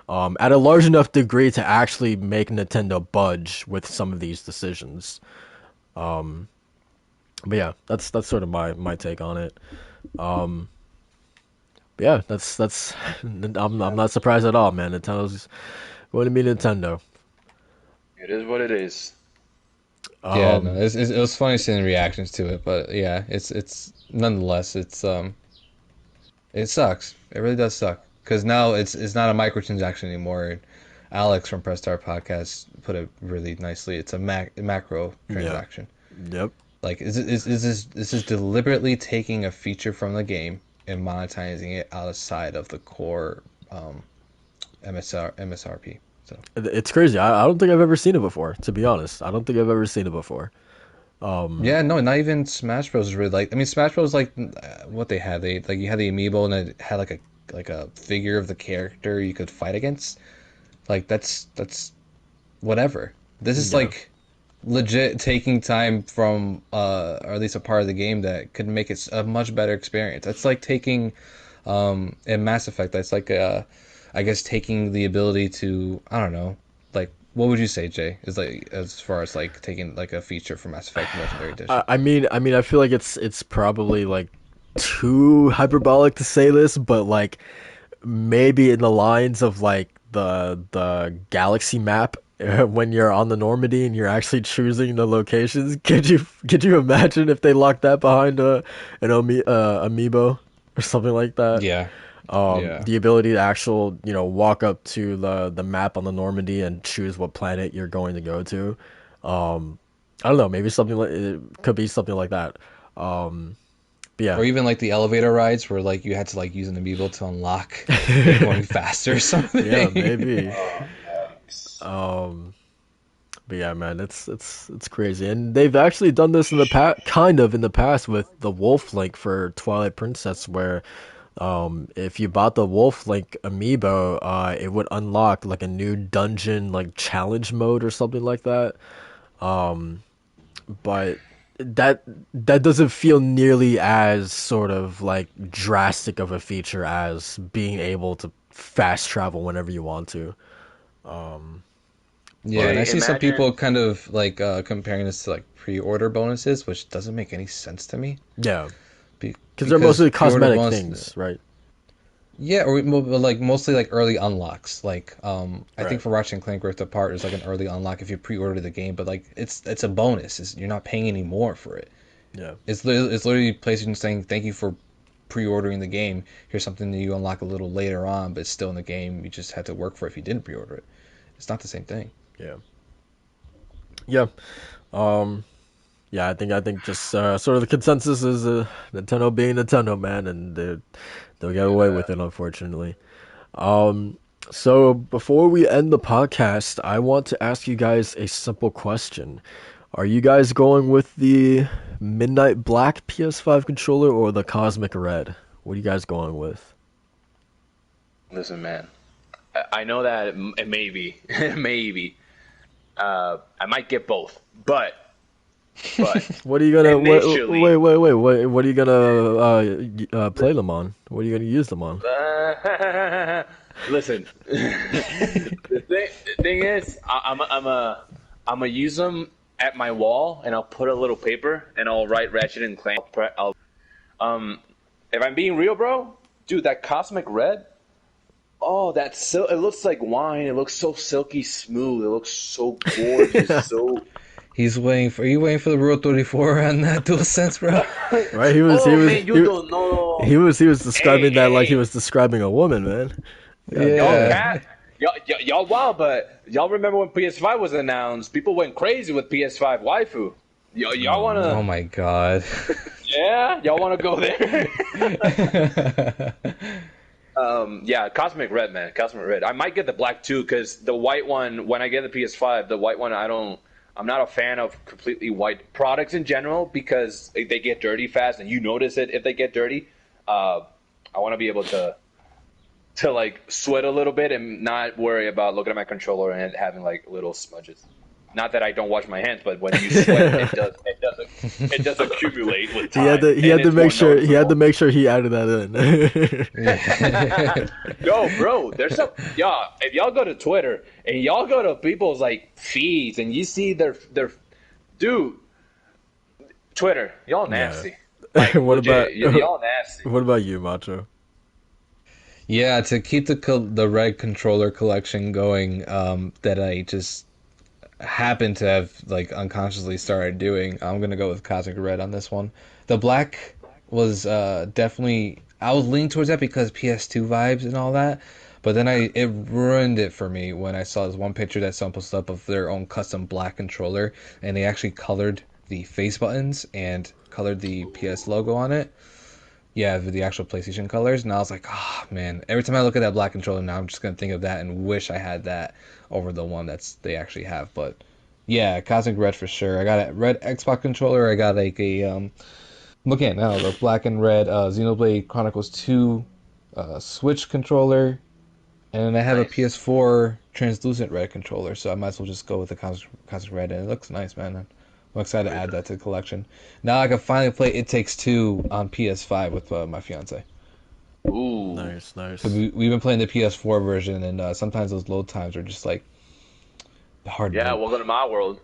at a large enough degree to actually make Nintendo budge with some of these decisions. But yeah, that's sort of my take on it. But yeah, that's I'm not surprised at all, man. Nintendo's going to be Nintendo. It is what it is. Yeah, no, it was funny seeing the reactions to it, but yeah, it's nonetheless, it sucks. It really does suck because now it's not a microtransaction anymore. Alex from Press Start Podcast put it really nicely. It's a macro transaction. Yep. Like, this is deliberately taking a feature from the game and monetizing it outside of the core MSRP. So it's crazy. I don't think I've ever seen it before, to be honest. I don't think I've ever seen it before. Yeah, no, not even Smash Bros. Was really like. I mean, Smash Bros. Like what they had. They like you had the amiibo and it had like a figure of the character you could fight against. Like that's whatever. This is like legit taking time from or at least a part of the game that could make it a much better experience. That's like taking in Mass Effect. That's like I guess taking the ability to, I don't know, like what would you say, Jay? Is like as far as like taking like a feature from Mass Effect Legendary Edition? I mean, I feel like it's probably like too hyperbolic to say this, but like maybe in the lines of like the galaxy map when you're on the Normandy and you're actually choosing the locations. Could you imagine if they locked that behind an amiibo or something like that? Yeah. The ability to walk up to the map on the Normandy and choose what planet you're going to go to. I don't know, maybe it could be something like that. But yeah. Or even like the elevator rides where like you had to like use an amiibo to unlock going faster or something. Yeah, maybe. But yeah, man, it's crazy, and they've actually done this in the past with the Wolf Link for Twilight Princess, where if you bought the Wolf Link amiibo, it would unlock like a new dungeon, like challenge mode or something like that. But that doesn't feel nearly as sort of like drastic of a feature as being able to fast travel whenever you want to. Yeah, and I see some people kind of like comparing this to like pre-order bonuses, which doesn't make any sense to me. Yeah, because they're mostly cosmetic things, right? Yeah, or like mostly like early unlocks. Like I think for Ratchet and Clank Rift Apart, there's like an early unlock if you pre-order the game, but like it's a bonus. You're not paying any more for it. Yeah, it's literally PlayStation saying thank you for pre-ordering the game. Here's something that you unlock a little later on, but it's still in the game. You just had to work for it if you didn't pre-order it. It's not the same thing. Yeah. Yeah. Yeah, I think just sort of the consensus is Nintendo being Nintendo, man, and they'll get away with it, unfortunately. So before we end the podcast, I want to ask you guys a simple question. Are you guys going with the Midnight Black PS5 controller or the Cosmic Red? What are you guys going with? Listen, man, I know that maybe, I might get both, but what are you gonna initially, wait? What are you gonna play them on? What are you gonna use them on? Listen, the thing is, I'm gonna use them at my wall, and I'll put a little paper, and I'll write Ratchet and Clank. If I'm being real, bro, dude, that Cosmic Red. Oh, it looks like wine. It looks so silky smooth. It looks so gorgeous. Are you waiting for the Rule 34 on that DualSense, bro? Right? He was describing that like he was describing a woman, man. Yeah. y'all wow, but y'all remember when PS5 was announced? People went crazy with PS5 waifu. Y'all wanna? Oh my god. Yeah, y'all wanna go there? Yeah, Cosmic Red, man, Cosmic Red. I might get the black too, because the white one, when I get the PS5, the white one, I'm not a fan of completely white products in general because they get dirty fast, and you notice it if they get dirty. I want to be able to like sweat a little bit and not worry about looking at my controller and having like little smudges. Not that I don't wash my hands, but when you sweat, it does accumulate with time. He had to make sure he added that in. Yo, bro, there's some if y'all go to Twitter and y'all go to people's like feeds and you see their dude, Twitter, y'all nasty. Like, what legit, about y'all nasty? What about you, Macho? Yeah, to keep the red controller collection going, that I just happened to have like unconsciously started doing, I'm gonna go with Cosmic Red on this one. The black was definitely, I was leaning towards that because PS2 vibes and all that, but then it ruined it for me when I saw this one picture that someone posted up of their own custom black controller, and they actually colored the face buttons and colored the PS logo on it. Yeah, the actual PlayStation colors, and I was like, oh man, every time I look at that black controller now, I'm just gonna think of that and wish I had that over the one they actually have. But yeah, Cosmic Red for sure. I got a red Xbox controller. I got like a looking at now the black and red Xenoblade Chronicles 2 Switch controller, and then I have a PS4 translucent red controller. So I might as well just go with the Cosmic Red, and it looks nice, man. I'm excited to add that to the collection. Now I can finally play It Takes Two on PS5 with my fiance. Ooh, nice. We've been playing the PS4 version, and sometimes those load times are just like hard. Yeah, welcome to my world.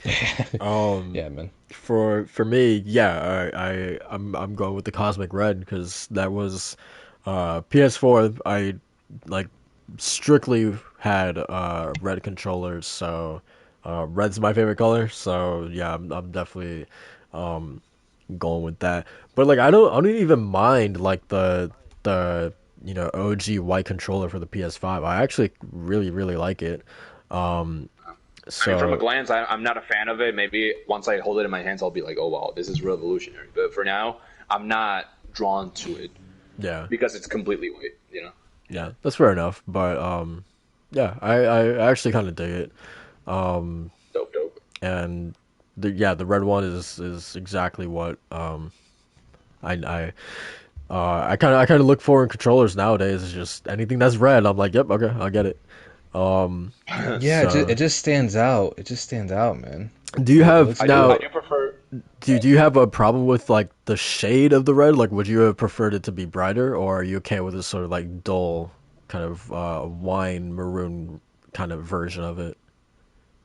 Yeah, man. For me, yeah, I'm going with the Cosmic Red because that was PS4. I like strictly had red controllers, so red's my favorite color. So yeah, I'm definitely going with that. But like I don't even mind like the OG white controller for the PS5. I actually really like it. So from a glance, I'm not a fan of it. Maybe once I hold it in my hands, I'll be like, oh wow, this is revolutionary. But for now, I'm not drawn to it. Yeah, because it's completely white. Yeah, that's fair enough. But yeah, I actually kind of dig it. Dope. And the red one is exactly what I kind of look for in controllers nowadays. It's just anything that's red. I'm like, yep, okay, I'll get it. Yeah, so, it just stands out. It just stands out, man. Do you have now? I do prefer. Do you have a problem with like the shade of the red? Like, would you have preferred it to be brighter, or are you okay with this sort of like dull, kind of wine maroon kind of version of it?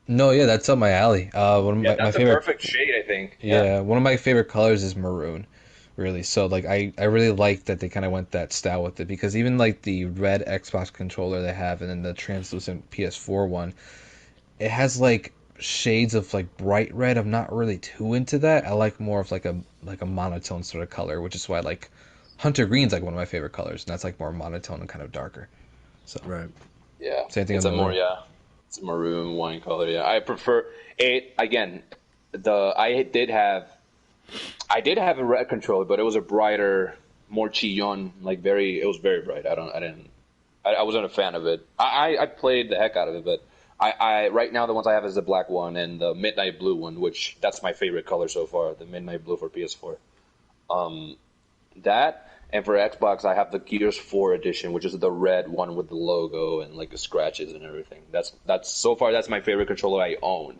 No, yeah, that's up my alley. One of That's my a favorite. perfect shade, I think. Yeah, one of my favorite colors is maroon, really. So like I really like that they kind of went that style with it, because even like the red Xbox controller they have and then the translucent PS4 one, it has like shades of like bright red. I'm not really too into that. I like more of like a monotone sort of color, which is why like Hunter Green's like one of my favorite colors, and that's like more monotone and kind of darker. So Right. Yeah. Same thing It's on the maroon. it's a maroon wine color. Yeah, I prefer it. Again, I did have a red controller, but it was a brighter, more chillon, like it was very bright. I wasn't a fan of it. I played the heck out of it, but I right now the ones I have is the black one and the midnight blue one, which that's my favorite color so far. The midnight blue for PS4. That, and for Xbox I have the Gears 4 edition, which is the red one with the logo and like the scratches and everything. That's so far that's my favorite controller I own.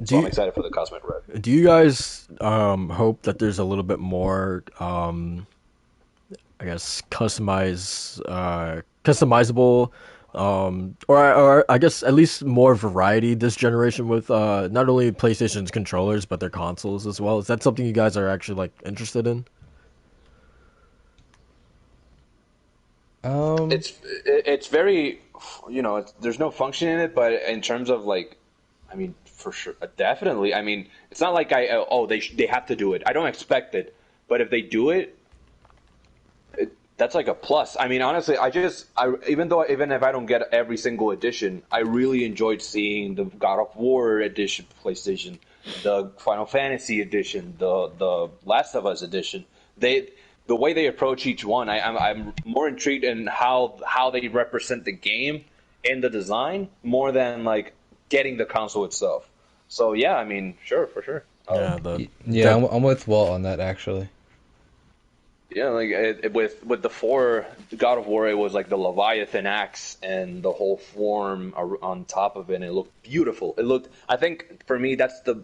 So I'm excited for the Cosmic Red. Do you guys hope that there's a little bit more I guess customizable or I guess at least more variety this generation with not only PlayStation's controllers but their consoles as well? Is that something you guys are actually like interested in? It's very, there's no function in it, but in terms of like, I mean, for sure, definitely. I mean, it's not like they have to do it. I don't expect it, but if they do it, That's like a plus. I mean, honestly, even if I don't get every single edition, I really enjoyed seeing the God of War edition for PlayStation, the Final Fantasy edition, the Last of Us edition. The way they approach each one, I'm more intrigued in how they represent the game in the design more than like getting the console itself. So yeah, I mean, sure, for sure. I'm with Walt on that actually. Yeah, like with the 4 God of War, it was like the Leviathan axe and the whole form on top of it, and it looked beautiful. I think for me, that's the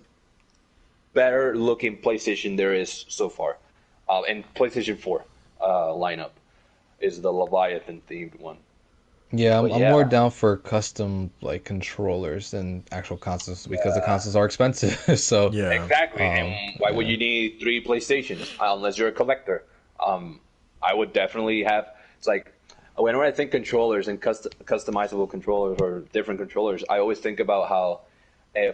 better looking PlayStation there is so far. And PlayStation 4 lineup is the Leviathan themed one. Yeah, I'm more down for custom like controllers than actual consoles because the consoles are expensive. So Yeah. Exactly. And why would you need 3 PlayStations unless you're a collector? I would definitely have. It's like whenever I think controllers and customizable controllers or different controllers, I always think about how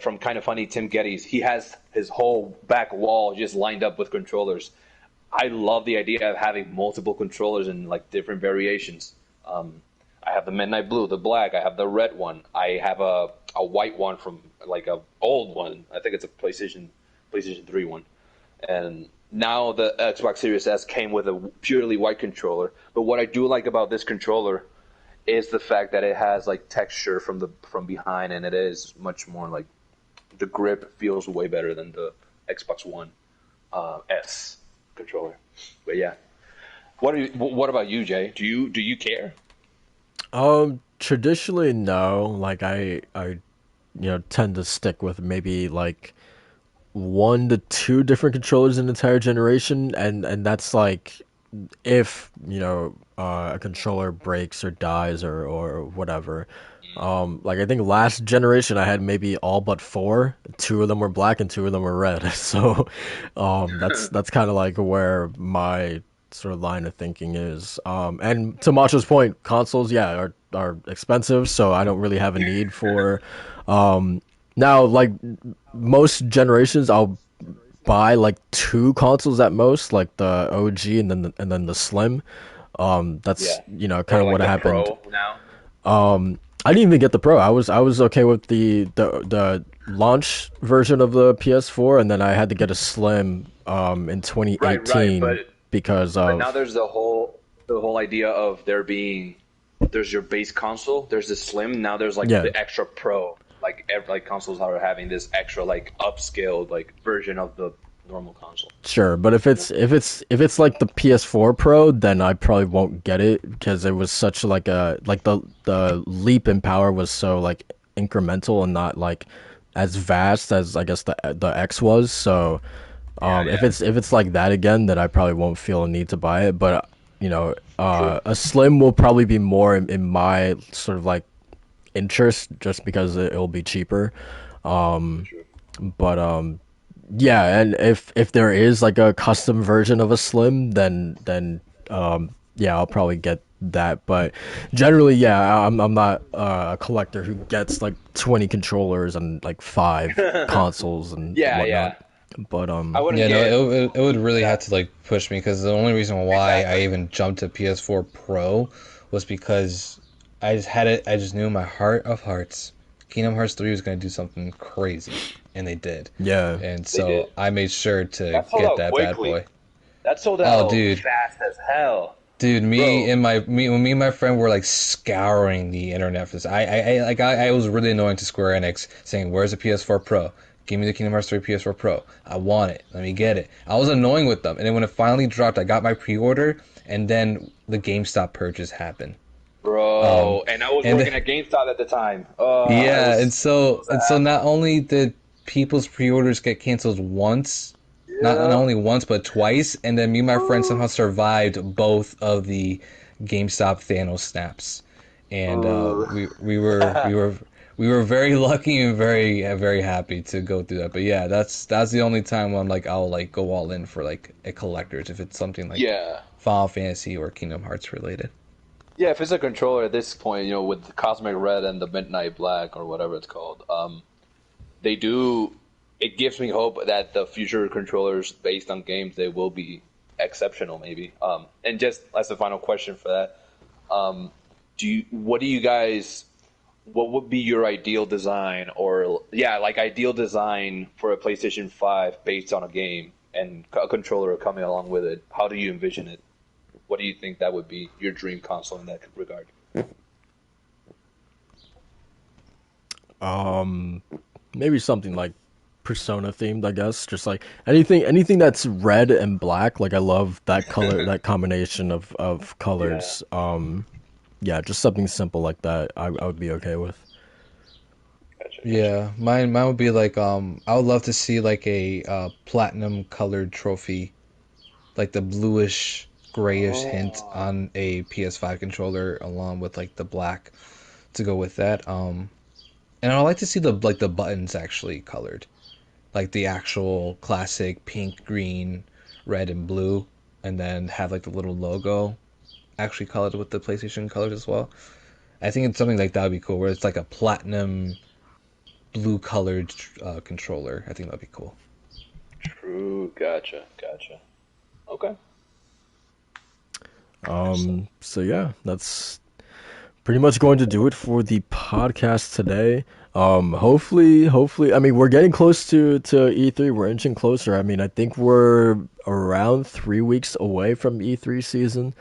from Kind of Funny, Tim Geddes, he has his whole back wall just lined up with controllers. I love the idea of having multiple controllers in like different variations. I have the midnight blue, the black. I have the red one. I have a white one from like a old one. I think it's a PlayStation 3 one. And now the Xbox Series S came with a purely white controller. But what I do like about this controller is the fact that it has like texture from behind, and it is much more like the grip feels way better than the Xbox One S controller. But yeah, what about you, Jay? Do you care? Traditionally, no. Like I tend to stick with maybe like 1 to 2 different controllers in an entire generation, and that's like if a controller breaks or dies or whatever. Like I think last generation I had maybe all but 4. 2 of them were black and 2 of them were red. So that's kind of like where my sort of line of thinking is. And to Macho's point, consoles, are expensive, so I don't really have a need for. Now, like most generations, I'll buy like 2 consoles at most, like the OG and then the Slim. That's kind of like what the happened. Pro now. I didn't even get the Pro. I was okay with the launch version of the PS4, and then I had to get a Slim in 2018 Right, because but of now there's the whole idea of there's your base console, there's the Slim, now there's like the extra Pro. Like consoles are having this extra like upscaled like version of the normal console. Sure, but if it's like the PS4 Pro, then I probably won't get it because it was such like the leap in power was so like incremental and not like as vast as I guess the X was. So if it's like that again, then I probably won't feel a need to buy it. But a Slim will probably be more in my sort of like interest just because it'll be cheaper. But yeah, and if there is like a custom version of a Slim, then I'll probably get that. But generally, I'm not a collector who gets like 20 controllers and like 5 consoles and whatnot. But it would really have to like push me because the only reason why I even jumped to PS4 Pro was because I just knew in my heart of hearts Kingdom Hearts 3 was going to do something crazy, and they did. Yeah. And so I made sure to get that bad boy. That sold out fast as hell. Dude, when me and my friend were like scouring the internet for this. I was really annoying to Square Enix, saying, "Where's the PS4 Pro? Give me the Kingdom Hearts 3 PS4 Pro. I want it. Let me get it." I was annoying with them, and then when it finally dropped, I got my pre-order, and then the GameStop purchase happened. Bro, and I was working at GameStop at the time. And so not only did people's pre-orders get canceled once, not only once but twice, and then me and my friend somehow survived both of the GameStop Thanos snaps, and we were very lucky and very very happy to go through that. But yeah, that's the only time I'm like I'll like go all in for like a collector's if it's something like Final Fantasy or Kingdom Hearts related. Yeah, if it's a controller at this point, with the Cosmic Red and the Midnight Black or whatever it's called, it gives me hope that the future controllers based on games, they will be exceptional, maybe. And just as the final question for that, what would be your ideal design, or like ideal design for a PlayStation 5 based on a game and a controller coming along with it? How do you envision it? What do you think that would be your dream console in that regard? Maybe something like Persona themed, I guess. Just like anything that's red and black. Like I love that color, that combination of colors. Yeah, just something simple like that. I would be okay with. Gotcha. Yeah, mine would be like I would love to see like a platinum colored trophy, like the bluish grayish hint on a PS5 controller, along with like the black to go with that. And I'd like to see the buttons actually colored, like the actual classic pink, green, red, and blue, and then have like the little logo actually colored with the PlayStation colors as well. I think it's something like that would be cool, where it's like a platinum blue colored controller. I think that'd be cool. True. Gotcha. Okay. So yeah, that's pretty much going to do it for the podcast today. Hopefully, I mean, we're getting close to E3. We're inching closer. I mean, I think we're around 3 weeks away from E3 season.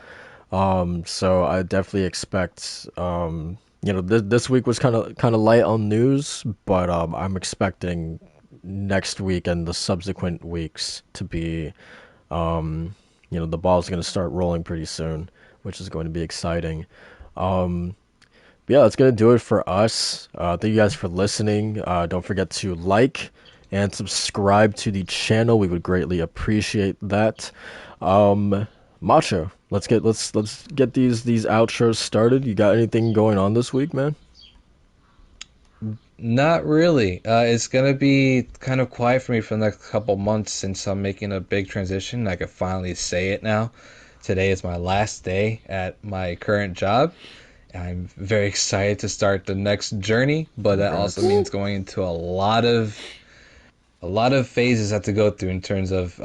So I definitely expect, this week was kind of light on news, but I'm expecting next week and the subsequent weeks to be, the ball's going to start rolling pretty soon, which is going to be exciting. Yeah, that's going to do it for us. Thank you guys for listening. Don't forget to like and subscribe to the channel. We would greatly appreciate that. Macho, let's get these outros started. You got anything going on this week, man? Not really. It's gonna be kind of quiet for me for the next couple months since I'm making a big transition. I can finally say it now. Today is my last day at my current job. I'm very excited to start the next journey, but that also means going into a lot of phases I have to go through in terms of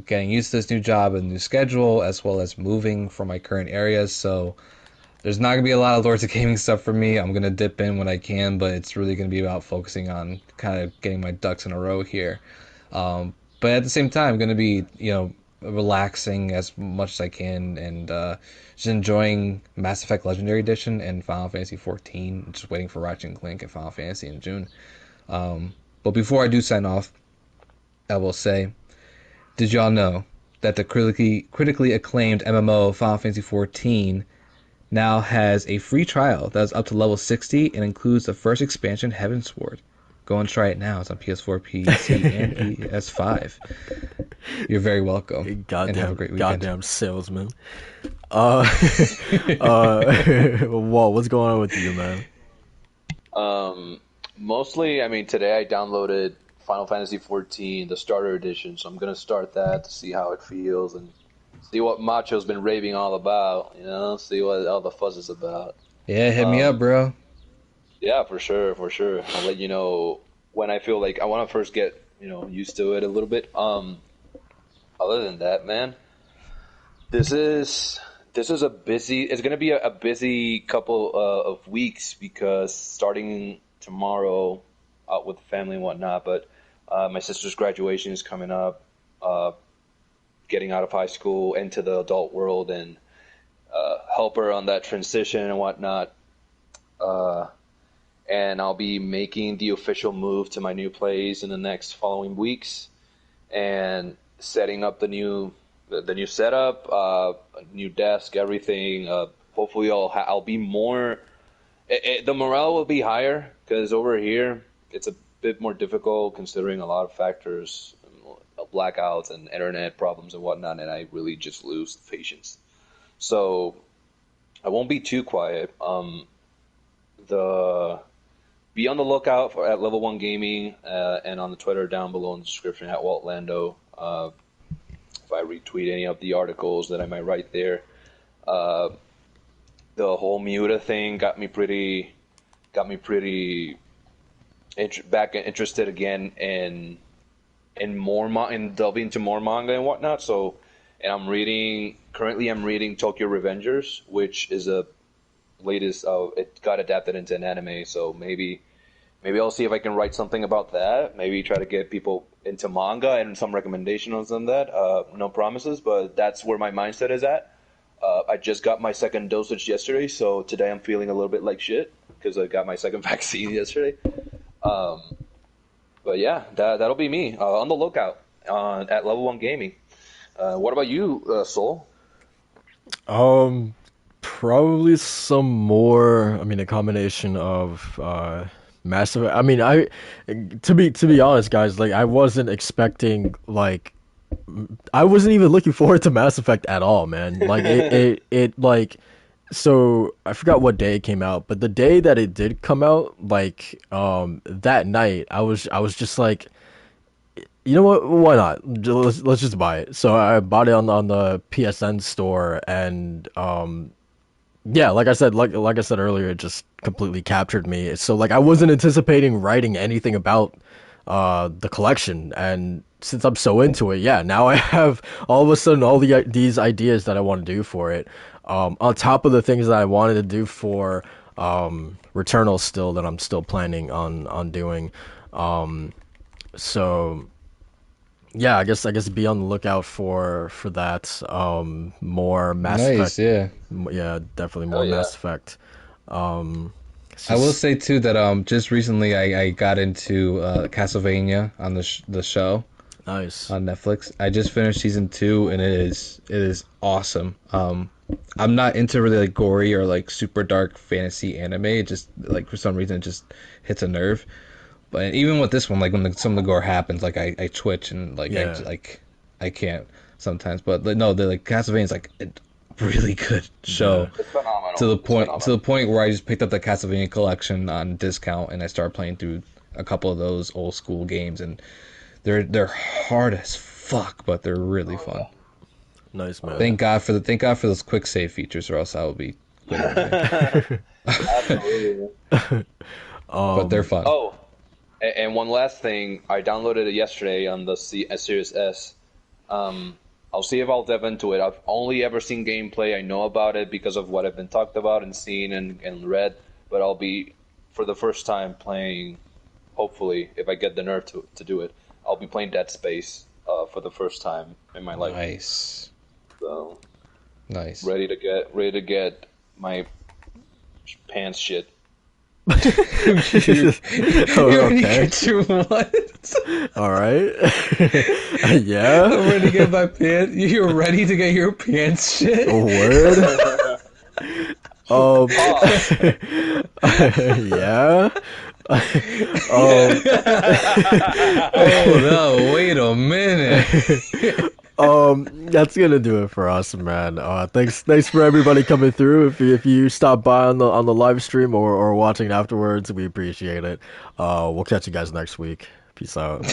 getting used to this new job and new schedule, as well as moving from my current areas. So there's not going to be a lot of Lords of Gaming stuff for me. I'm going to dip in when I can, but it's really going to be about focusing on kind of getting my ducks in a row here. But at the same time, I'm going to be, relaxing as much as I can and just enjoying Mass Effect Legendary Edition and Final Fantasy XIV. Just waiting for Ratchet and Clank and Final Fantasy in June. But before I do sign off, I will say, did y'all know that the critically acclaimed MMO Final Fantasy XIV now has a free trial that's up to level 60 and includes the first expansion, Heavensward? Go and try it now. It's on PS4, PC, and PS5. You're very welcome. And have a great weekend. Goddamn salesman. Walt, what's going on with you, man? Mostly, I mean, today I downloaded Final Fantasy XIV, the starter edition, so I'm gonna start that to see how it feels and see what Macho's been raving all about. See what all the fuzz is about. Yeah, hit me up, bro. Yeah, for sure. I'll let you know when I feel like I want to first get used to it a little bit. Other than that, man, this is a busy. It's gonna be a busy couple of weeks because starting tomorrow, out with the family and whatnot. But my sister's graduation is coming up. Getting out of high school into the adult world and help her on that transition and whatnot. And I'll be making the official move to my new place in the next following weeks, and setting up the new setup, new desk, everything. Hopefully, I'll be more. The morale will be higher because over here it's a bit more difficult considering a lot of factors, blackouts and internet problems and whatnot, and I really just lose patience. So I won't be too quiet. Be on the lookout at Level 1 Gaming and on the Twitter down below in the description at Walt Lando. If I retweet any of the articles that I might write there. The whole Miura thing got me pretty interested again in delving into more manga and whatnot. So and currently I'm reading Tokyo Revengers, which is a latest. It got adapted into an anime, so maybe I'll see if I can write something about that. Maybe try to get people into manga and some recommendations on that. No promises, but that's where my mindset is at. I just got my second dosage yesterday, so today I'm feeling a little bit like shit because I got my second vaccine yesterday. But yeah, that'll be me on the lookout at Level 1 Gaming. What about you, Soul? Probably some more. I mean, a combination of Mass Effect. I mean, to be honest, guys, like I wasn't expecting like I wasn't even looking forward to Mass Effect at all, man. Like it like so I forgot what day it came out, but the day that it did come out, like that night, I was just like, you know what? Why not? Let's just buy it. So I bought it on the PSN store, and yeah, like I said earlier, it just completely captured me. So like I wasn't anticipating writing anything about the collection, and since I'm so into it, yeah, now I have all of a sudden these ideas that I want to do for it. On top of the things that I wanted to do for Returnal still that I'm still planning on doing. So yeah, I guess be on the lookout for that. More Mass Nice, Effect. yeah. Yeah, definitely more Oh, yeah. Mass Effect. It's I will just- say too that just recently I got into Castlevania on the show nice. on Netflix. I just finished season 2 and it is awesome. I'm not into really like gory or like super dark fantasy anime. It just like for some reason it just hits a nerve. But even with this one, like when some of the gore happens, like I twitch and like Yeah. I can't sometimes. But like, no, the like Castlevania's like a really good show. Yeah. It's phenomenal. To the It's point phenomenal. where I just picked up the Castlevania collection on discount and I started playing through a couple of those old school games, and they're hard as fuck, but they're really fun. Nice, man. Thank God for those quick save features, or else I would be quitting. Absolutely. But they're fun. Oh, and one last thing, I downloaded it yesterday on the Series S. I'll see if I'll delve into it. I've only ever seen gameplay. I know about it because of what I've been talked about and seen and read. But I'll be, for the first time, playing, hopefully, if I get the nerve to do it, I'll be playing Dead Space for the first time in my life. Nice, So, nice. ready to get my pants shit. Oh, okay. Get your what? All right. Yeah. I'm ready to get my pants. You're ready to get your pants shit? Word. Yeah. Oh no! Wait a minute. That's gonna do it for us, man. Thanks for everybody coming through. If you stop by on the live stream or watching afterwards, we appreciate it. We'll catch you guys next week. Peace out.